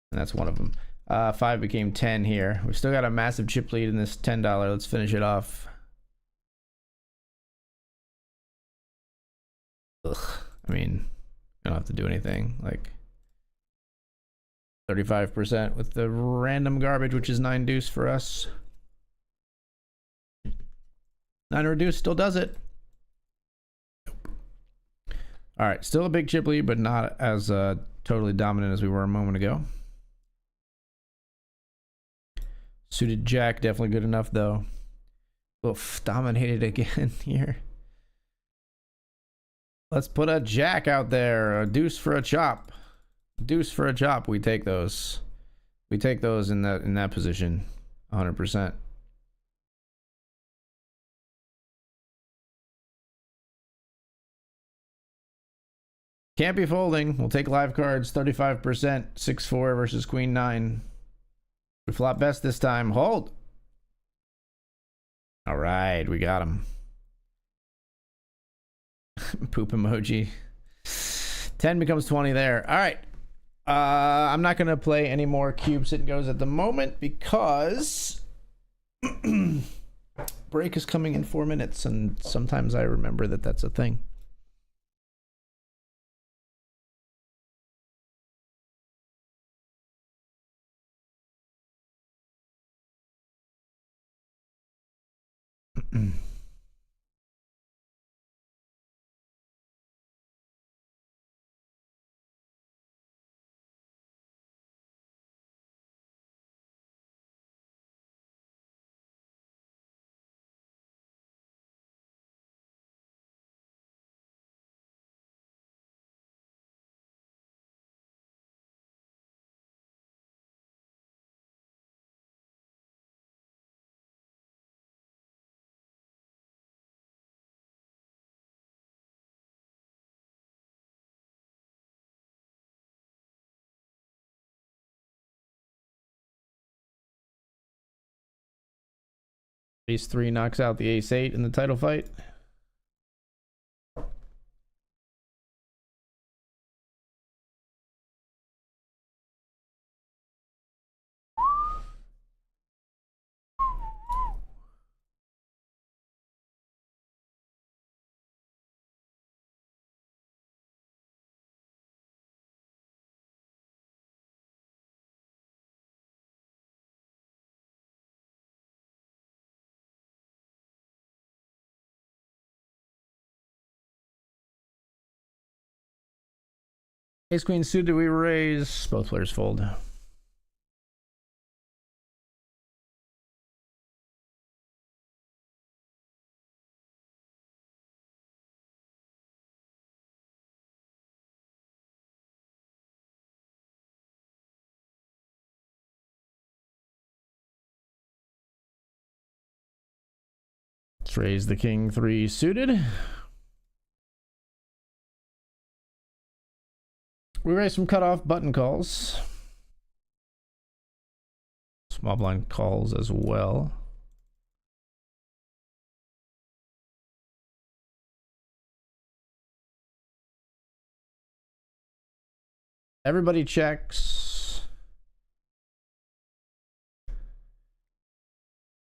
And that's one of them. 5 became 10 here. We've still got a massive chip lead in this $10. Let's finish it off. Ugh. I mean, you don't have to do anything. Like 35% with the random garbage, which is 9 deuce for us. 9 reduce still does it. All right, still a big chip lead, but not as totally dominant as we were a moment ago. Suited jack, definitely good enough though. Oof, dominated again here. Let's put a jack out there. A deuce for a chop. Deuce for a chop. We take those. We take those in that position. 100%. Can't be folding. We'll take live cards. 35%. 6-4 versus Queen 9. We flop best this time. Hold. All right, we got him. Poop emoji. 10 becomes 20 there. All right. I'm not going to play any more cube sit and goes at the moment because break is coming in 4 minutes, and sometimes I remember that that's a thing. Ace 3 knocks out the ace 8 in the title fight. Ace queen suited, we raise. Both players fold. Let's raise the king 3 suited. We raise some cutoff button calls. Small blind calls as well. Everybody checks.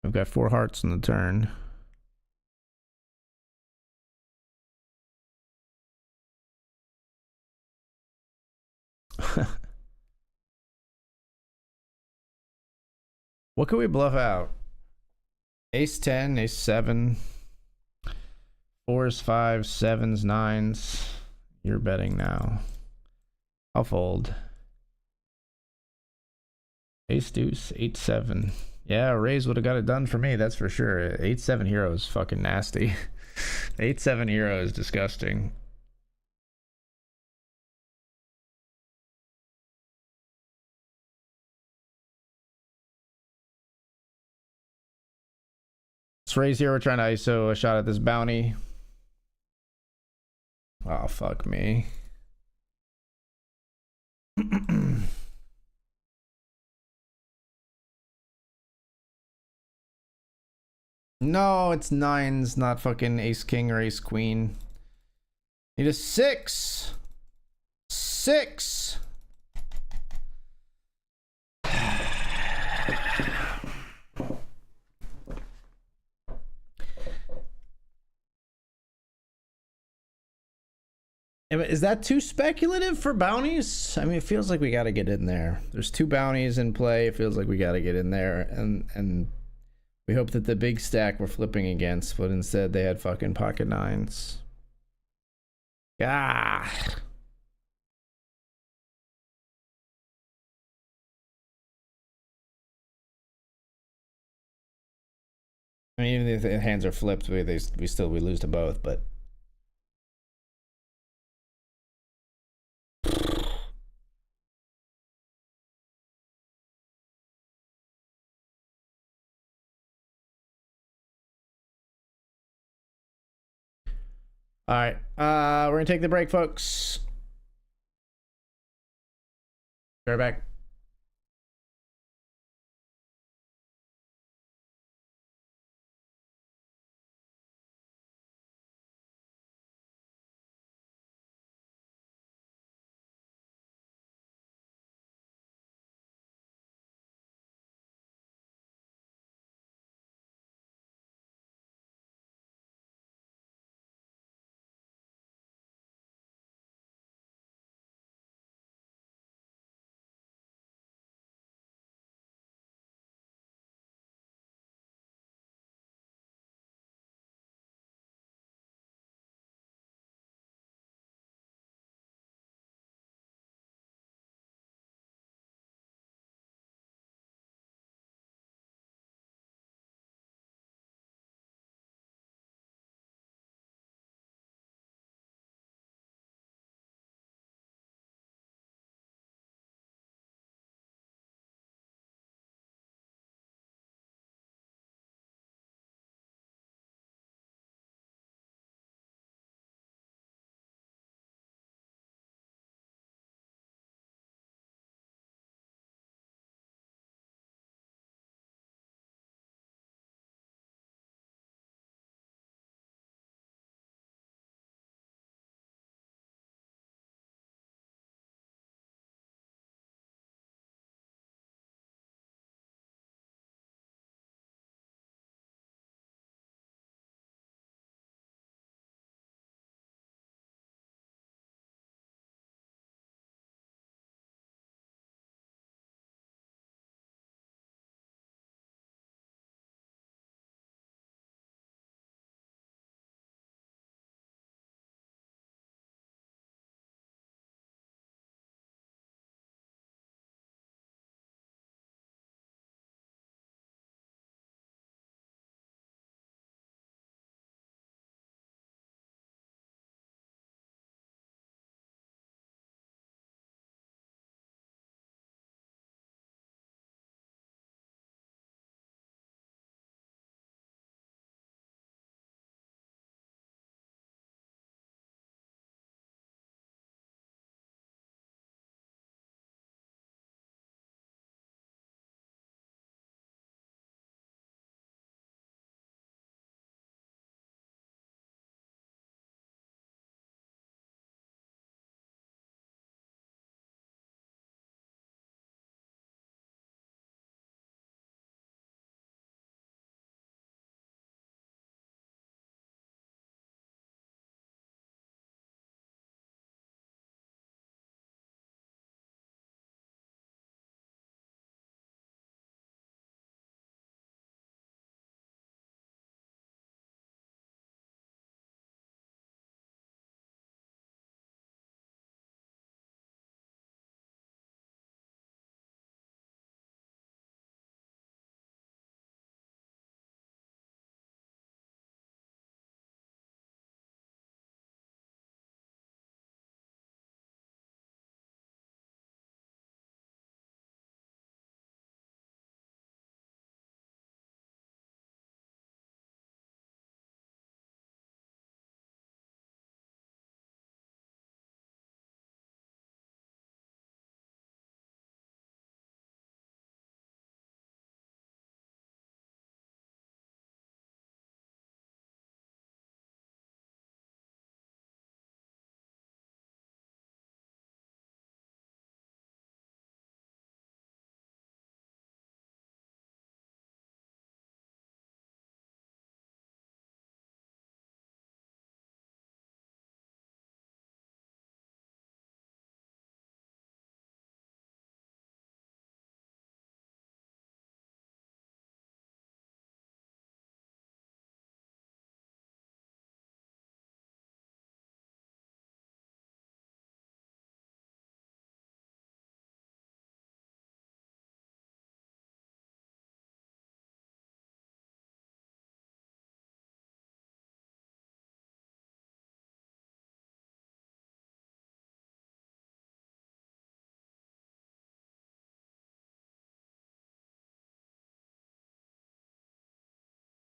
We've got 4 hearts in the turn. What can we bluff out? Ace 10, ace 7, 4s, 5s, 7s, 9s. You're betting now. I'll fold. Ace deuce, 8-7. Yeah, raise would have got it done for me, that's for sure. 8-7 hero is fucking nasty. 8-7 hero is disgusting. Let's raise here. We're trying to ISO a shot at this bounty. Oh, fuck me. No, it's nines, not fucking ace king or ace queen. Need a 6. 6. Is that too speculative for bounties? I mean, it feels like we got to get in there. There's 2 bounties in play. It feels like we got to get in there, and we hope that the big stack we're flipping against, but instead they had fucking pocket nines. Ah. I mean, even if the hands are flipped, we lose to both, but. All right, we're gonna take the break, folks. Be right back.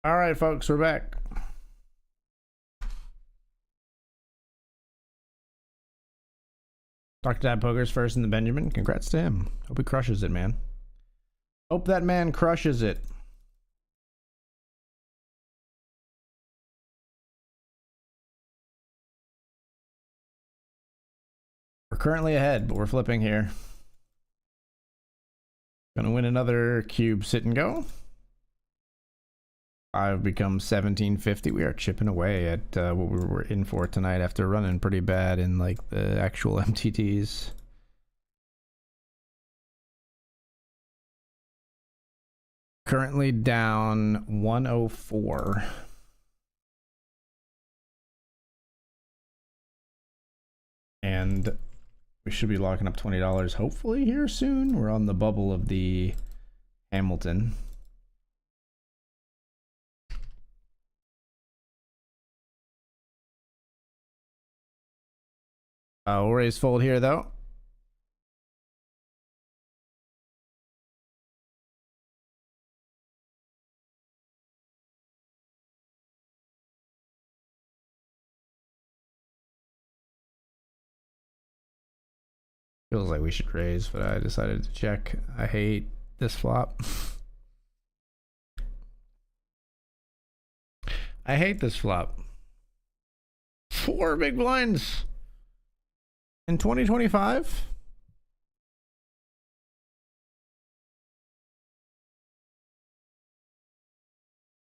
All right, folks, we're back. Dr. Dad Poker's first in the Benjamin. Congrats to him. Hope he crushes it, man. Hope that man crushes it. We're currently ahead, but we're flipping here. Gonna win another cube sit and go. I've become 1750. We are chipping away at what we were in for tonight after running pretty bad in like the actual MTTs. Currently down 104. And we should be locking up $20 hopefully here soon. We're on the bubble of the Hamilton. We'll raise fold here though. Feels like we should raise, but I decided to check. I hate this flop. I hate this flop. 4 big blinds in 2025.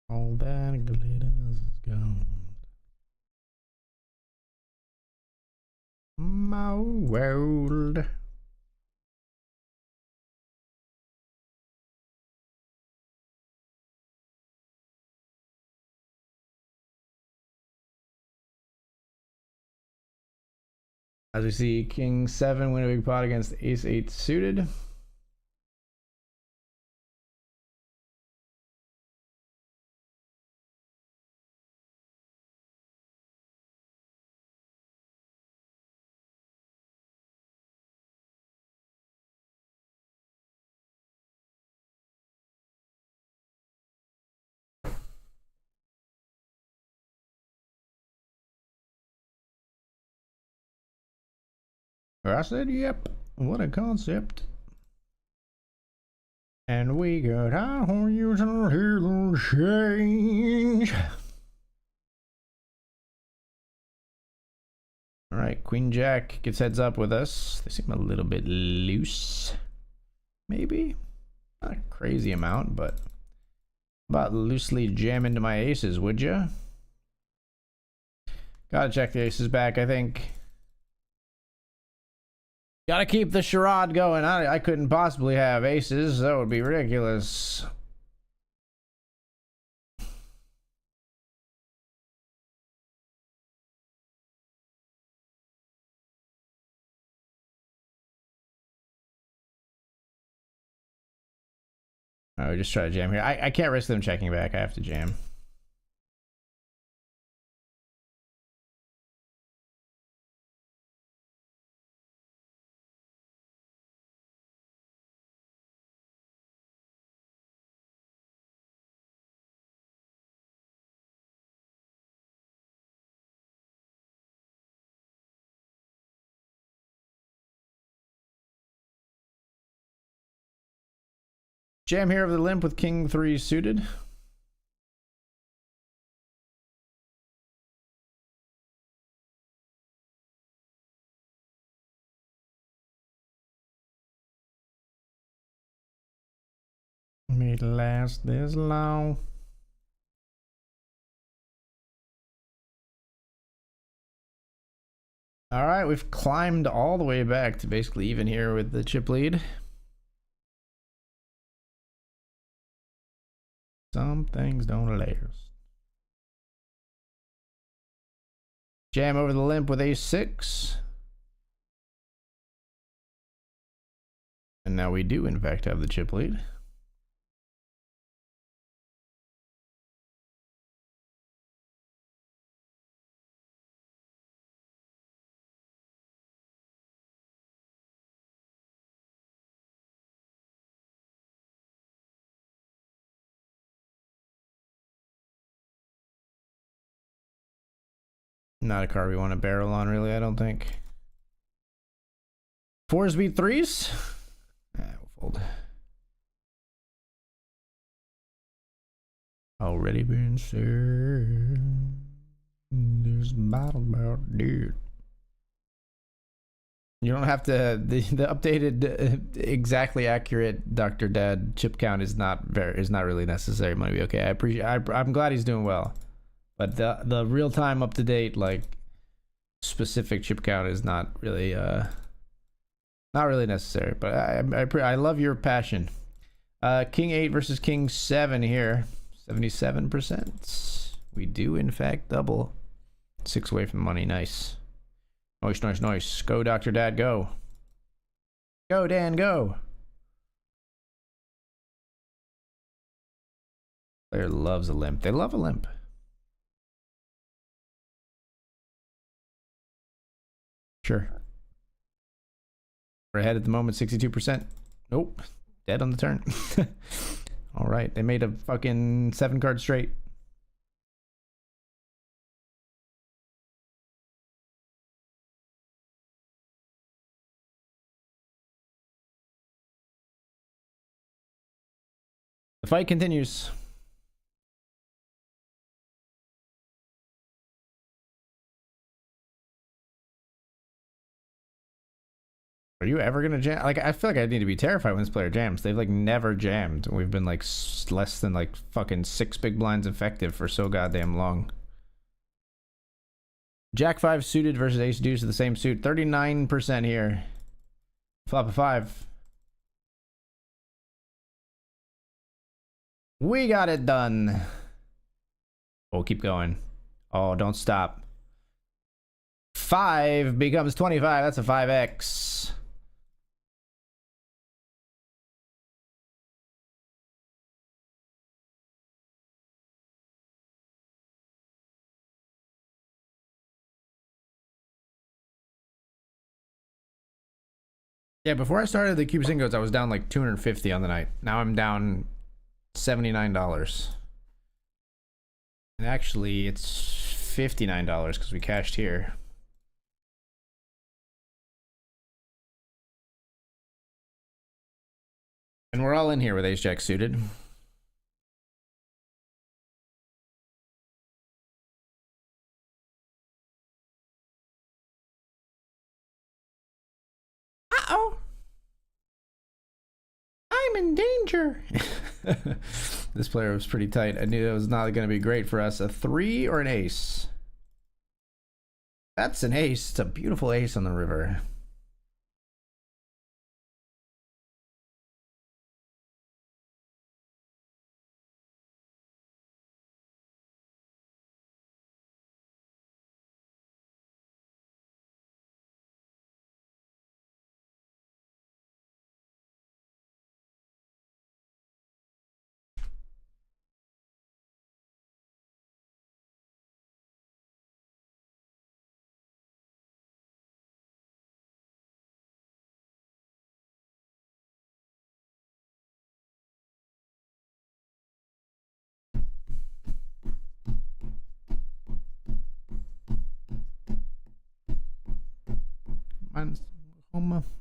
All that glitters is gone. My world. As we see, King 7 win a big pot against Ace 8 suited. I said, yep, what a concept. And we got our using a little change. All right, Queen Jack gets heads up with us. They seem a little bit loose. Maybe. Not a crazy amount, but about loosely jam into my aces, would ya? Gotta check the aces back, I think. Gotta keep the charade going. I couldn't possibly have aces. That would be ridiculous. Alright, we just try to jam here. I can't risk them checking back. I have to jam. Jam here of the limp with King 3 suited. May it last this long. All right, we've climbed all the way back to basically even here with the chip lead. Some things don't last. Jam over the limp with ace 6. And now we do in fact have the chip lead. Not a card we want to barrel on, really, I don't think. Fours beat threes? We'll fold. Already been said. There's a battle about dude. You don't have to. The updated, exactly accurate Dr. Dad chip count is not really necessary. Might be okay. I appreciate. I'm glad he's doing well, but the real time up to date like specific chip count is not really necessary. But I love your passion. King 8 versus King 7 here. 77%. We do in fact double. 6 away from money. Nice. Nice. Go, Dr. Dad, go. Go, Dan, go. Player loves a limp. They love a limp. Sure. We're ahead at the moment, 62%. Nope. Dead on the turn. All right. They made a fucking 7-card straight. The fight continues. Are you ever gonna jam? Like, I feel like I need to be terrified when this player jams. They've like never jammed. We've been like less than like fucking 6 big blinds effective for so goddamn long. Jack 5 suited versus Ace Deuce of the same suit. 39% here. Flop a 5. We got it done. We'll keep going. Oh, don't stop. 5 becomes 25. That's a 5x. Yeah, before I started the Cubes Ingots, I was down like 250 on the night. Now I'm down $79. And actually, it's $59 because we cashed here. And we're all in here with Ace Jack suited. Uh-oh. I'm in danger. This player was pretty tight. I knew it was not going to be great for us. A 3 or an ace? That's an ace. It's a beautiful ace on the river.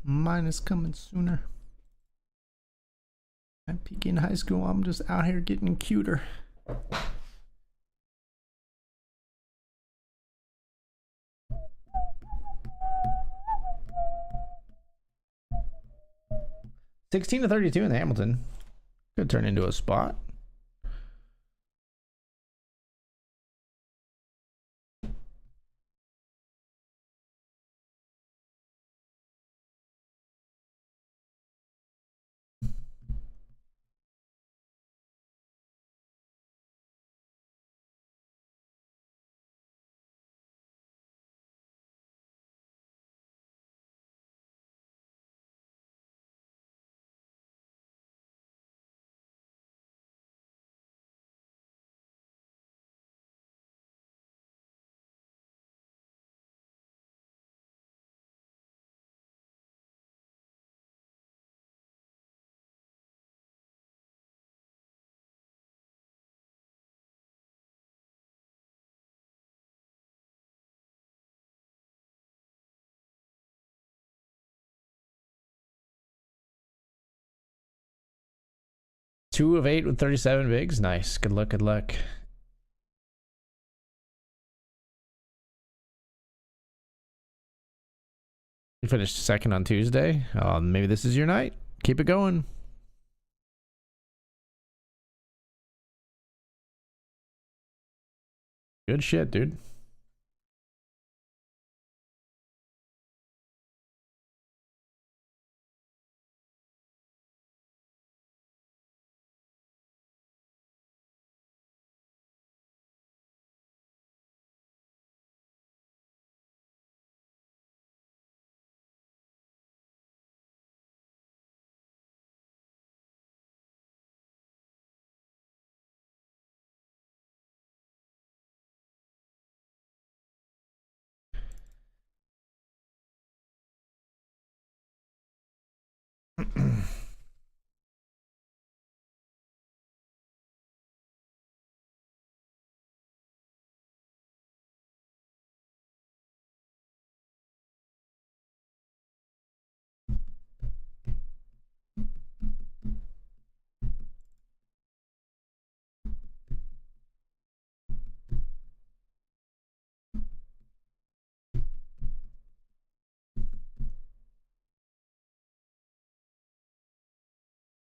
Mine is coming sooner. I'm peaking high school. I'm just out here getting cuter. $16-32 in the Hamilton. Could turn into a spot. 2 of 8 with 37 bigs. Nice. Good luck. Good luck. You finished second on Tuesday. Maybe this is your night. Keep it going. Good shit, dude.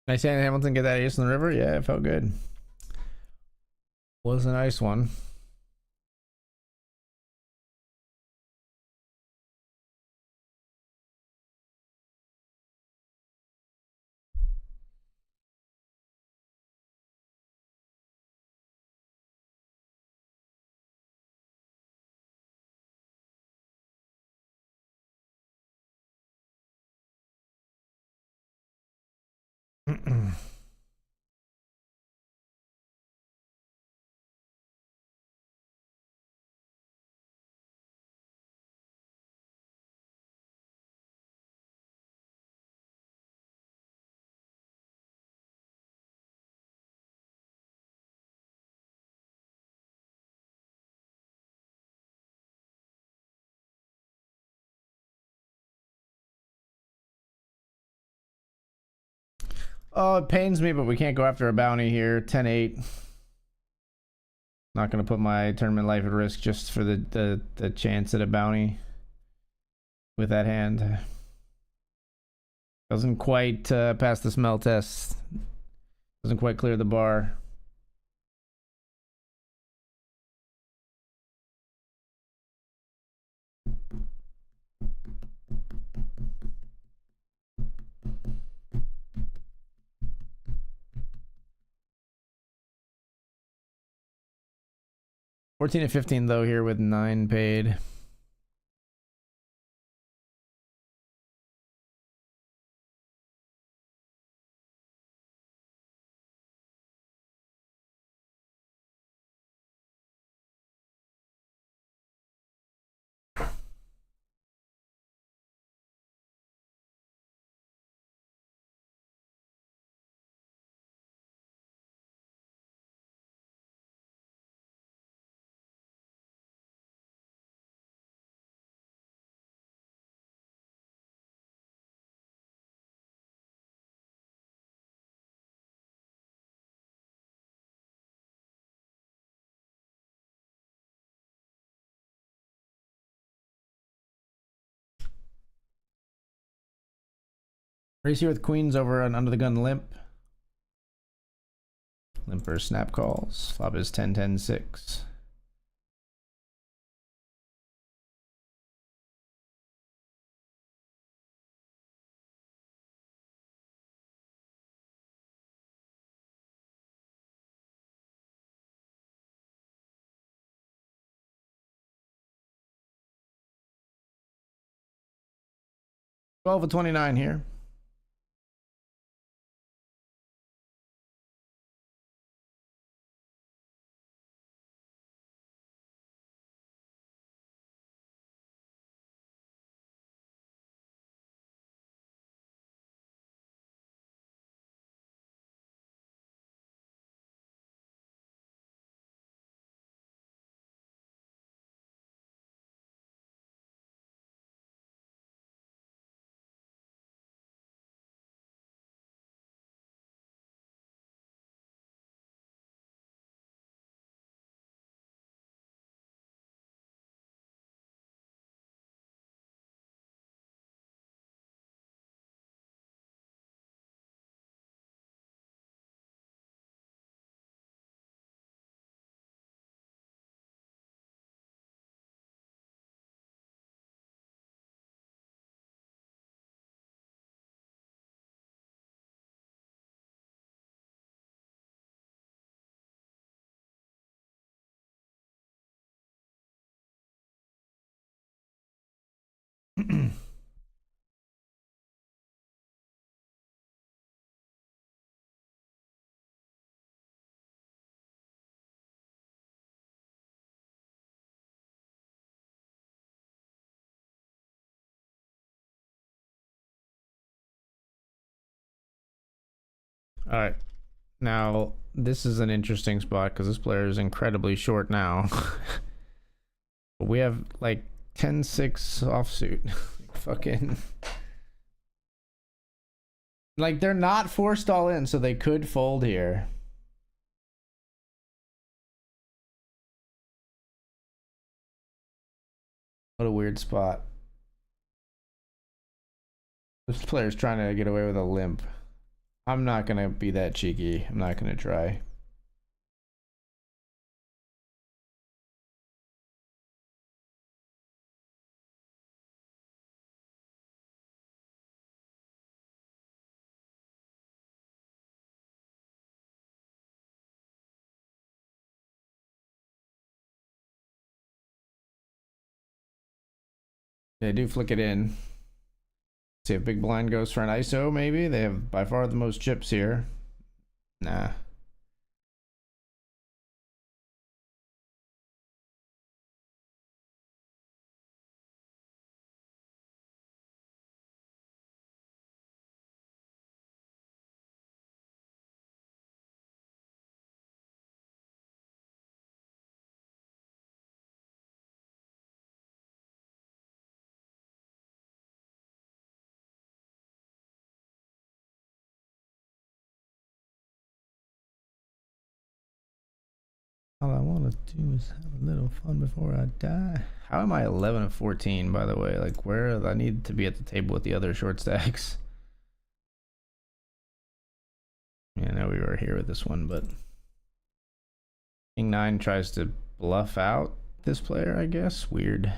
Nice hand Hamilton get that ace in the river. Yeah, it felt good. Was a nice one. Oh, it pains me, but we can't go after a bounty here. 10-8. Not going to put my tournament life at risk just for the chance at a bounty with that hand. Doesn't quite pass the smell test. Doesn't quite clear the bar. $14 to 15 though here with 9 paid. Race here with queens over an under the gun limp. Limper snap calls. Flop is 10-10-6. $12 of 29 here. All right. Now, this is an interesting spot because this player is incredibly short now. We have like 10-6 offsuit. Fucking. Like, they're not forced all in, so they could fold here. What a weird spot. This player's trying to get away with a limp. I'm not going to be that cheeky. I'm not going to try. They do flick it in. See if big blind goes for an ISO, maybe. They have by far the most chips here. Nah. All I want to do is have a little fun before I die. How am I 11 of 14, by the way? Like, where I need to be at the table with the other short stacks. Yeah, I know we were here with this one, but King 9 tries to bluff out this player, I guess. Weird.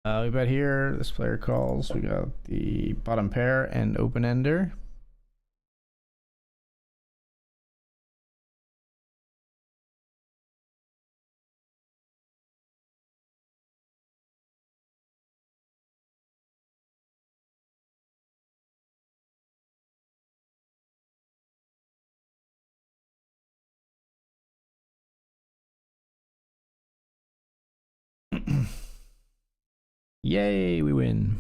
We bet here. This player calls. We got the bottom pair and open ender. Yay, we win.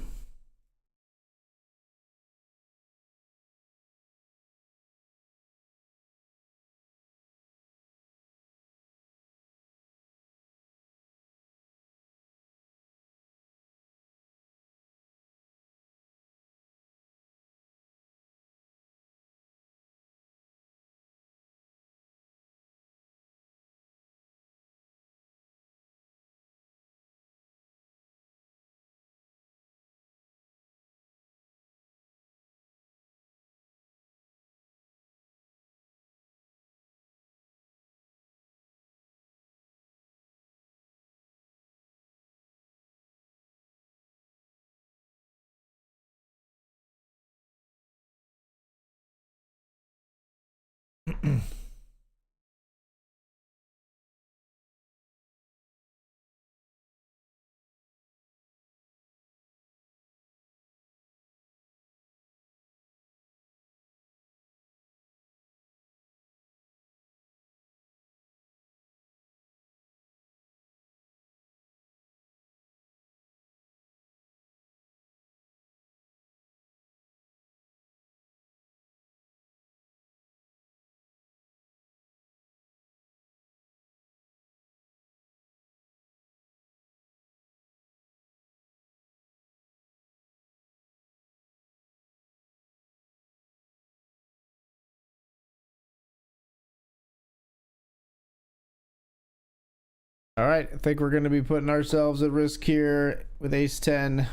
All right, I think we're going to be putting ourselves at risk here with ace 10.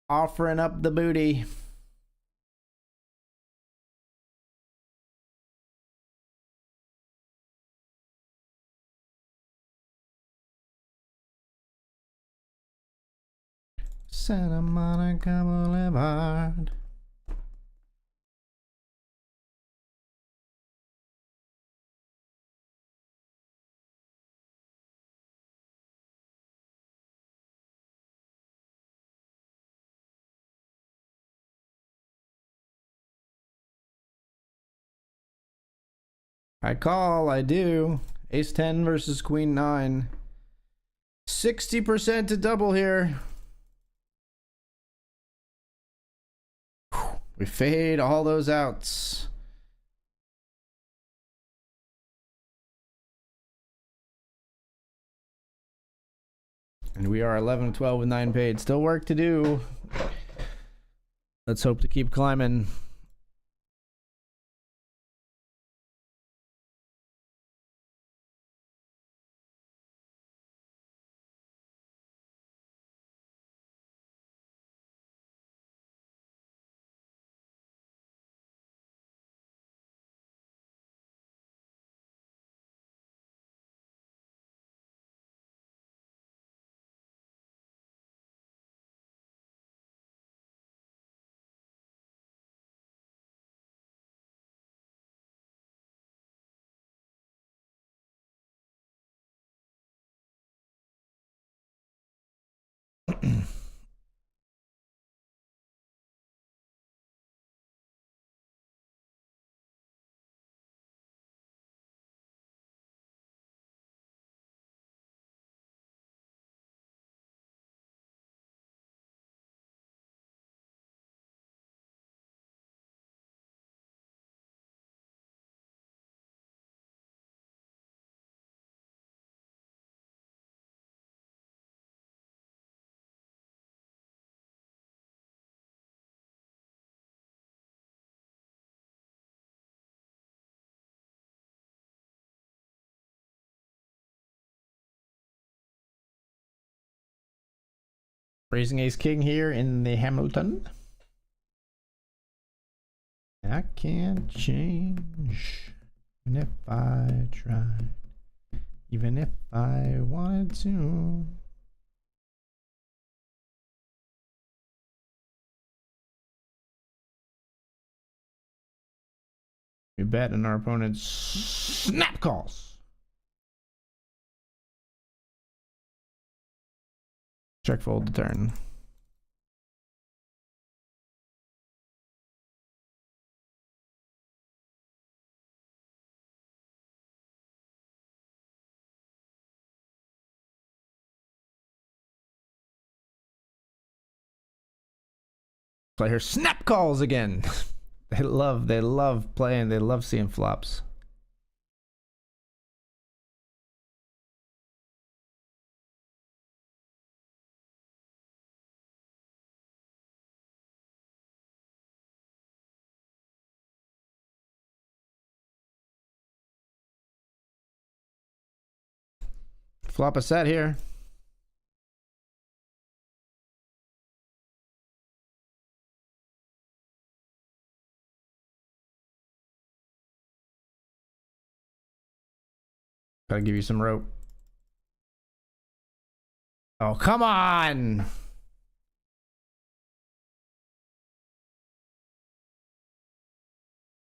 Offering up the booty. Santa Monica Boulevard. I call, I do. Ace 10 versus Queen 9. 60% to double here. We fade all those outs. And we are 11, 12 with 9 paid. Still work to do. Let's hope to keep climbing. Raising ace king here in the Hamilton. I can't change, even if I tried, even if I wanted to. We bet and our opponents snap calls. Check fold the turn. Player snap calls again. they love playing, they love seeing flops. Flop a set here. Gotta give you some rope. Oh, come on!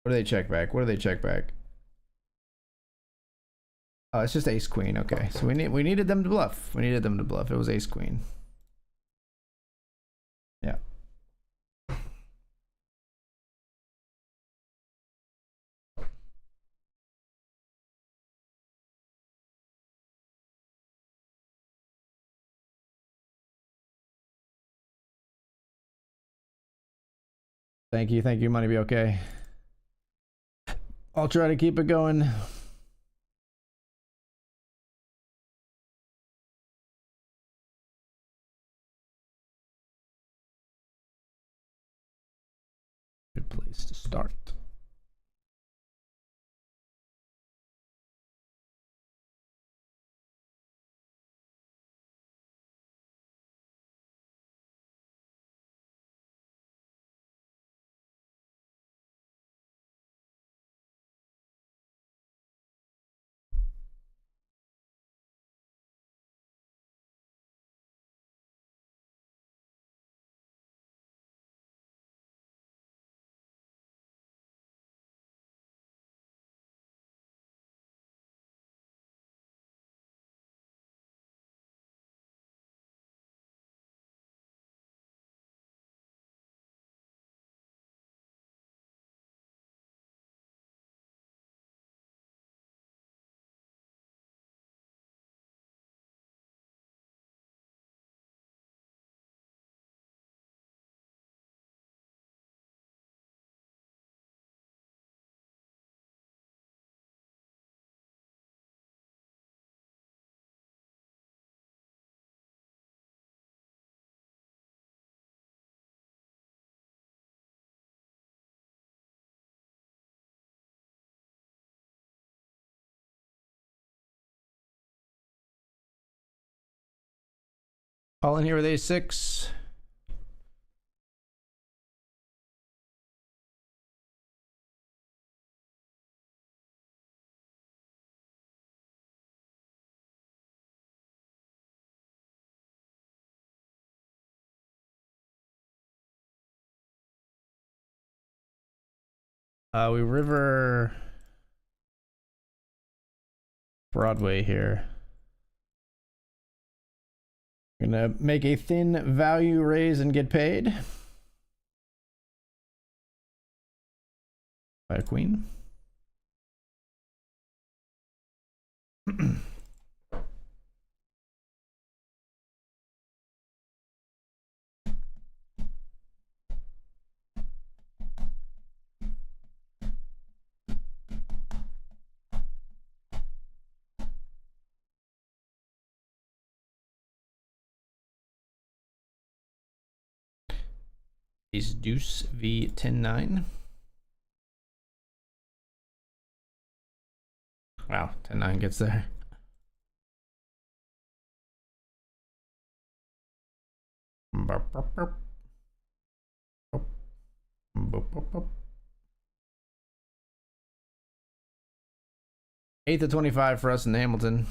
What do they check back? What do they check back? Oh, it's just ace queen. Okay, so we needed them to bluff. We needed them to bluff. It was ace queen. Yeah. Thank you, money be okay. I'll try to keep it going. Good place to start. All in here with A6. We river Broadway here. Gonna make a thin value raise and get paid by a queen. Ace deuce v 10-9. Wow, 10-9 gets there. Eighth of 25 for us in Hamilton.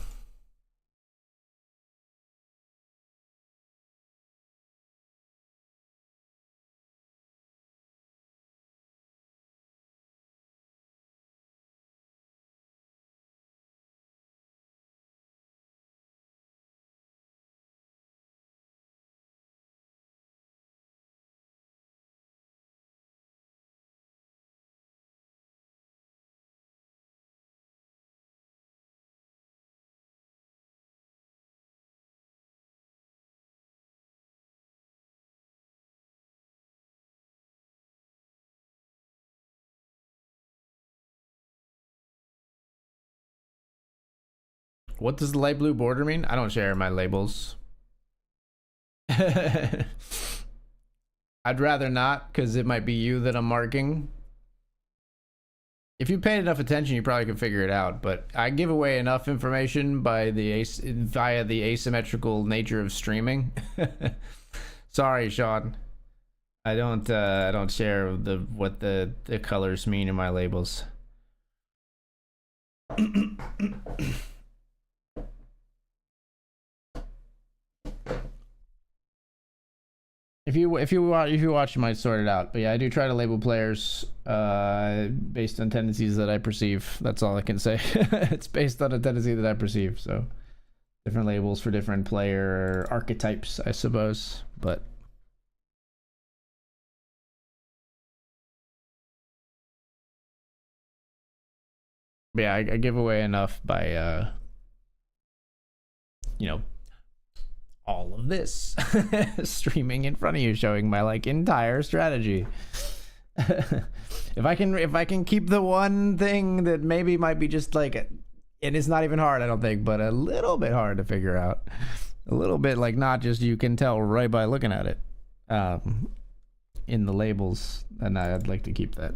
What does the light blue border mean? I don't share my labels. I'd rather not, because it might be you that I'm marking. If you paid enough attention, you probably could figure it out, but I give away enough information by via the asymmetrical nature of streaming. Sorry, Sean. I don't share what the colors mean in my labels. If you watch, you might sort it out. But yeah, I do try to label players based on tendencies that I perceive. That's all I can say. It's based on a tendency that I perceive. So different labels for different player archetypes, I suppose. But yeah, I give away enough by you know, all of this streaming in front of you, showing my like entire strategy. If I can keep the one thing that maybe might be just like, and it's not even hard, I don't think, but a little bit hard to figure out, a little bit like not just you can tell right by looking at it in the labels, and I'd like to keep that.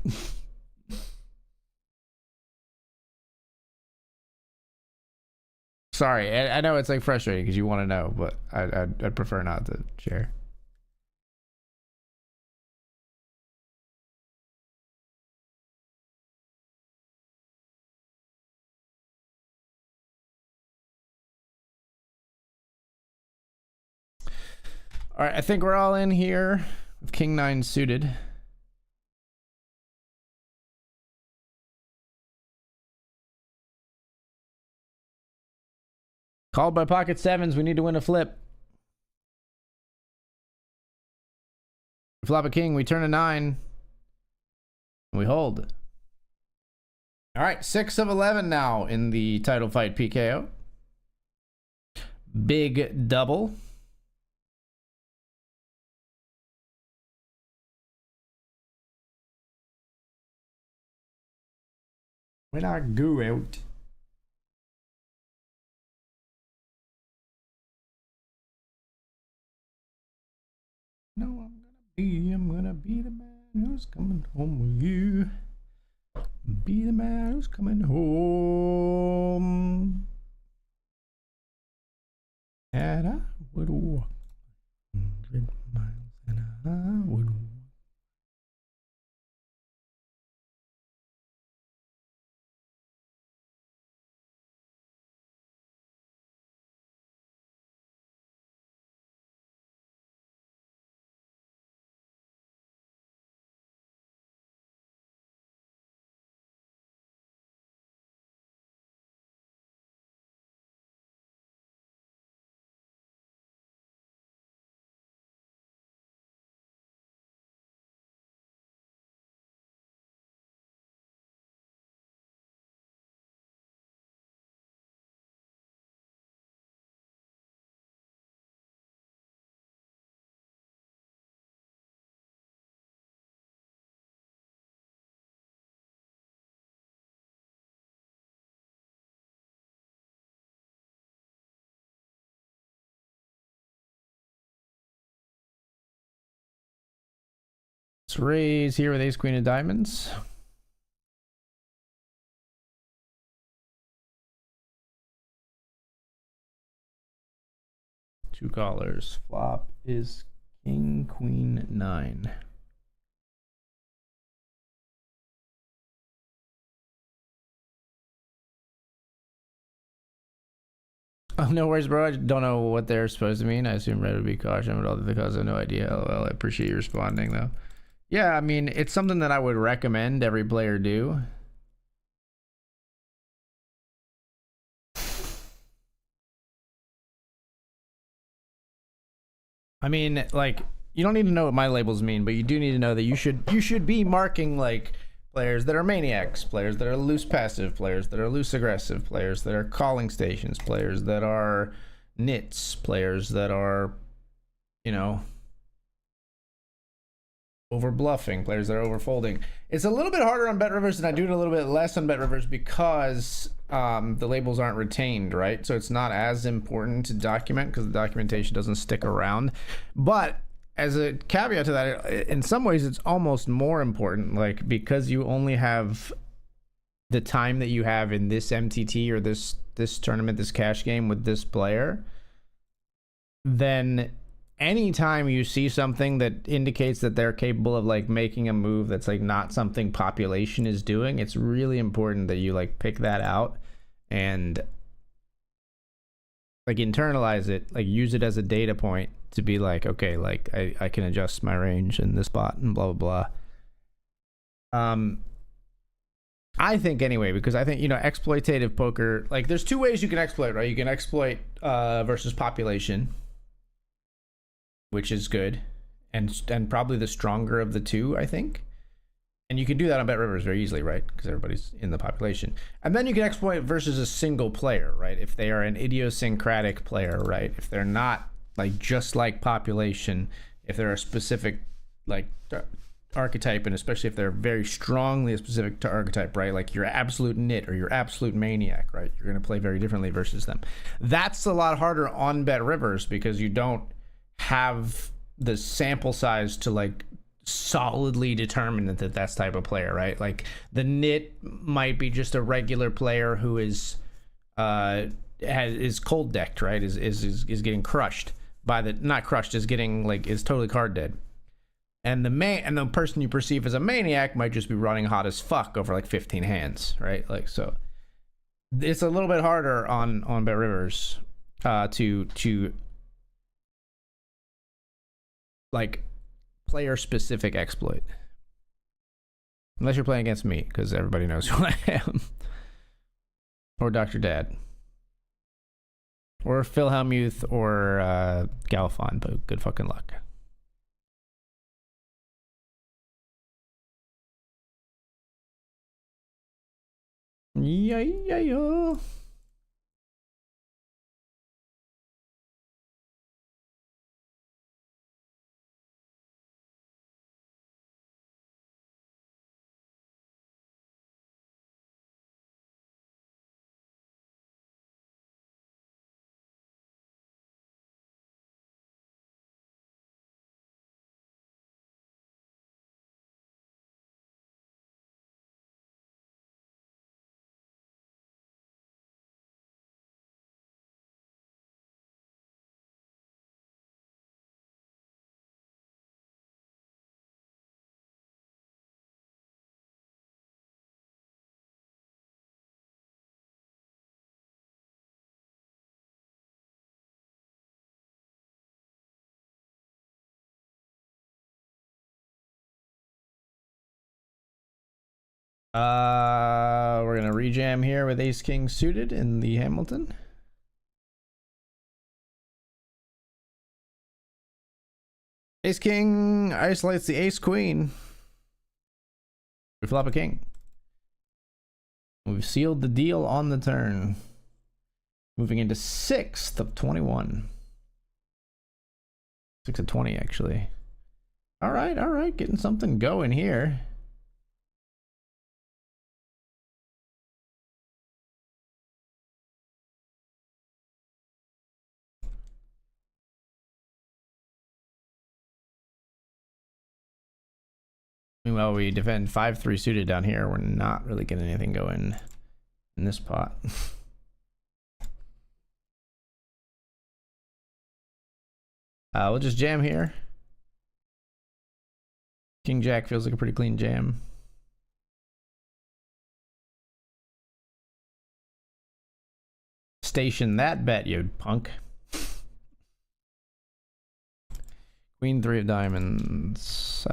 Sorry, I know it's like frustrating because you want to know, but I'd prefer not to share. All right, I think we're all in here with King 9 suited. Called by pocket sevens. We need to win a flip. We flop a king. We turn a 9. We hold. All right, 6 of 11 now in the title fight PKO. Big double. When I go out. No, I'm gonna be the man who's coming home with you. Be the man who's coming home. And I would walk Let's raise here with ace queen of diamonds. Two callers. Flop is king, queen, 9. Oh, no worries, bro. I don't know what they're supposed to mean. I assume red would be caution, but all the cause I have no idea. LOL. I appreciate you responding, though. Yeah, I mean, it's something that I would recommend every player do. I mean, like, you don't need to know what my labels mean, but you do need to know that you should be marking like players that are maniacs, players that are loose passive, players that are loose aggressive, players that are calling stations, players that are nits, players that are, you know, over bluffing, players that are over folding. It's a little bit harder on BetRivers, and I do it a little bit less on BetRivers because the labels aren't retained, right? So it's not as important to document because the documentation doesn't stick around. But as a caveat to that, in some ways it's almost more important, like, because you only have the time that you have in this MTT or this tournament, this cash game with this player, then anytime you see something that indicates that they're capable of like making a move that's like not something population is doing, it's really important that you like pick that out and like internalize it, like use it as a data point to be like, okay, like I can adjust my range in this spot and blah blah blah. I think anyway, because I think, you know, exploitative poker, like there's two ways you can exploit, right? You can exploit versus population, which is good, and probably the stronger of the two, I think. And you can do that on BetRivers very easily, right? Because everybody's in the population. And then you can exploit versus a single player, right? If they are an idiosyncratic player, right? If they're not like just like population, if they're a specific like archetype, and especially if they're very strongly specific to archetype, right? Like your absolute nit or your absolute maniac, right? You're going to play very differently versus them. That's a lot harder on BetRivers because you don't have the sample size to like solidly determine that that's type of player, right? Like the nit might be just a regular player who is cold decked, right? Is getting crushed by the, not crushed, is getting like, is totally card dead. And the person you perceive as a maniac might just be running hot as fuck over like 15 hands, right? Like, so it's a little bit harder on BetRivers to like player specific exploit, unless you're playing against me, because everybody knows who I am, or Dr. Dad, or Phil Hellmuth, or Galfon. But good fucking luck. Yeah. We're gonna rejam here with Ace King suited in the Hamilton. Ace King isolates the Ace Queen. We flop a king. We've sealed the deal on the turn. Moving into 6th of 21. 6 of 20, actually. All right. Getting something going here. Meanwhile, we defend 5-3 suited down here. We're not really getting anything going in this pot. We'll just jam here. King Jack feels like a pretty clean jam. Station that bet, you punk. Queen 3 of diamonds.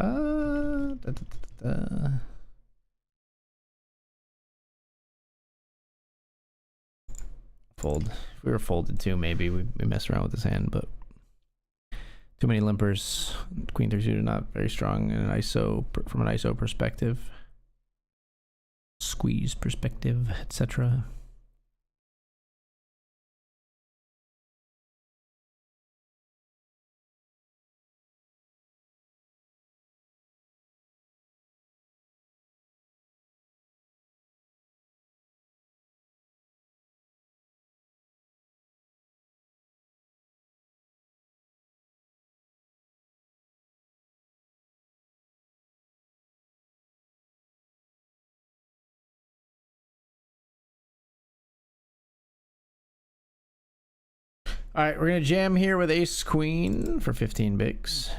Fold. If we were folded too, maybe we mess around with this hand, but too many limpers. Queen 3 suited not very strong in an ISO from an ISO perspective, squeeze perspective, etc. All right, we're gonna jam here with ace queen for 15 bigs.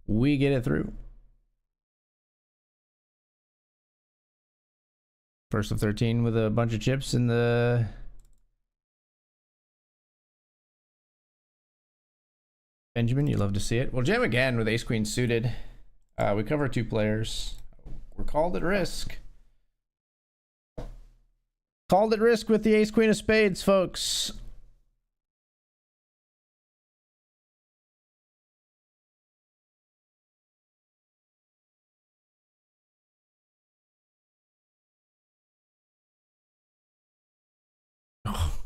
We get it through. First of 13 with a bunch of chips in the Benjamin, you love to see it. We'll jam again with ace queen suited. We cover 2 players. We're called at risk. Called at risk with the ace queen of spades, folks. Oh,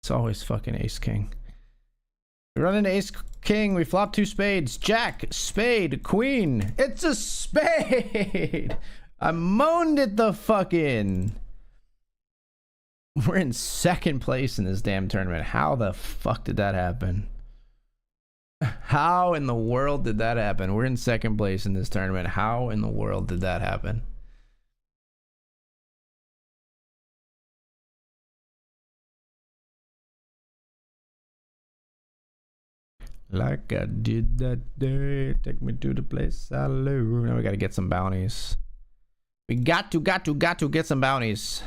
it's always fucking ace king. We run into ace king, we flop 2 spades. Jack, spade, queen. It's a spade. I moaned it the fucking. We're in 2nd place in this damn tournament. How the fuck did that happen? How in the world did that happen? We're in 2nd place in this tournament. How in the world did that happen? Like I did that day, take me to the place I live. Now we gotta get some bounties. We got to get some bounties.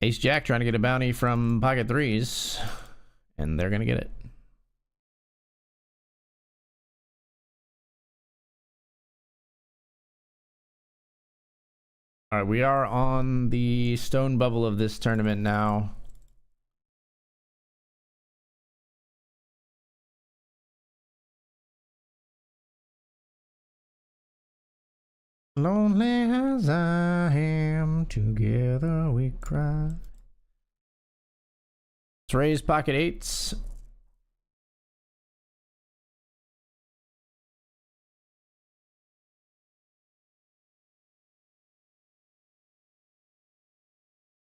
Ace Jack trying to get a bounty from pocket 3s, and they're gonna get it. All right, we are on the stone bubble of this tournament now. Lonely as I am, together we cry. Let's raise pocket 8s.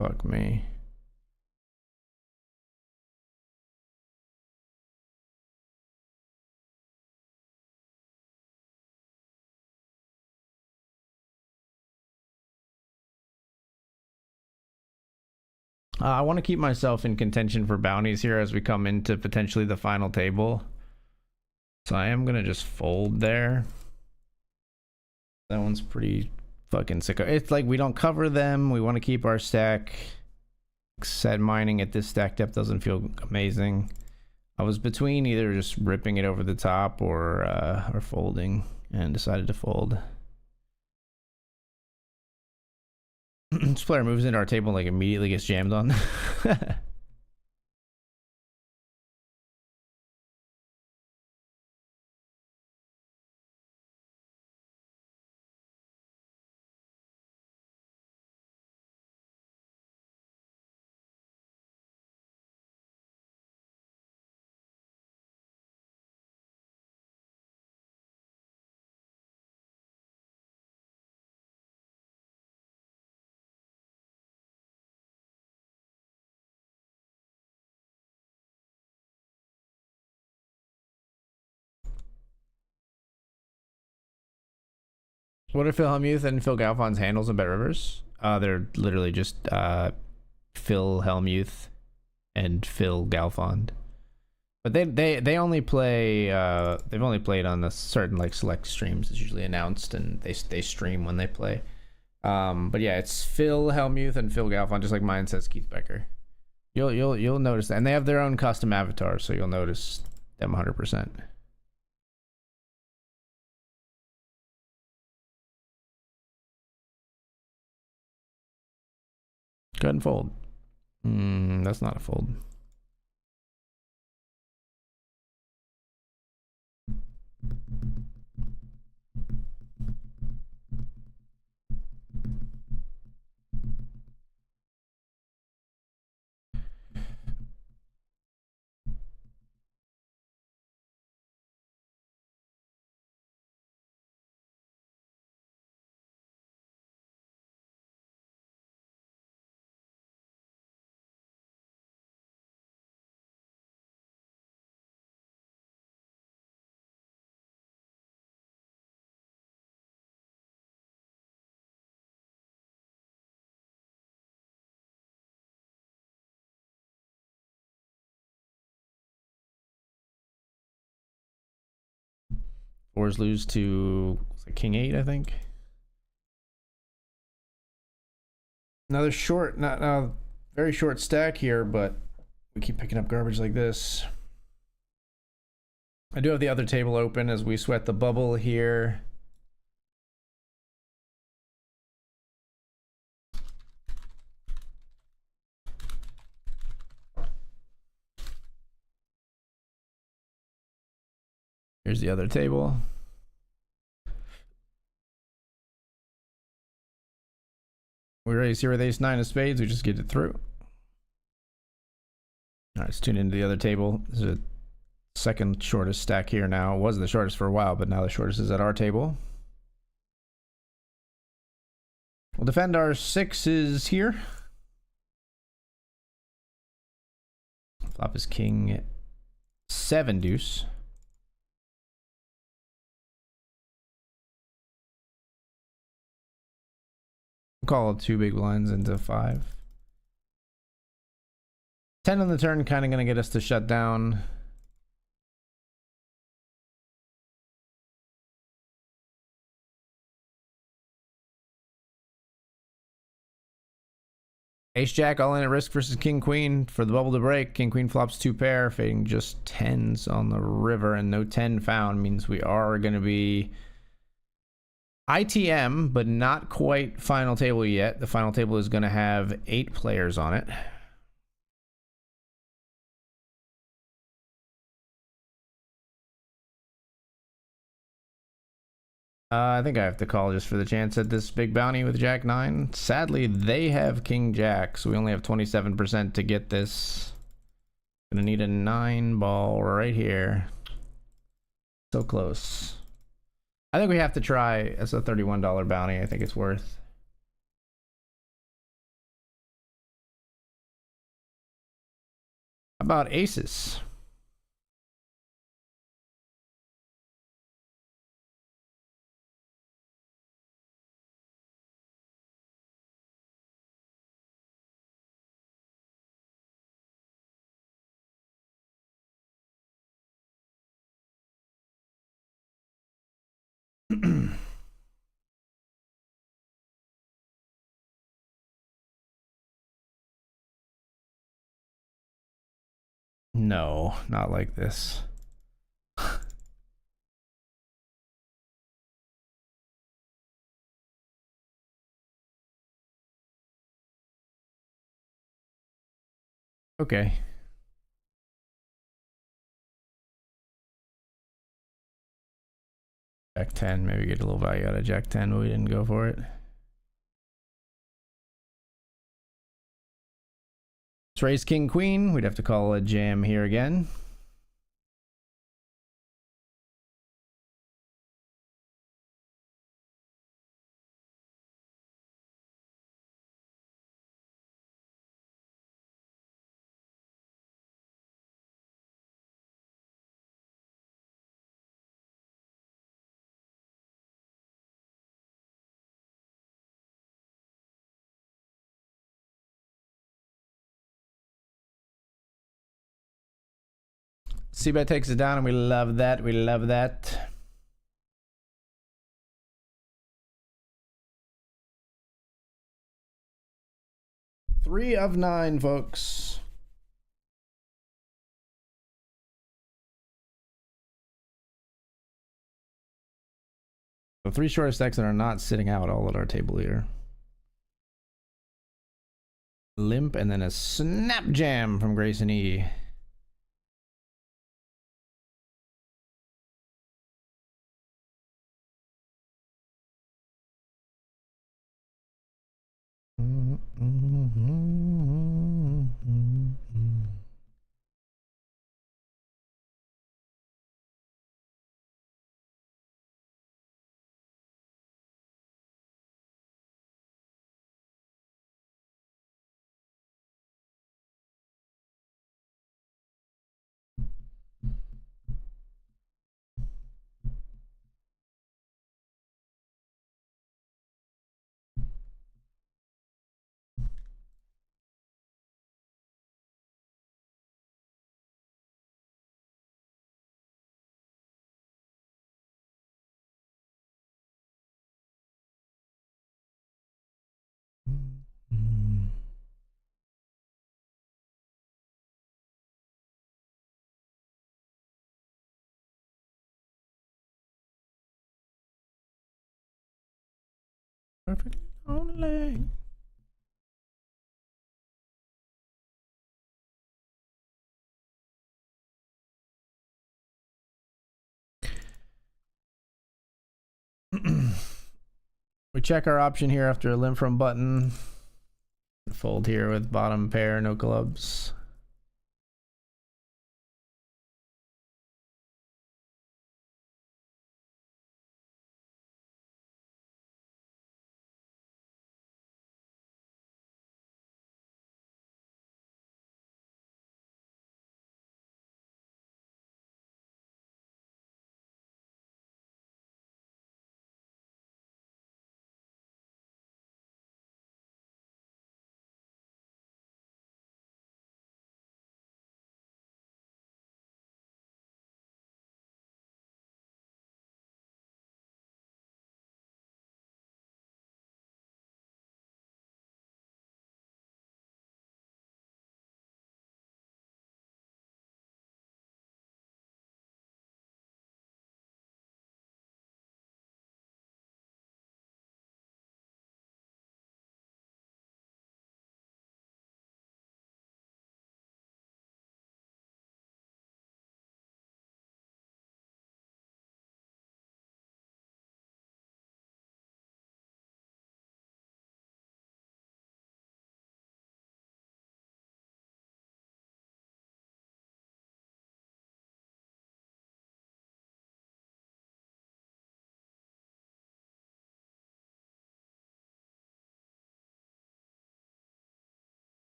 Fuck me. I want to keep myself in contention for bounties here as we come into potentially the final table. So I am going to just fold there. That one's pretty fucking sick. It's like we don't cover them. We want to keep our stack. Set mining at this stack depth doesn't feel amazing. I was between either just ripping it over the top or folding, and decided to fold. This player moves into our table and like immediately gets jammed on. What are Phil Hellmuth and Phil Galfon's handles in BetRivers? They're literally just Phil Hellmuth and Phil Galfond. But they only play they've only played on the certain like select streams. It's usually announced and they stream when they play. But yeah, it's Phil Hellmuth and Phil Galfond, just like mine says Keith Becker. You'll notice that, and they have their own custom avatars, so you'll notice them 100%. Go ahead and fold. That's not a fold. Fours lose to King 8, I think. Another short, not very short stack here, but we keep picking up garbage like this. I do have the other table open as we sweat the bubble here. Here's the other table. We raise here with ace 9 of spades. We just get it through. All right, let's tune into the other table. This is a second shortest stack here now. It was the shortest for a while, but now the shortest is at our table. We'll defend our sixes here. Flop is king 7 deuce. Call 2 big blinds into 5. 10 on the turn, kind of going to get us to shut down. Ace Jack all in at risk versus King Queen for the bubble to break. King Queen flops 2 pair, fading just 10s on the river, and no 10 found means we are going to be ITM, but not quite final table yet. The final table is going to have 8 players on it. I think I have to call just for the chance at this big bounty with Jack 9. Sadly, they have King Jack, so we only have 27% to get this. Gonna need a 9 ball right here. So close. I think we have to try as a $31 bounty. I think it's worth. How about aces? No, not like this. Okay. Jack 10, maybe get a little value out of Jack 10, but we didn't go for it. Let's raise King Queen. We'd have to call a jam here again. C-bet takes it down, and we love that. We love that. Three of 9, folks. The 3 shortest decks that are not sitting out all at our table here. Limp, and then a Snap Jam from Grayson E. Perfect only. We check our option here after a limp from button. Fold here with bottom pair, no clubs.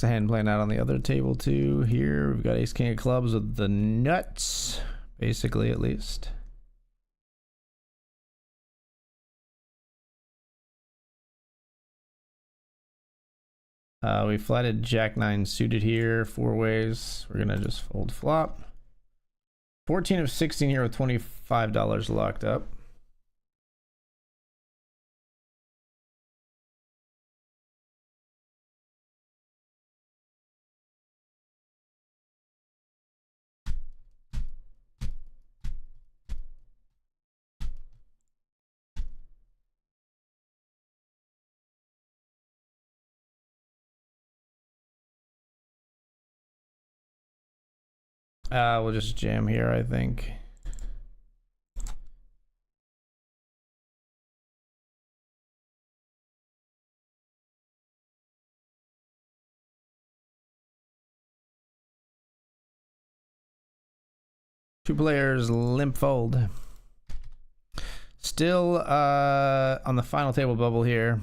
A hand playing out on the other table too. Here we've got ace king of clubs with the nuts, basically, at least. We flatted jack 9 suited here 4 ways. We're gonna just fold flop. 14 of 16 here with $25 locked up. We'll just jam here, I think. Two players limp fold. still on the final table bubble here.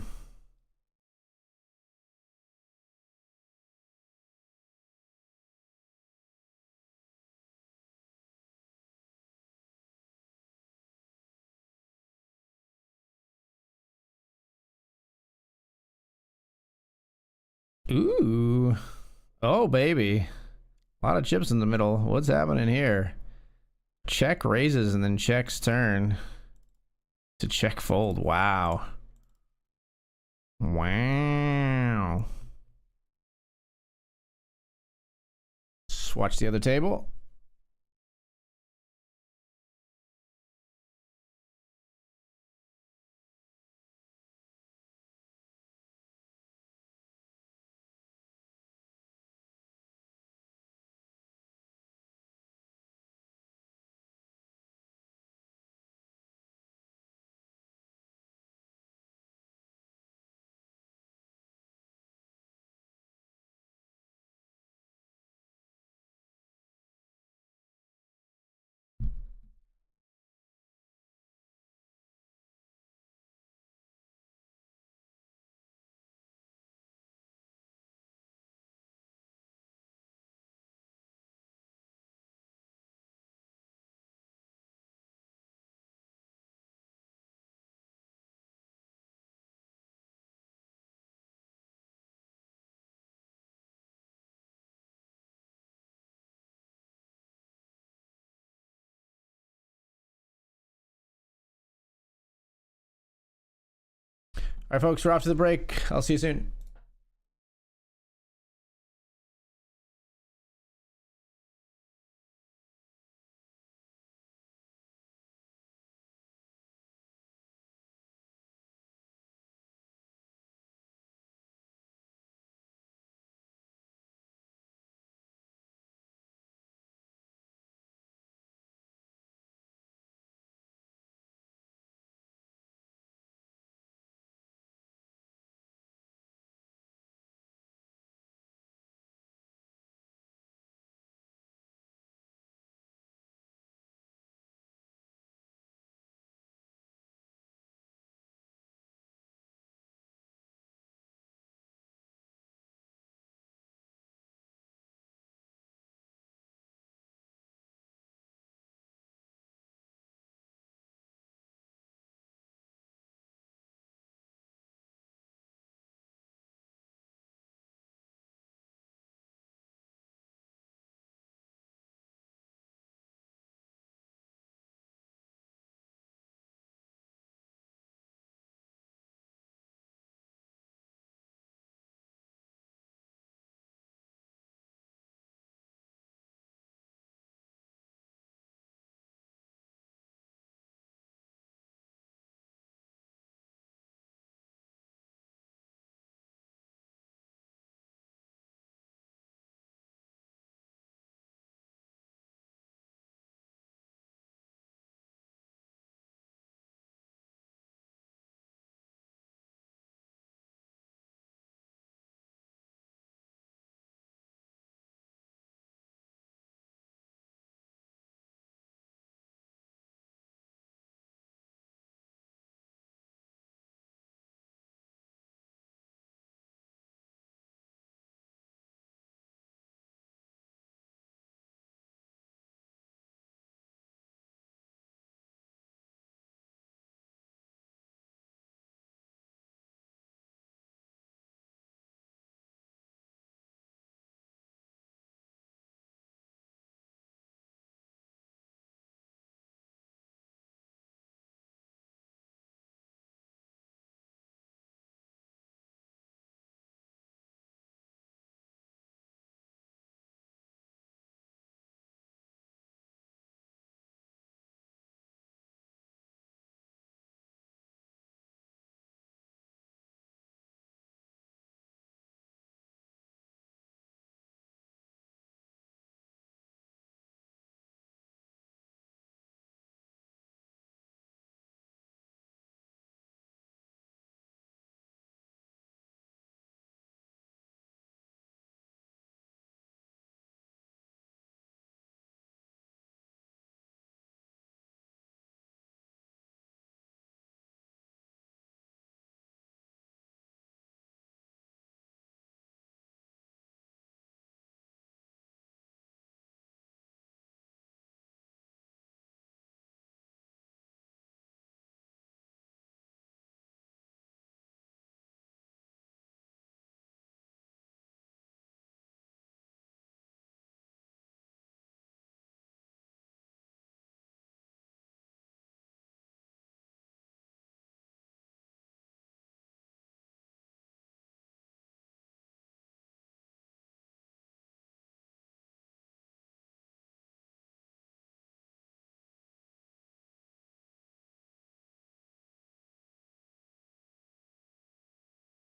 Ooh. Oh, baby. A lot of chips in the middle. What's happening here? Check raises and then checks turn to check fold. Wow. Wow. Let's watch the other table. All right, folks, we're off to the break. I'll see you soon.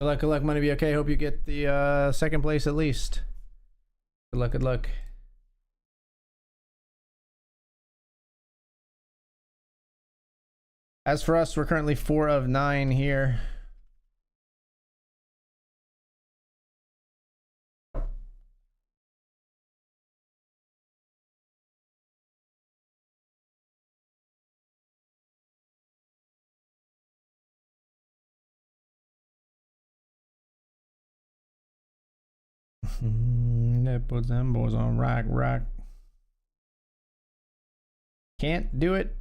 Good luck, money be okay. Hope you get the second place at least. Good luck, good luck. As for us, we're currently 4 of 9 here. That puts them boys on rack. Can't do it.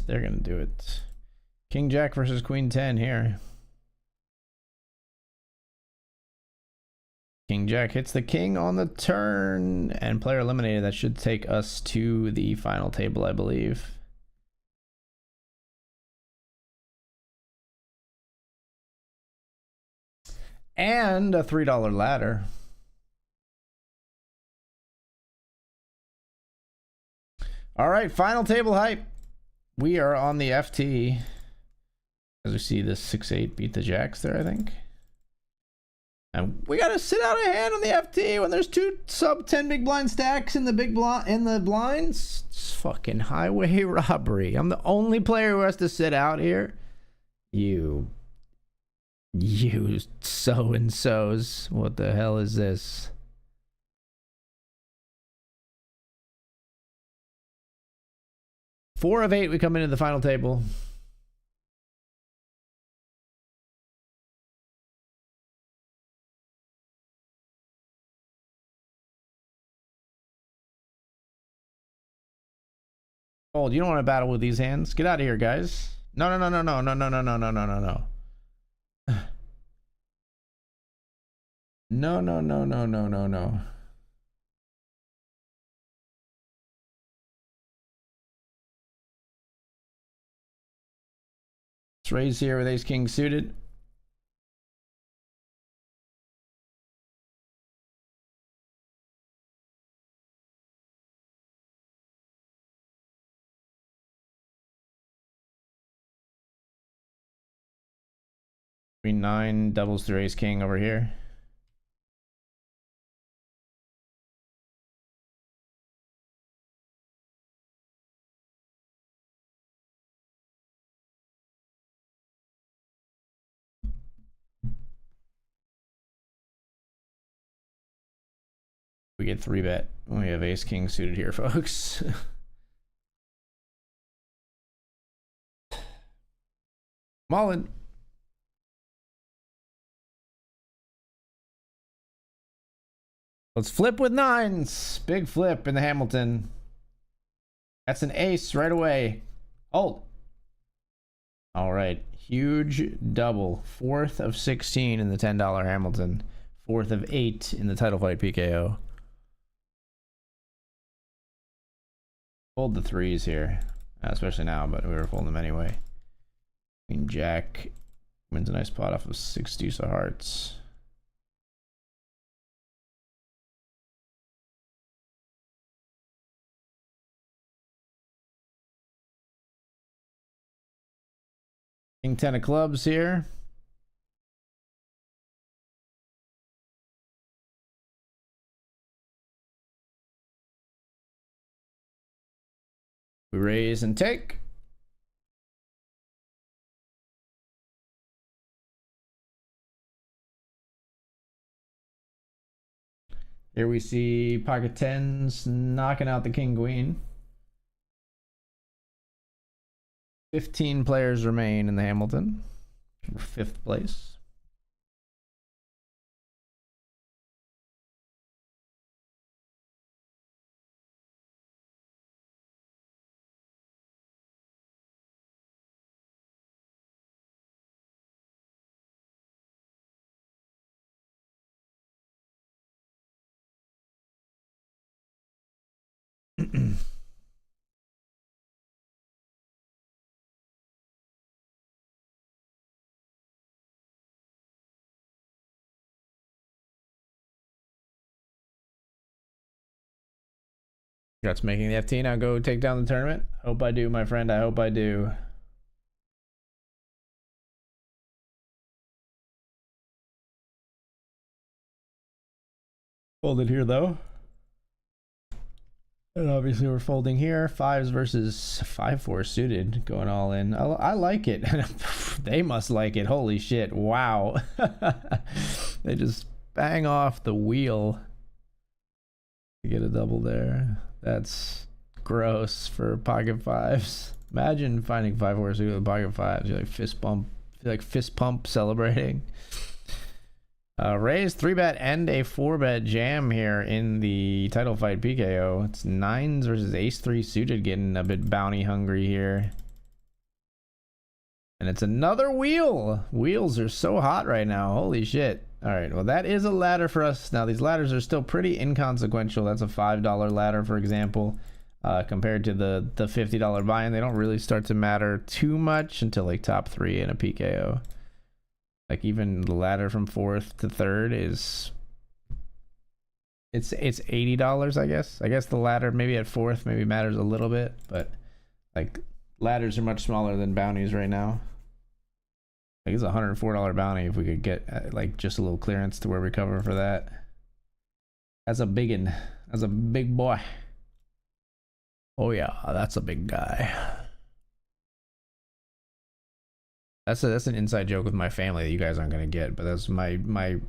They're gonna do it. King Jack versus Queen 10 here. King Jack hits the king on the turn and player eliminated. That should take us to the final table, I believe. And a $3 ladder. All right, final table hype. We are on the FT. As we see the 6-8 beat the jacks there, I think. And we gotta sit out a hand on the FT when there's 2 sub 10 big blind stacks in the blinds. It's fucking highway robbery. I'm the only player who has to sit out here. You so and so's. What the hell is this? Four of 8, we come into the final table. Old, you don't want to battle with these hands. Get out of here, guys. No. No. Let's raise here with ace king suited. Queen 9 doubles through ace king over here. We get 3-bet. We have ace king suited here, folks. Mullen. Let's flip with 9s. Big flip in the Hamilton. That's an ace right away. Hold. All right. Huge double. 4th of 16 in the $10 Hamilton. 4th of 8 in the title fight PKO. Fold the 3s here. Especially now, but we were folding them anyway. Queen Jack wins a nice pot off of 6 deuce of hearts. King 10 of clubs here. We raise and take. Here we see pocket 10s knocking out the king queen. 15 players remain in the Hamilton for 5th place. Congrats making the FT. Now go take down the tournament. Hope I do, my friend. I hope I do. Folded here though. And obviously we're folding here. Fives versus 5-4 suited, going all in. I like it. They must like it. Holy shit. Wow. They just bang off the wheel to get a double there. That's gross for pocket fives. Imagine finding 5-4 suited with pocket fives. You're like fist pump celebrating. Raise 3-bet and a 4-bet jam here in the title fight PKO. It's nines versus ace-3 suited, getting a bit bounty hungry here. And it's another wheel. Wheels are so hot right now. Holy shit. All right, well, that is a ladder for us. Now, these ladders are still pretty inconsequential. That's a $5 ladder, for example, compared to the $50 buy-in. They don't really start to matter too much until like top 3 in a PKO. Like even the ladder from 4th to 3rd is it's $80, I guess. I guess the ladder maybe at 4th maybe matters a little bit, but like ladders are much smaller than bounties right now. Like it's a $104 bounty if we could get like just a little clearance to where we cover for that. That's a biggin. That's a big boy. Oh yeah, that's a big guy. That's an inside joke with my family that you guys aren't gonna get, but that's my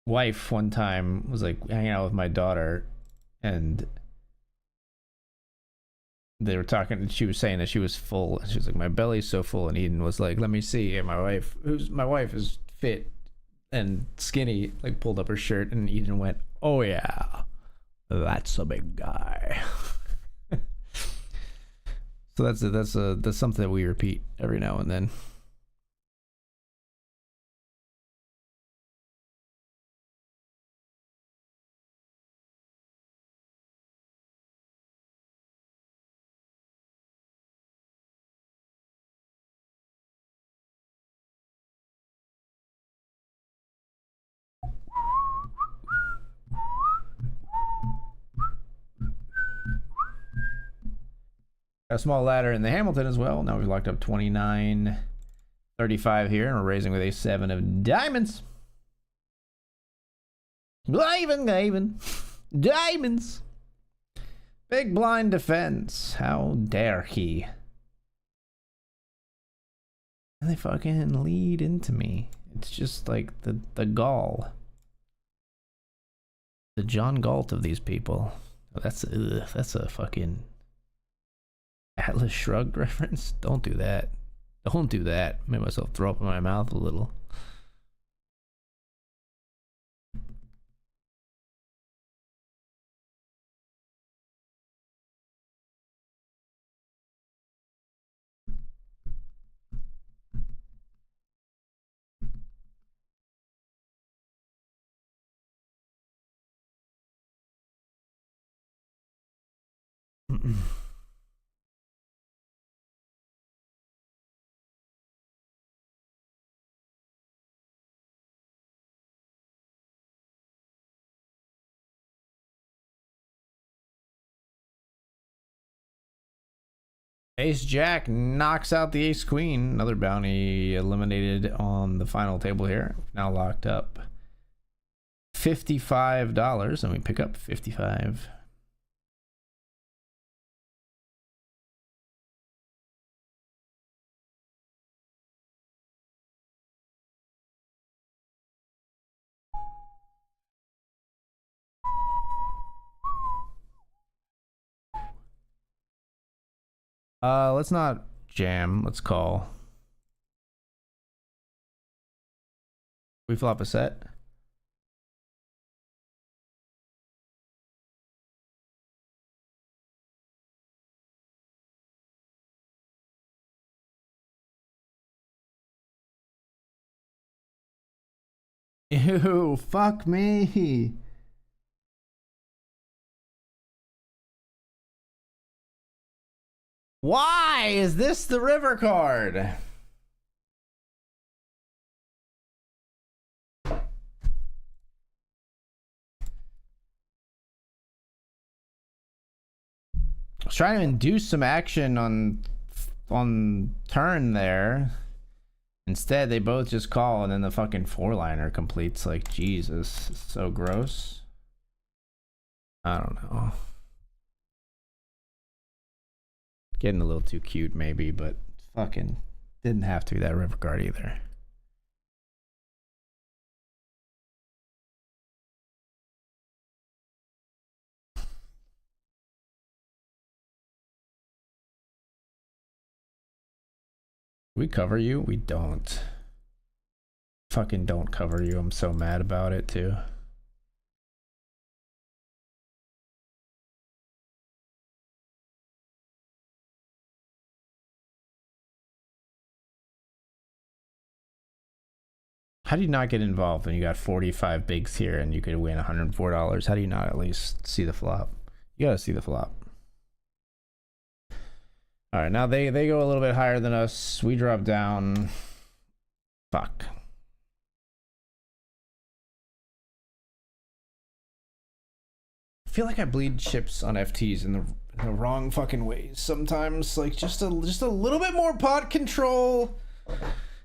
wife one time was like hanging out with my daughter, and they were talking, and she was saying that she was full, and she was like, my belly's so full, and Eden was like, let me see. And my wife is fit and skinny, like pulled up her shirt, and Eden went, oh yeah, that's a big guy. So that's something that we repeat every now and then. A small ladder in the Hamilton as well. Now we've locked up 29.35 here, and we're raising with a 7 of diamonds. Diamonds. Big blind defense. How dare he? And they fucking lead into me. It's just like the gall. The John Galt of these people. Oh, that's a fucking Atlas Shrugged reference. Don't do that. Don't do that. Made myself throw up in my mouth a little. Ace Jack knocks out the Ace Queen. Another bounty eliminated on the final table here. Now locked up $55, and we pick up 55. Let's not jam. Let's call. We flop a set. Ew, fuck me. Why is this the river card? I was trying to induce some action on turn there Instead, they both just call, and then the fucking 4-liner completes. Like, Jesus, it's so gross. I don't know. Getting a little too cute, maybe, but fucking didn't have to be that river card either. We cover you? We don't. Fucking don't cover you. I'm so mad about it too. How do you not get involved when you got 45 bigs here and you could win $104? How do you not at least see the flop? You gotta see the flop. All right, now they go a little bit higher than us. We drop down. Fuck. I feel like I bleed chips on FTs in the wrong fucking ways sometimes. Like just a little bit more pot control.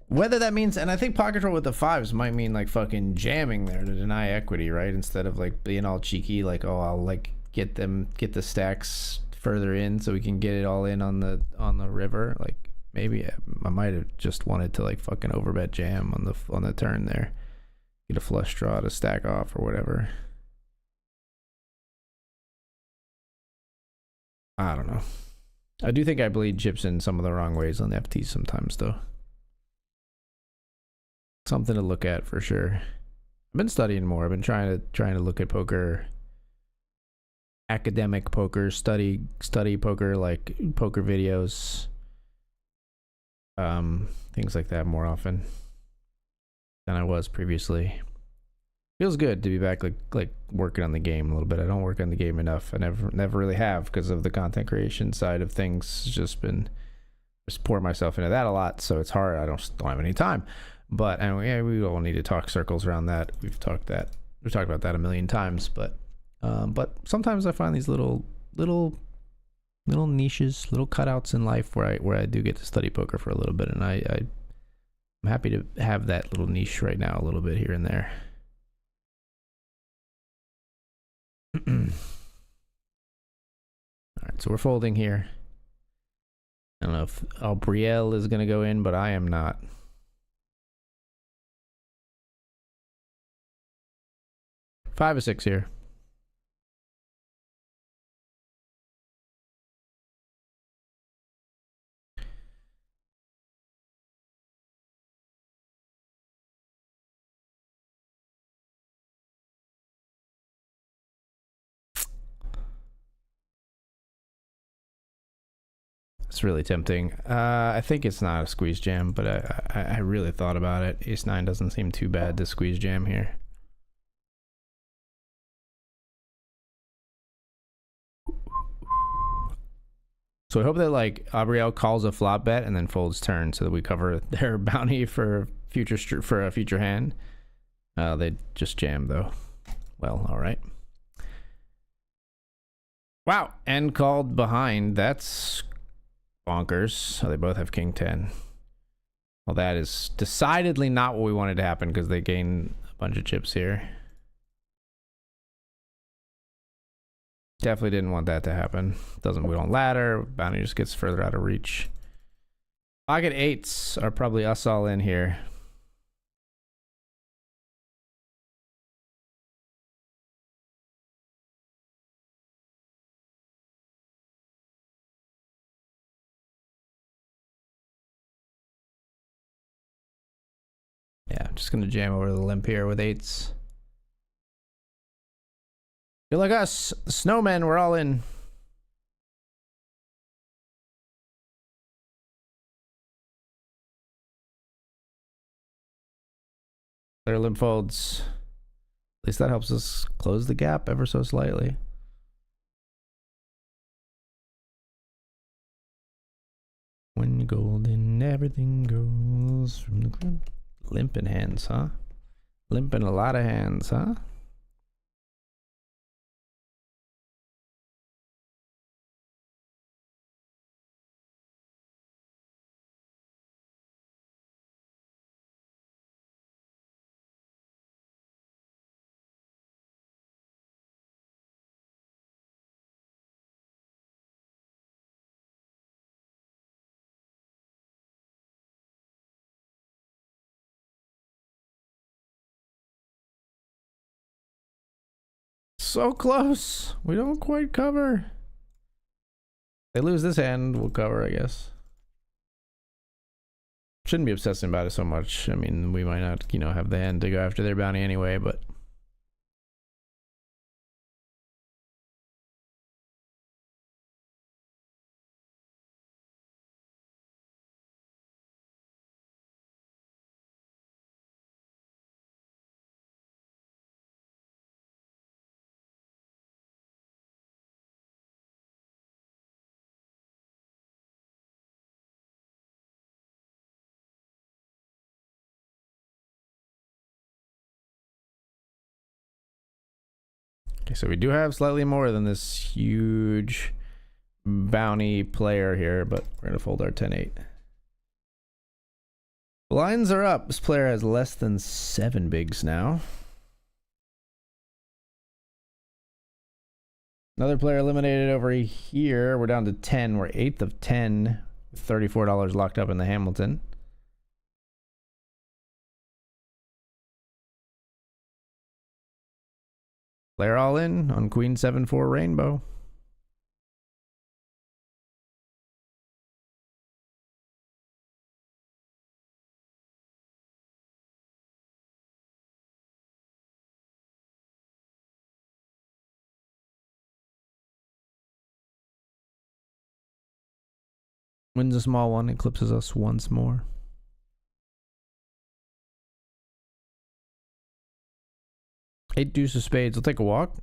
Whether that means, and I think pot control with the 5s might mean like fucking jamming there to deny equity, right? Instead of like being all cheeky, like, oh, I'll like get the stacks further in so we can get it all in on the river. Like maybe I might have just wanted to like fucking overbet jam on the turn there, get a flush draw to stack off or whatever. I don't know. I do think I bleed chips in some of the wrong ways on the FTs sometimes though. Something to look at for sure. I've been studying more. I've been trying to look at poker, academic poker, study poker, like poker videos, things like that more often than I was previously. Feels good to be back, like working on the game a little bit. I don't work on the game enough. I never really have because of the content creation side of things. Just pour myself into that a lot, so it's hard. I don't have any time. But anyway, we don't need to talk circles around that. We've talked about that a million times. But sometimes I find these little niches, little cutouts in life where I do get to study poker for a little bit, and I'm happy to have that little niche right now, a little bit here and there. All right, so we're folding here. I don't know if Albriel is gonna go in, but I am not. Five or six here. It's really tempting. I think it's not a squeeze jam, but I really thought about it. Ace-9 doesn't seem too bad to squeeze jam here. So I hope that like Abriel calls a flop bet and then folds turn so that we cover their bounty for a future hand. They just jam though. Well, all right. Wow, and called behind. That's bonkers. So they both have king 10. Well, that is decidedly not what we wanted to happen because they gain a bunch of chips here. Definitely didn't want that to happen. We don't ladder. Bounty just gets further out of reach. Pocket 8s are probably us all in here. Yeah, I'm just gonna jam over the limp here with 8s. You're like us, the snowmen, we're all in. Clear limp folds. At least that helps us close the gap ever so slightly. When golden, everything goes from the ground. Limping hands, huh? Limping a lot of hands, huh? So close. We don't quite cover. They lose this hand, we'll cover, I guess. Shouldn't be obsessing about it so much. I mean, we might not, you know, have the hand to go after their bounty anyway, but... Okay, so we do have slightly more than this huge bounty player here, but we're going to fold our 10-8. Blinds are up. This player has less than 7 bigs now. Another player eliminated over here. We're down to 10. We're 8th of 10 with $34 locked up in the Hamilton. Player all in on Queen 7-4 Rainbow. Wins a small one, eclipses us once more. Eight deuce of spades. I'll take a walk.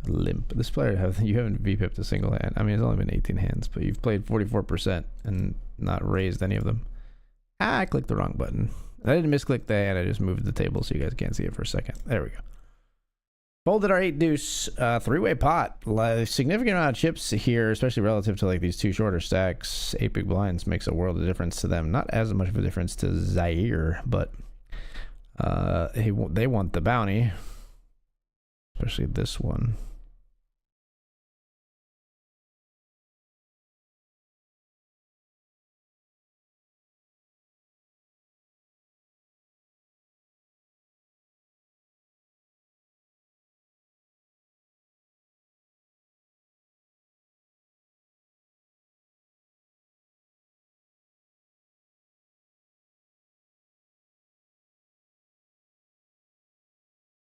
Limp. This player you haven't VPIP'd a single hand. I mean, it's only been 18 hands, but you've played 44% and not raised any of them. I clicked the wrong button. I didn't misclick the hand. I just moved the table so you guys can't see it for a second. There we go. Folded our 8 deuce, 3-way pot. Significant amount of chips here, especially relative to like these 2 shorter stacks. 8 big blinds makes a world of difference to them. Not as much of a difference to Zaire, but they want the bounty, especially this one.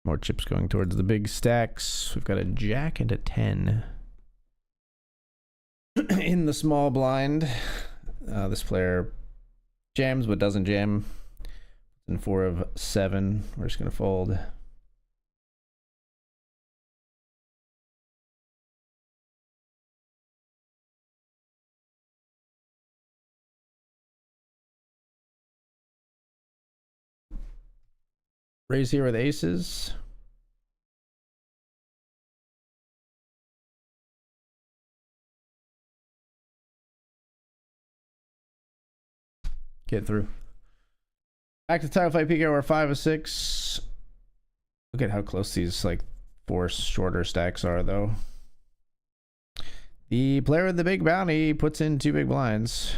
More chips going towards the big stacks. We've got a jack and a 10 in the small blind. This player jams but doesn't jam. In 4 of 7. We're just going to fold. Raise here with aces. Get through. Back to title fight PK. We're 5 of 6. Look at how close these like 4 shorter stacks are, though. The player with the big bounty puts in 2 big blinds.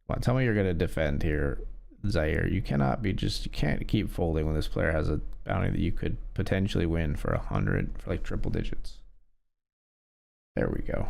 Come on, tell me you're gonna defend here, Zaire. You cannot be you can't keep folding when this player has a bounty that you could potentially win for 100 for like triple digits. There we go.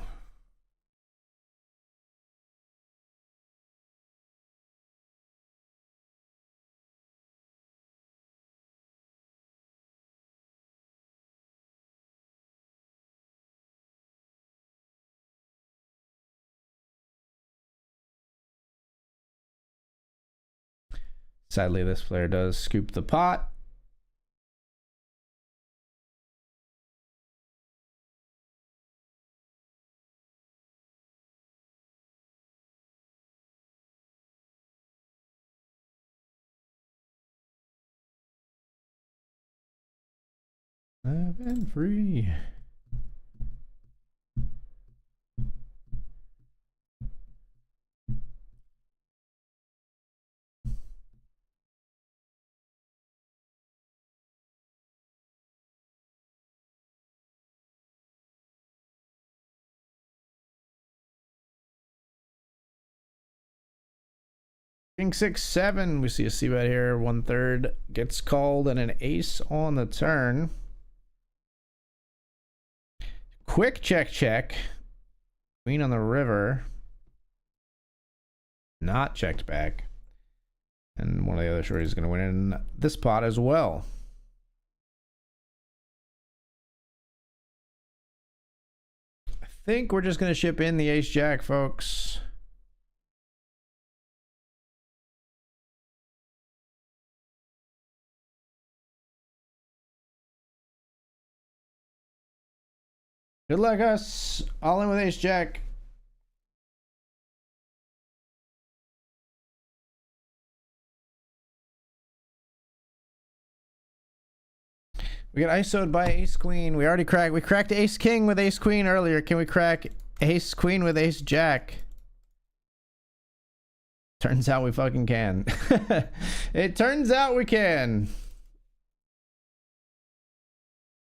Sadly, this player does scoop the pot. I've been free. King 6-7. We see a c bet here. 1/3 gets called and an ace on the turn. Quick check. Queen on the river. Not checked back. And one of the other shorties is going to win in this pot as well. I think we're just going to ship in the ace jack, folks. Good luck, us. All in with ace jack. We got ISO'd by ace queen. We already cracked. We cracked ace king with ace queen earlier. Can we crack ace queen with ace jack? Turns out we fucking can. It turns out we can.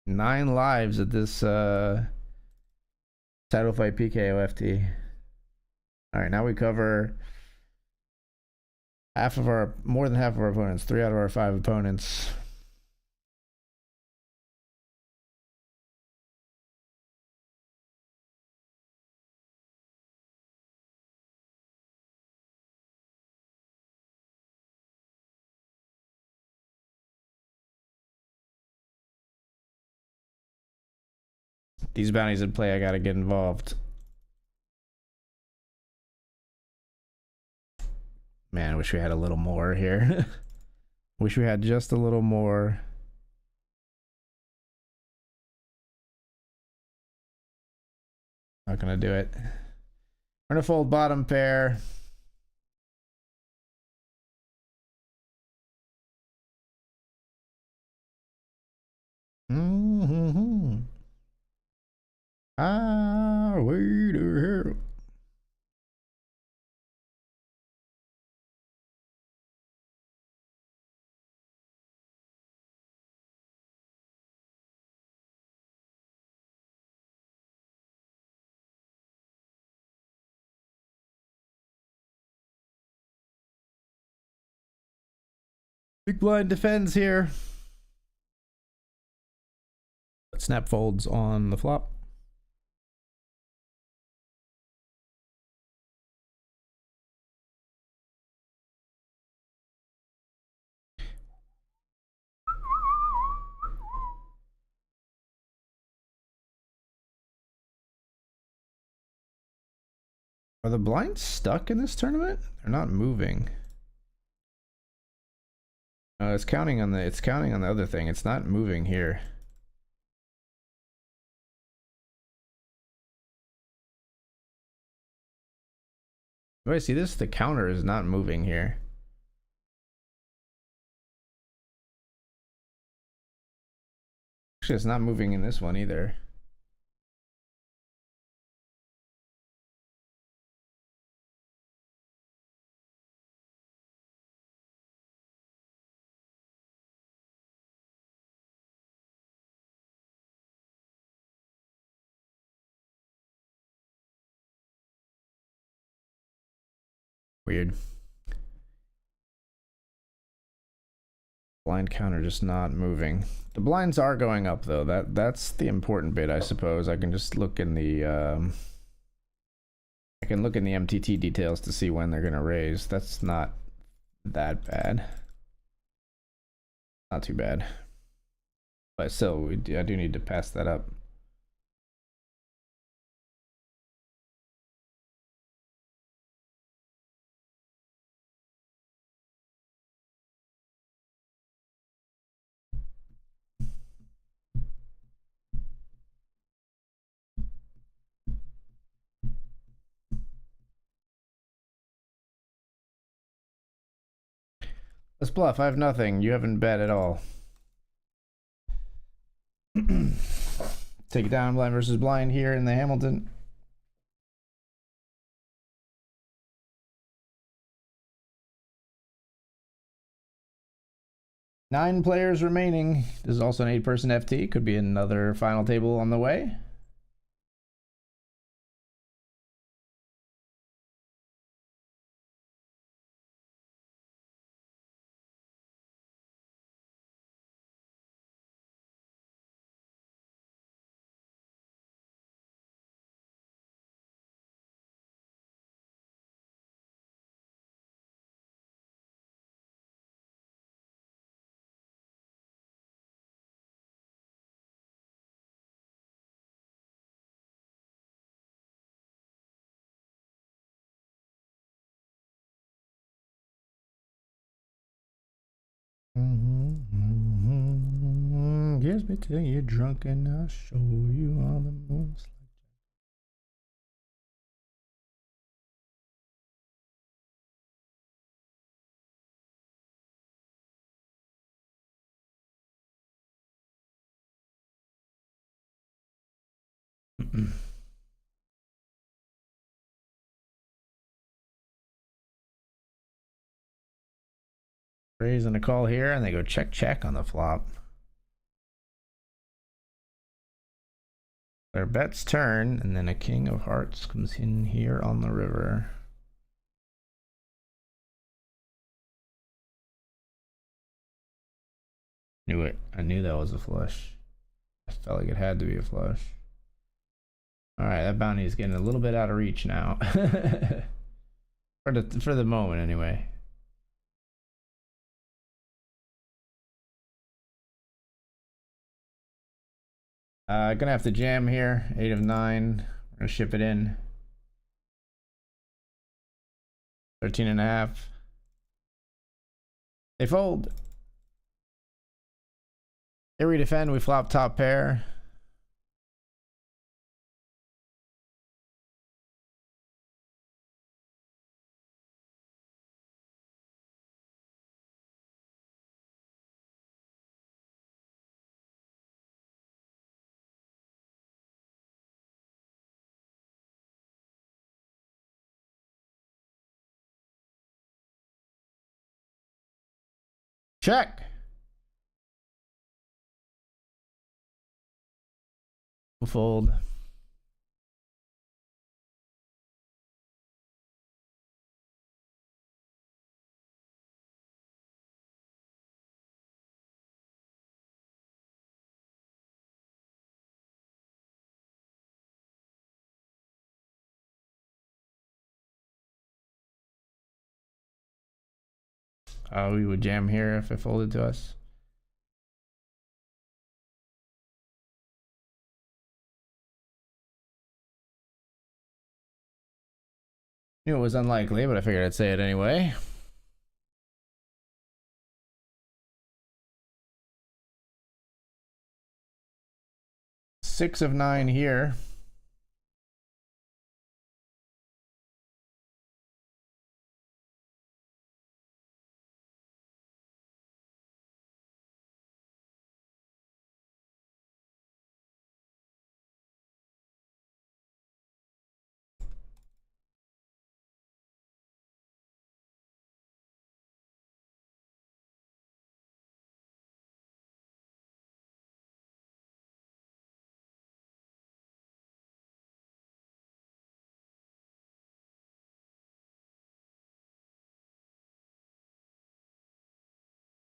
9 lives at this title fight PKOFT. All right, now we cover more than half of our opponents. 3 out of our 5 opponents. These bounties in play, I gotta get involved. Man, I wish we had a little more here. Wish we had just a little more. Not gonna do it. We're gonna fold bottom pair. Way to hell. Big blind defends here. But snap folds on the flop. Are the blinds stuck in this tournament? They're not moving. It's counting on the other thing. It's not moving here. Do I see this? The counter is not moving here. Actually, it's not moving in this one either. Weird. Blind counter just not moving. The blinds are going up though. That's the important bit, I suppose. I can just look in the MTT details to see when they're gonna raise. That's not that bad. Not too bad. But still, I do need to pass that up. Let's bluff. I have nothing. You haven't bet at all. Take it down, blind versus blind here in the Hamilton. Nine players remaining. This is also an 8-person FT. Could be another final table on the way. Kiss me till you're drunk and I'll show you all the moves. Raising a call here, and they go check check on the flop. Their bets turn, and then a king of hearts comes in here on the river. Knew it. I knew that was a flush. I felt like it had to be a flush. All right, that bounty is getting a little bit out of reach now. for the moment, anyway. Gonna have to jam here. 8 of 9. We're gonna ship it in. 13.5. They fold. Here we defend. We flop top pair. Check. We'll fold. We would jam here if it folded to us. Knew it was unlikely, but I figured I'd say it anyway. Six of 9 here.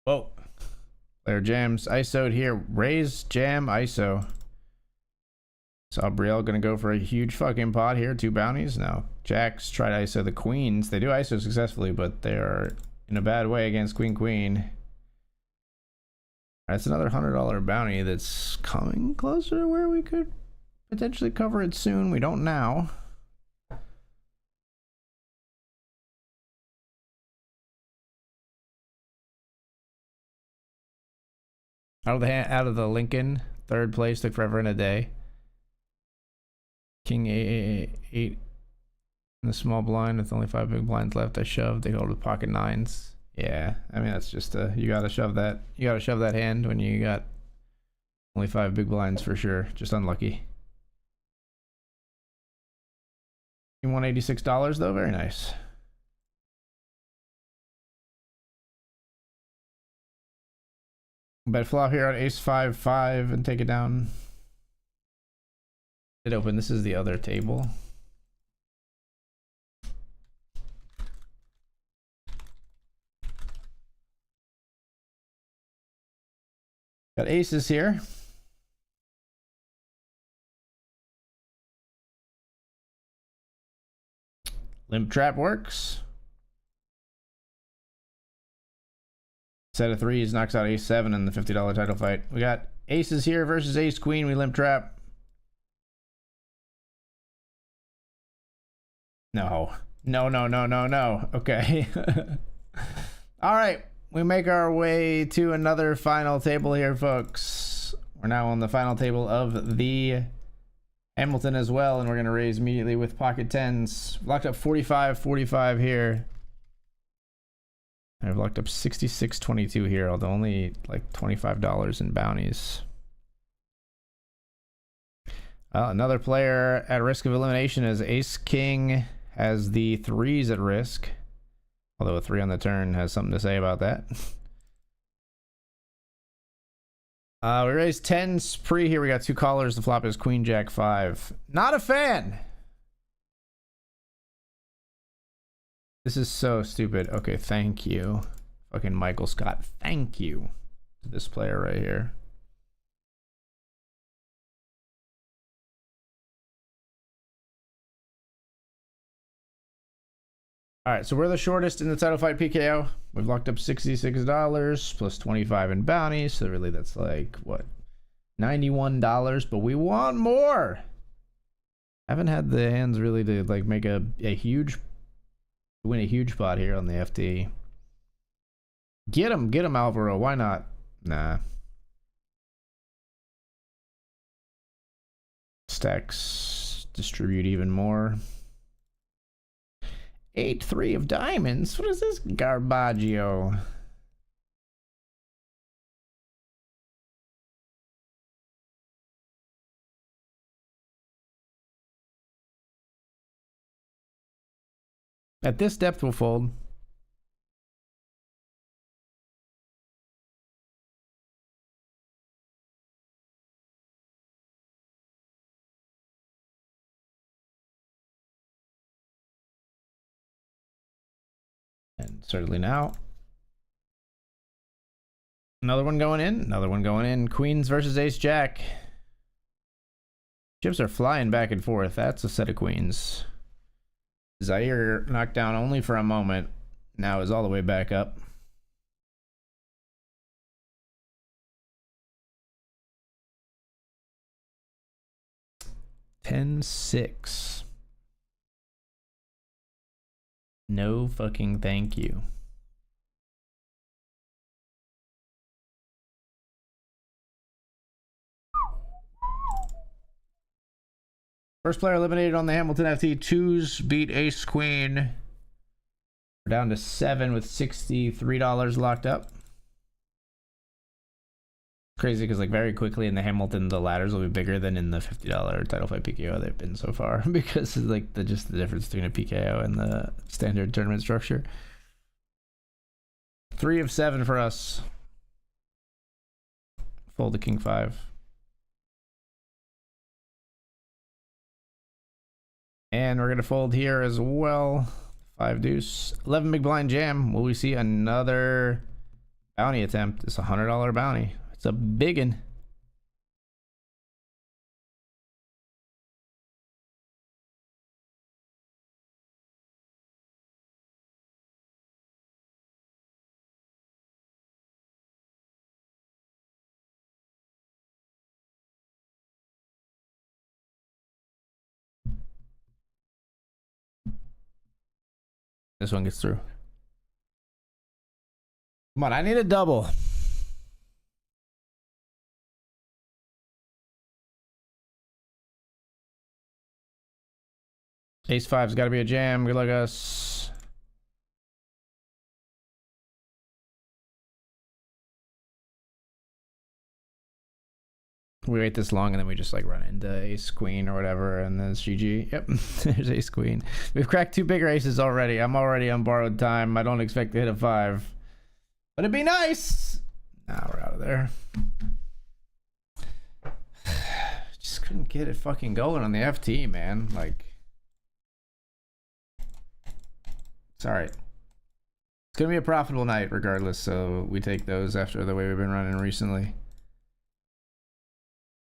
Whoa. Player jams. ISO'd here. Raise, jam, ISO. Saw Brielle gonna go for a huge fucking pot here. 2 bounties. Now, Jacks tried to ISO the queens. They do ISO successfully, but they are in a bad way against queen, queen. That's another $100 bounty that's coming closer to where we could potentially cover it soon. We don't now. Out of the Lincoln, 3rd place, took forever and a day. King 8 in the small blind with only 5 big blinds left. I shoved. They hold with pocket 9s. Yeah, I mean that's just you gotta shove that. You gotta shove that hand when you got only 5 big blinds for sure. Just unlucky. You won $86 though. Very nice. Bet flop here on ace 5-5 and take it down. It open. This is the other table. Got aces here. Limp trap works. Set of 3s knocks out ace 7 in the $50 title fight. We got aces here versus ace queen. We limp trap. No. No. Okay. All right. we make our way to another final table here, folks. We're now on the final table of the Hamilton as well, and we're going to raise immediately with pocket tens. Locked up 45-45 here. I've locked up 66-22 here, although only like $25 in bounties. Another player at risk of elimination is Ace King, has the threes at risk. Although a 3 on the turn has something to say about that. We raised 10s pre here. We got 2 callers. The flop is Queen Jack 5. Not a fan. This is so stupid. Okay, thank you. Fucking Michael Scott. Thank you to this player right here. All right, so we're the shortest in the title fight PKO. We've locked up $66 plus 25 in bounties. So really that's like, what, $91, but we want more. Haven't had the hands really to like make a huge, win a huge pot here on the FT. Get him, Alvaro. Why not? Nah. Stacks distribute even more. 8-3 of diamonds. What is this garbaggio? At this depth, we'll fold. And certainly now. Another one going in. Another one going in. Queens versus Ace Jack. Chips are flying back and forth. That's a set of queens. Zaire knocked down only for a moment. Now is all the way back up. $10-6. No fucking thank you. First player eliminated on the Hamilton FT. 2s beat Ace Queen. We're down to 7 with $63 locked up. Crazy because like very quickly in the Hamilton the ladders will be bigger than in the $50 title fight PKO they've been so far because of like the difference between a PKO and the standard tournament structure. 3 of 7 for us. Fold the King 5. And we're gonna fold here as well. 5 deuce. 11 big blind jam. Will we see another bounty attempt? It's a $100 bounty. It's a biggin. This one gets through. Come on, I need a double. Ace 5's got to be a jam. Good luck, us. We wait this long and then we just like run into Ace Queen or whatever, and then it's GG. Yep, there's Ace Queen. We've cracked 2 bigger aces already. I'm already on borrowed time. I don't expect to hit a 5, but it'd be nice. Now we're out of there. Just couldn't get it fucking going on the FT, man. Like, it's all right. It's gonna be a profitable night regardless, so we take those after the way we've been running recently.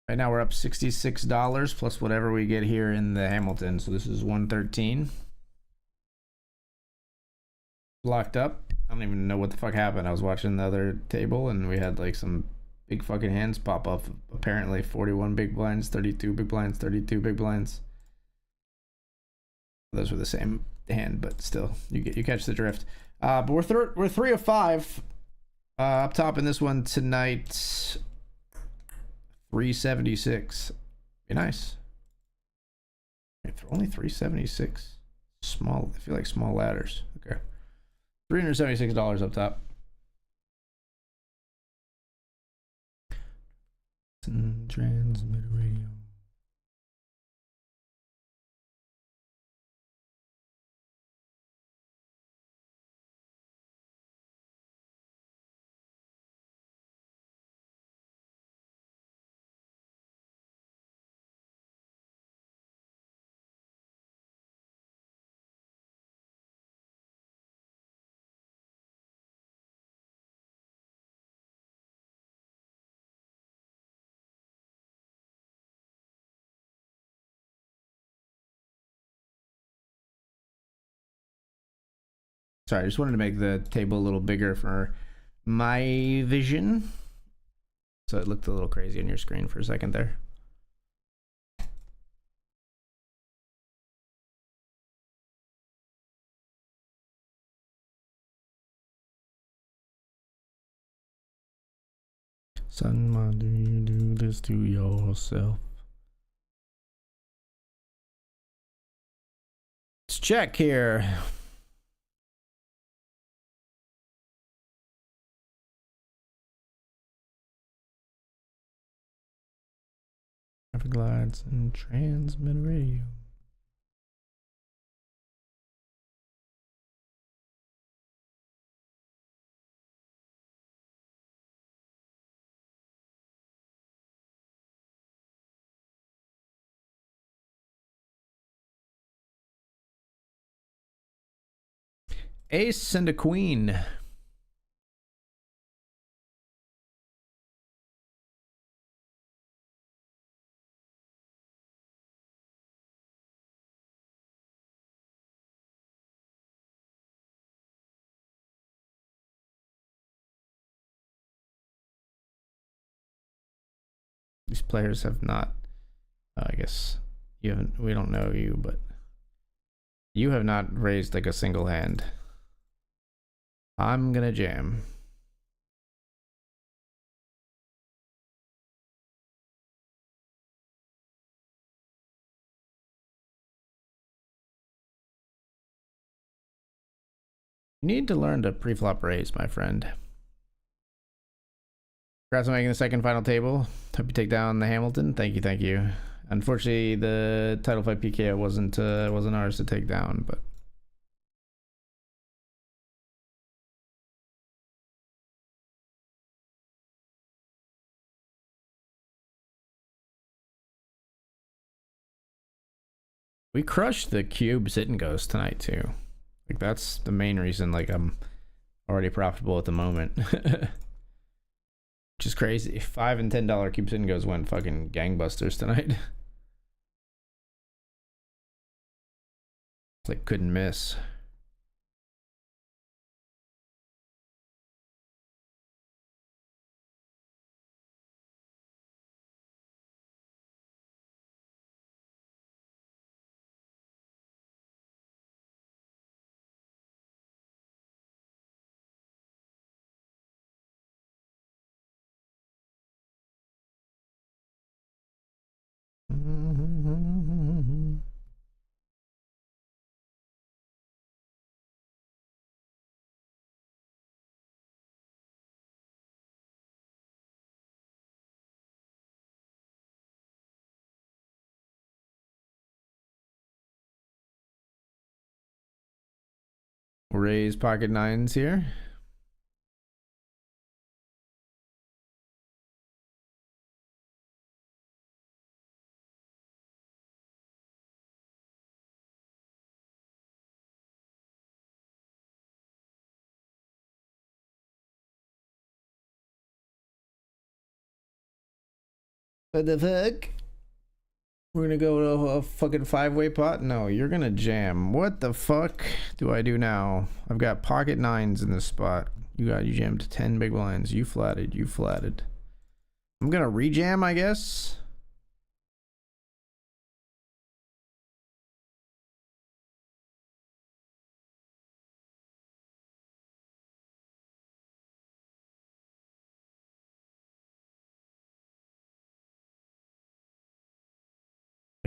Right now we're up $66 plus whatever we get here in the Hamilton. So this is 113. Locked up. I don't even know what the fuck happened. I was watching the other table and we had like some big fucking hands pop up. Apparently 41 big blinds, 32 big blinds, 32 big blinds. Those were the same hand, but still, you catch the drift. But we're 3 of 5. Up top in this one tonight, 376. Be nice. Only 376. Small. I feel like small ladders. Okay. $376 up top. Transmit radio. Sorry, I just wanted to make the table a little bigger for my vision. So it looked a little crazy on your screen for a second there. Son, why do you do this to yourself? Let's check here. Traffic lights and transmit radio. Ace and a queen. These players have not, I guess you haven't, we don't know you, but you have not raised like a single hand. I'm gonna jam. You need to learn to pre-flop raise, my friend. Congrats on making the second final table. Hope you take down the Hamilton. Thank you, thank you. Unfortunately, the title fight PKO wasn't ours to take down, but we crushed the cube sit and goes tonight too. Like that's the main reason. Like I'm already profitable at the moment. Which is crazy. $5 and $10 cube sit and goes went fucking gangbusters tonight. It's like couldn't miss. Raise pocket nines here. What the fuck? We're gonna go to a fucking five-way pot? No, you're gonna jam. What the fuck do I do now? I've got pocket nines in this spot. You jammed 10 big blinds. You flatted, you flatted. I'm gonna rejam, I guess.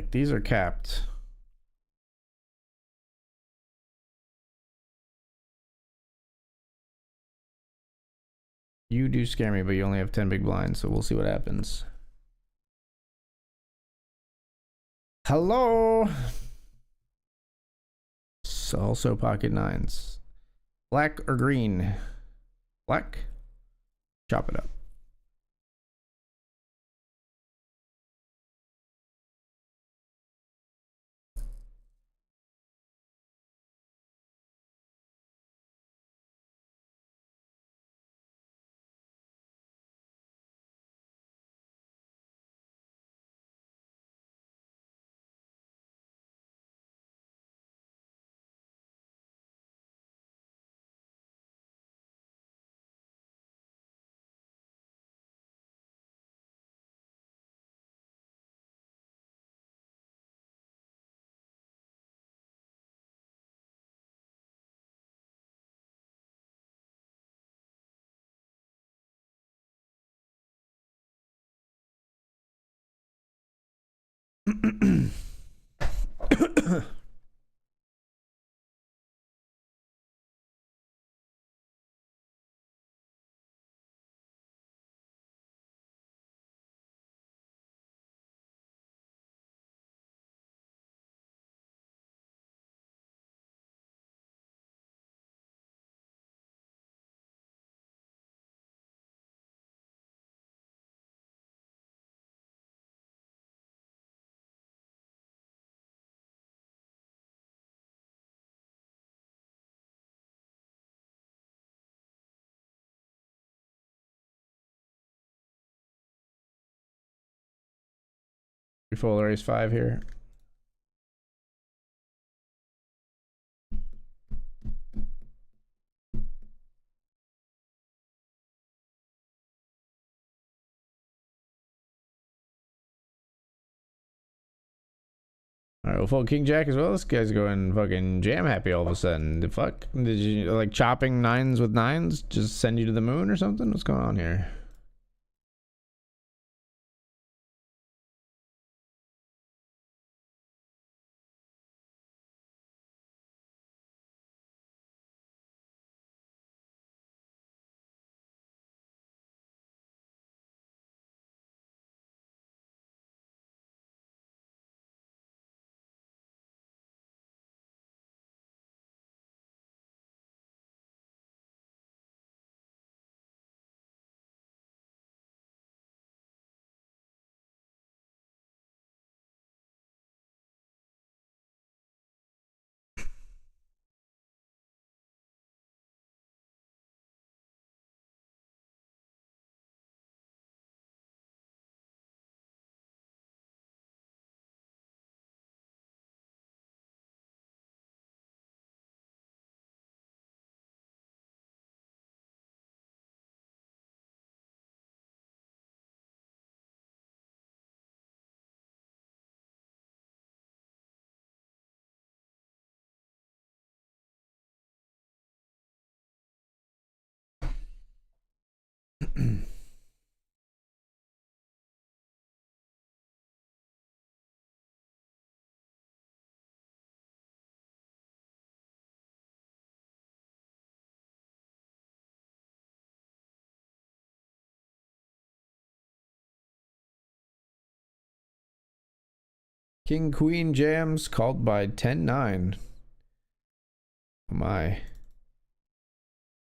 Like, these are capped. You do scare me, but you only have 10 big blinds, so we'll see what happens. Hello. Also pocket nines. Black or green? Black. Chop it up. We full raise 5 here. All right, we'll fold king jack as well. This guy's going fucking jam happy all of a sudden. The fuck? Did you like chopping nines with nines just send you to the moon or something? What's going on here? King queen jams called by 10-9. Oh my.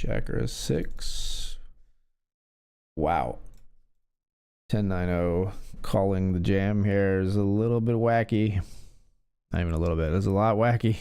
Jacker is 6. Wow. 10-9-0. Calling the jam here is a little bit wacky. Not even a little bit. It's a lot wacky.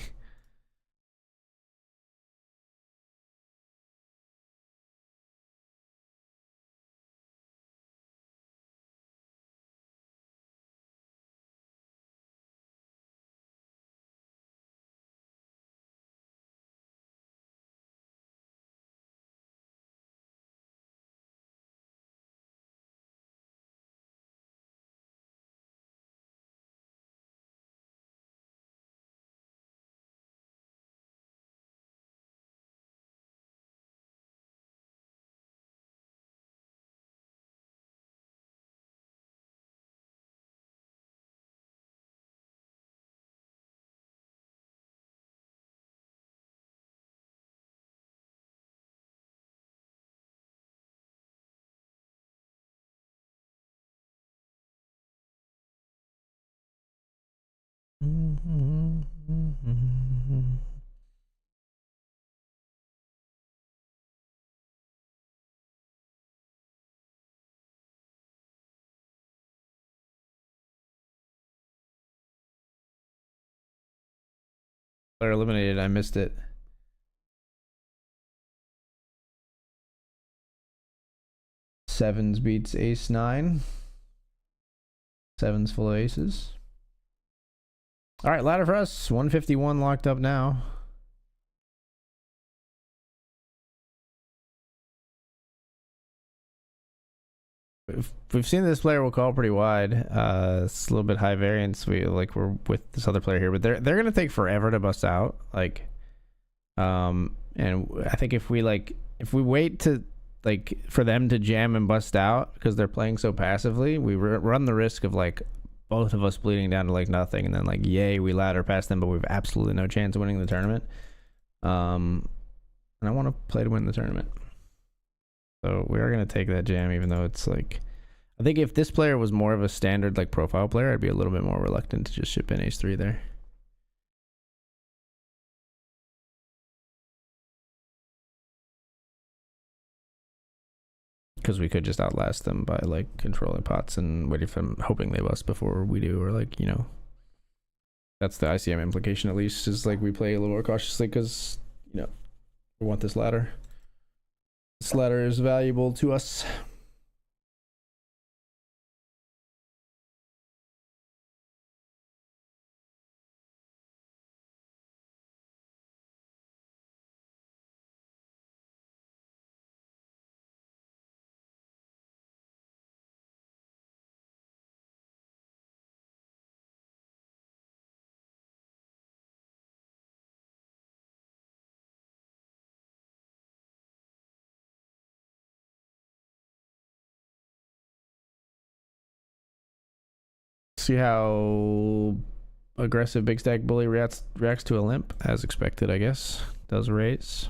Player eliminated. I missed it. Sevens beats ace nine. Sevens full of aces. All right, ladder for us. 151 locked up now. We've seen this player will call pretty wide. It's a little bit high variance. We're with this other player here, but they're gonna take forever to bust out. And I think if we wait to for them to jam and bust out because they're playing so passively, we run the risk of both of us bleeding down to nothing, and then yay, we ladder past them, but we've absolutely no chance of winning the tournament. And I want to play to win the tournament. So we are going to take that jam, even though it's I think if this player was more of a standard profile player, I'd be a little bit more reluctant to just ship in ace 3 there. Because we could just outlast them by controlling pots and waiting for them, hoping they bust before we do, or that's the ICM implication at least, is we play a little more cautiously because we want this ladder. This ladder is valuable to us. See how aggressive big stack bully reacts to a limp, as expected, I guess. Does raise.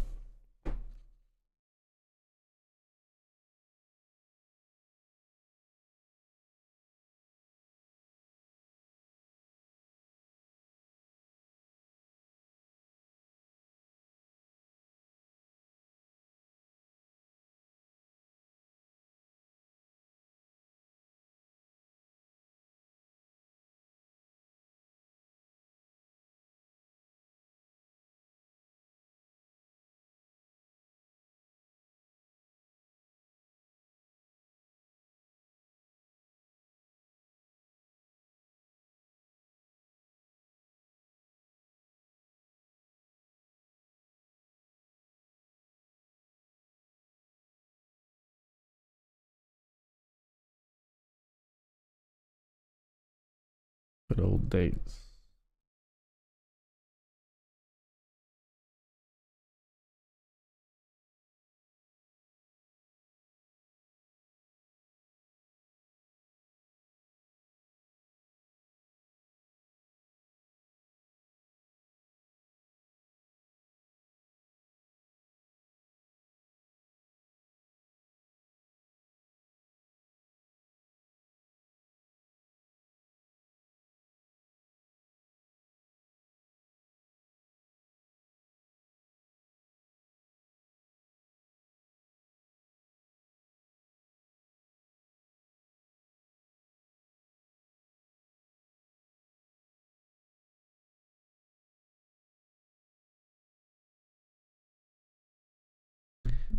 Good old dates.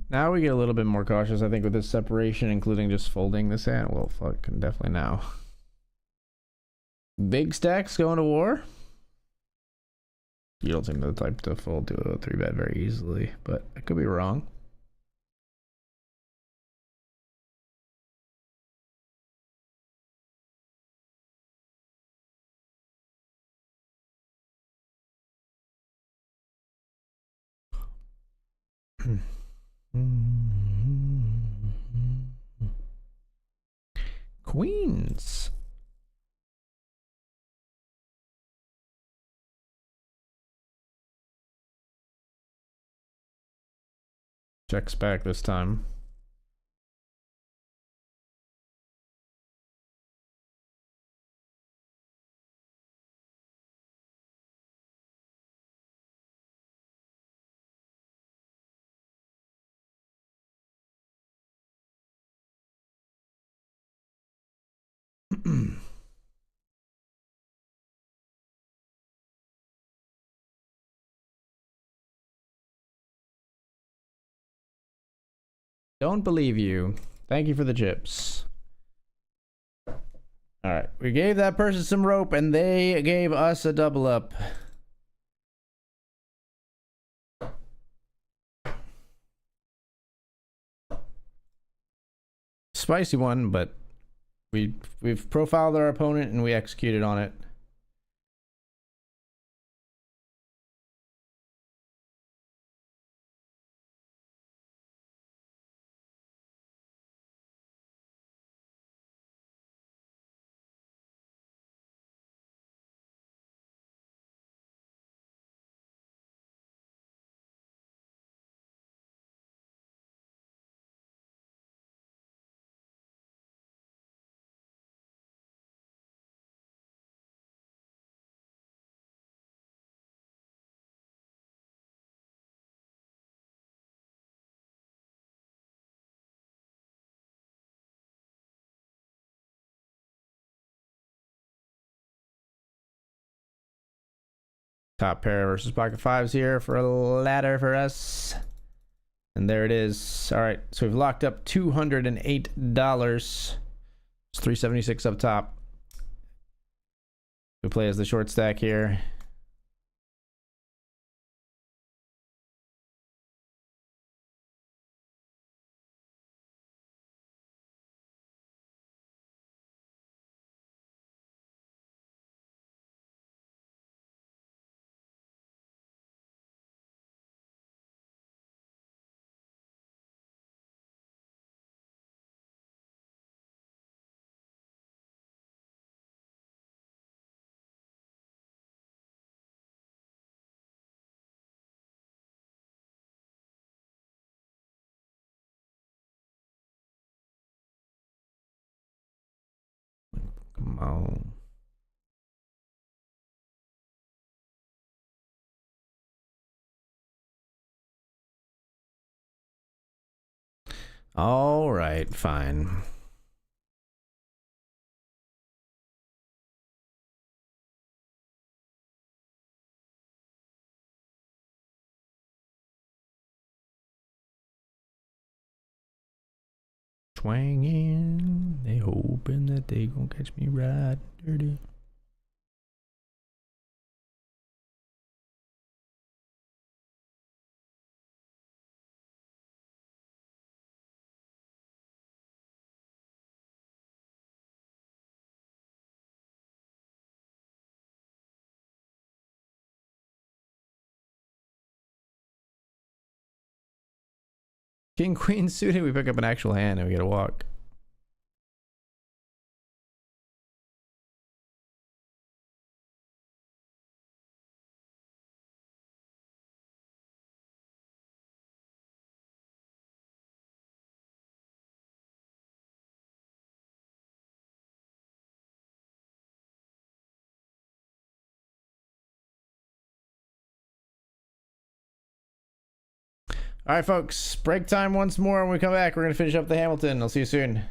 Now we get a little bit more cautious, I think, with this separation, including just folding this hand. Well, fucking definitely now. Big stacks going to war. You don't seem the type to fold to a 3-bet very easily, but I could be wrong. Queens. Checks back this time. Don't believe you. Thank you for the chips. All right, we gave that person some rope and they gave us a double up. Spicy one, but we've profiled our opponent and we executed on it. Top pair versus pocket fives here for a ladder for us. And there it is. All right, so we've locked up $208. It's $376 up top. We play as the short stack here. Come on. All right, fine. Swinging, they hoping that they gonna catch me right dirty. King queen suited, we pick up an actual hand and we get a walk. All right, folks, break time once more. When we come back, we're going to finish up the Hamilton. I'll see you soon.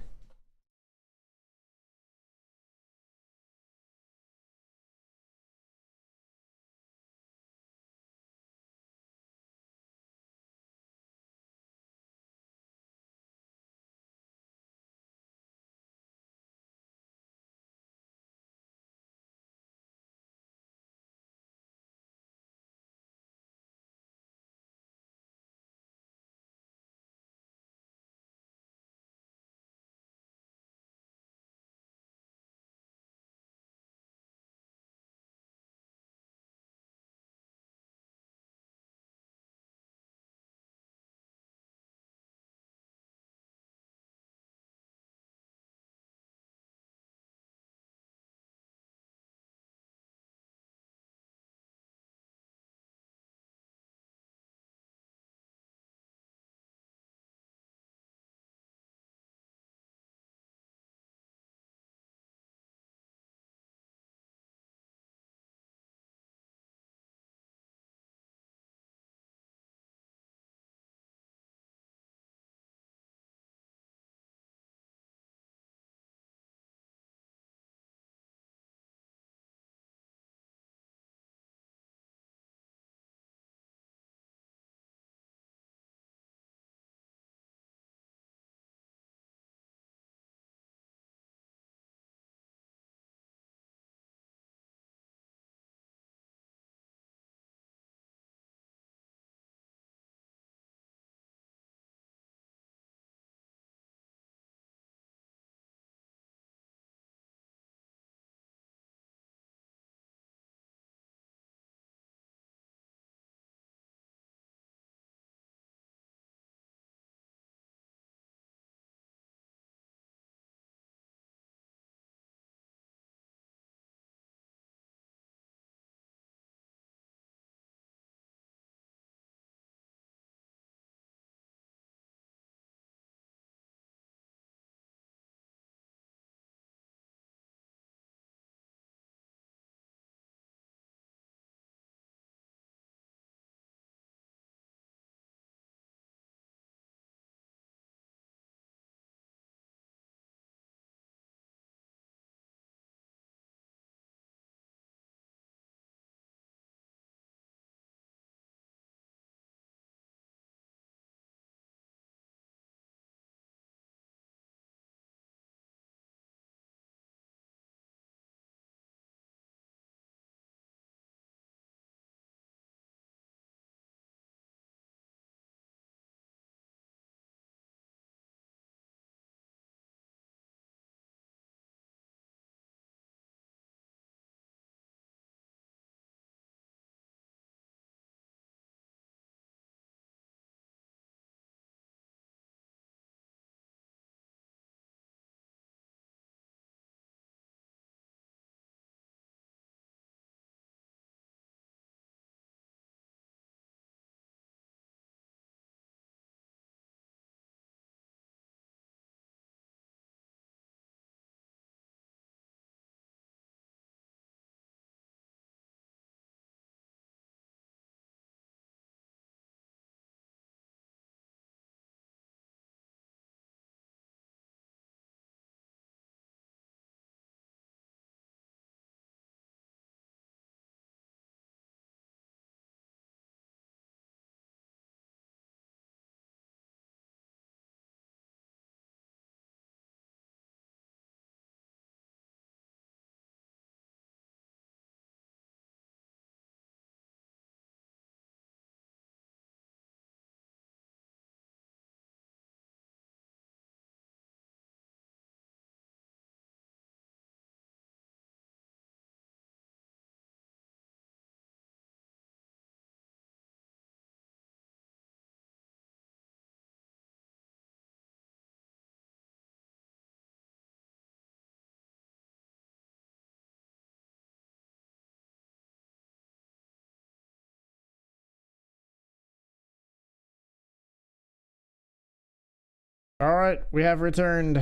All right, we have returned.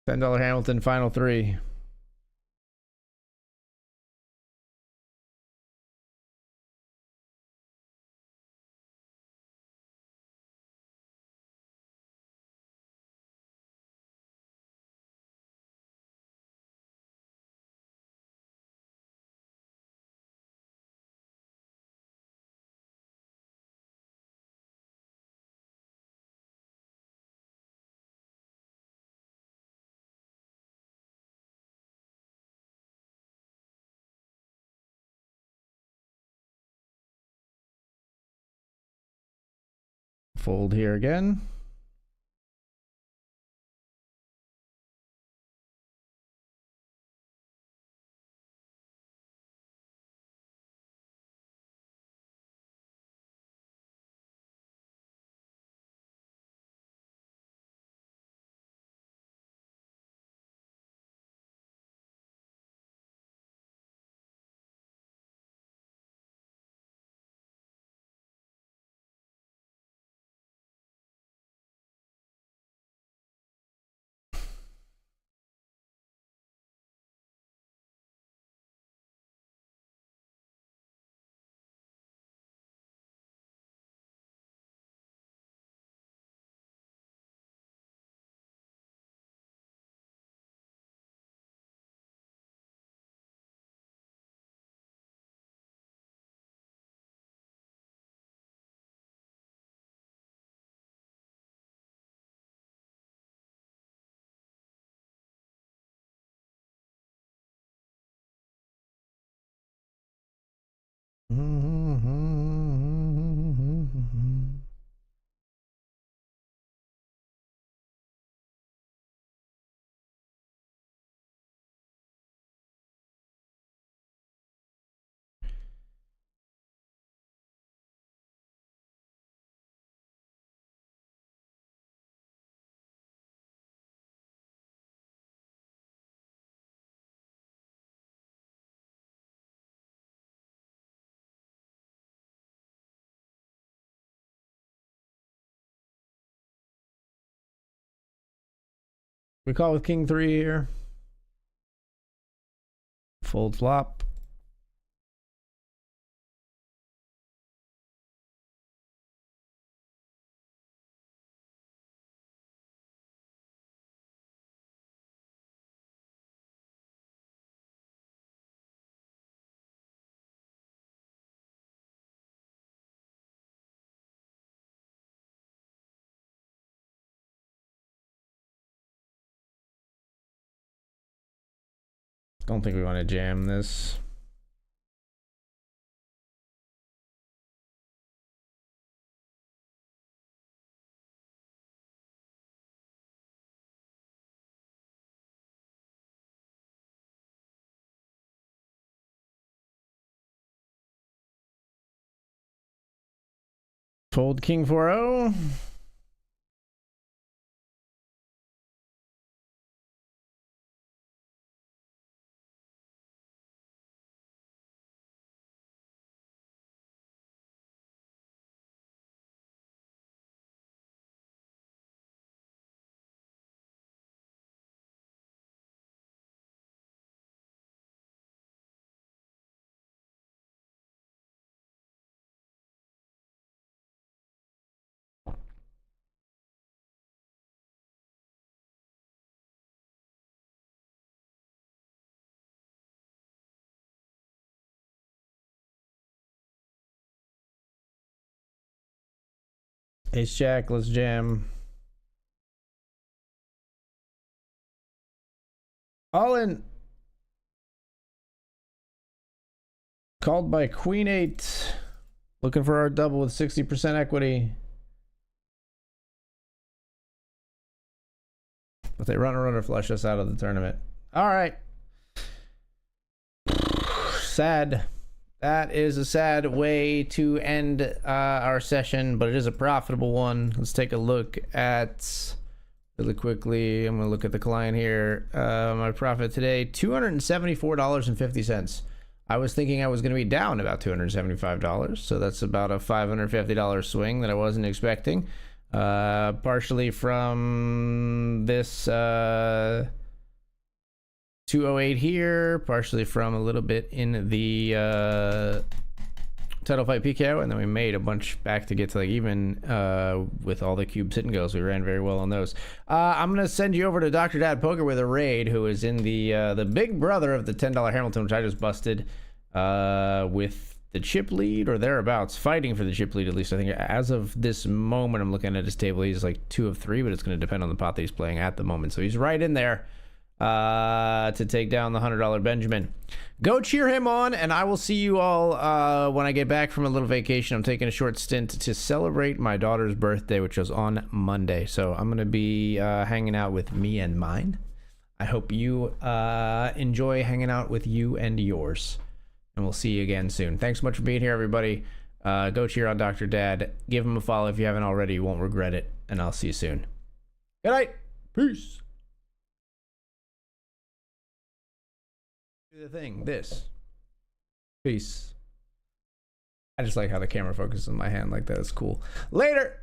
$10 Hamilton, final three. Fold here again. We call with king three here. Fold flop. Don't think we want to jam this. Fold king 4-0. Ace jack, let's jam. All in. Called by queen 8. Looking for our double with 60% equity. But they runner flush us out of the tournament. All right. Sad. That is a sad way to end our session, but it is a profitable one. Let's take a look at, really quickly, I'm going to look at the client here. My profit today, $274.50. I was thinking I was going to be down about $275, so that's about a $550 swing that I wasn't expecting. Partially from this 208 here, partially from a little bit in the title fight PKO, and then we made a bunch back to get to like even with all the cube sit and goes. We ran very well on those. I'm gonna send you over to Dr. Dad Poker with a raid, who is in the big brother of the $10 Hamilton, which I just busted with the chip lead or thereabouts, fighting for the chip lead at least. I think as of this moment, I'm looking at his table. He's like 2 of 3, but it's going to depend on the pot that he's playing at the moment. So he's right in there to take down the $100 Benjamin. Go cheer him on, and I will see you all when I get back from a little vacation. I'm taking a short stint to celebrate my daughter's birthday, which was on Monday. So I'm going to be hanging out with me and mine. I hope you enjoy hanging out with you and yours. And we'll see you again soon. Thanks so much for being here, everybody. Go cheer on Dr. Dad. Give him a follow if you haven't already. You won't regret it. And I'll see you soon. Good night. Peace. Do the thing. This. Peace. I just like how the camera focuses on my hand like that. It's cool. Later.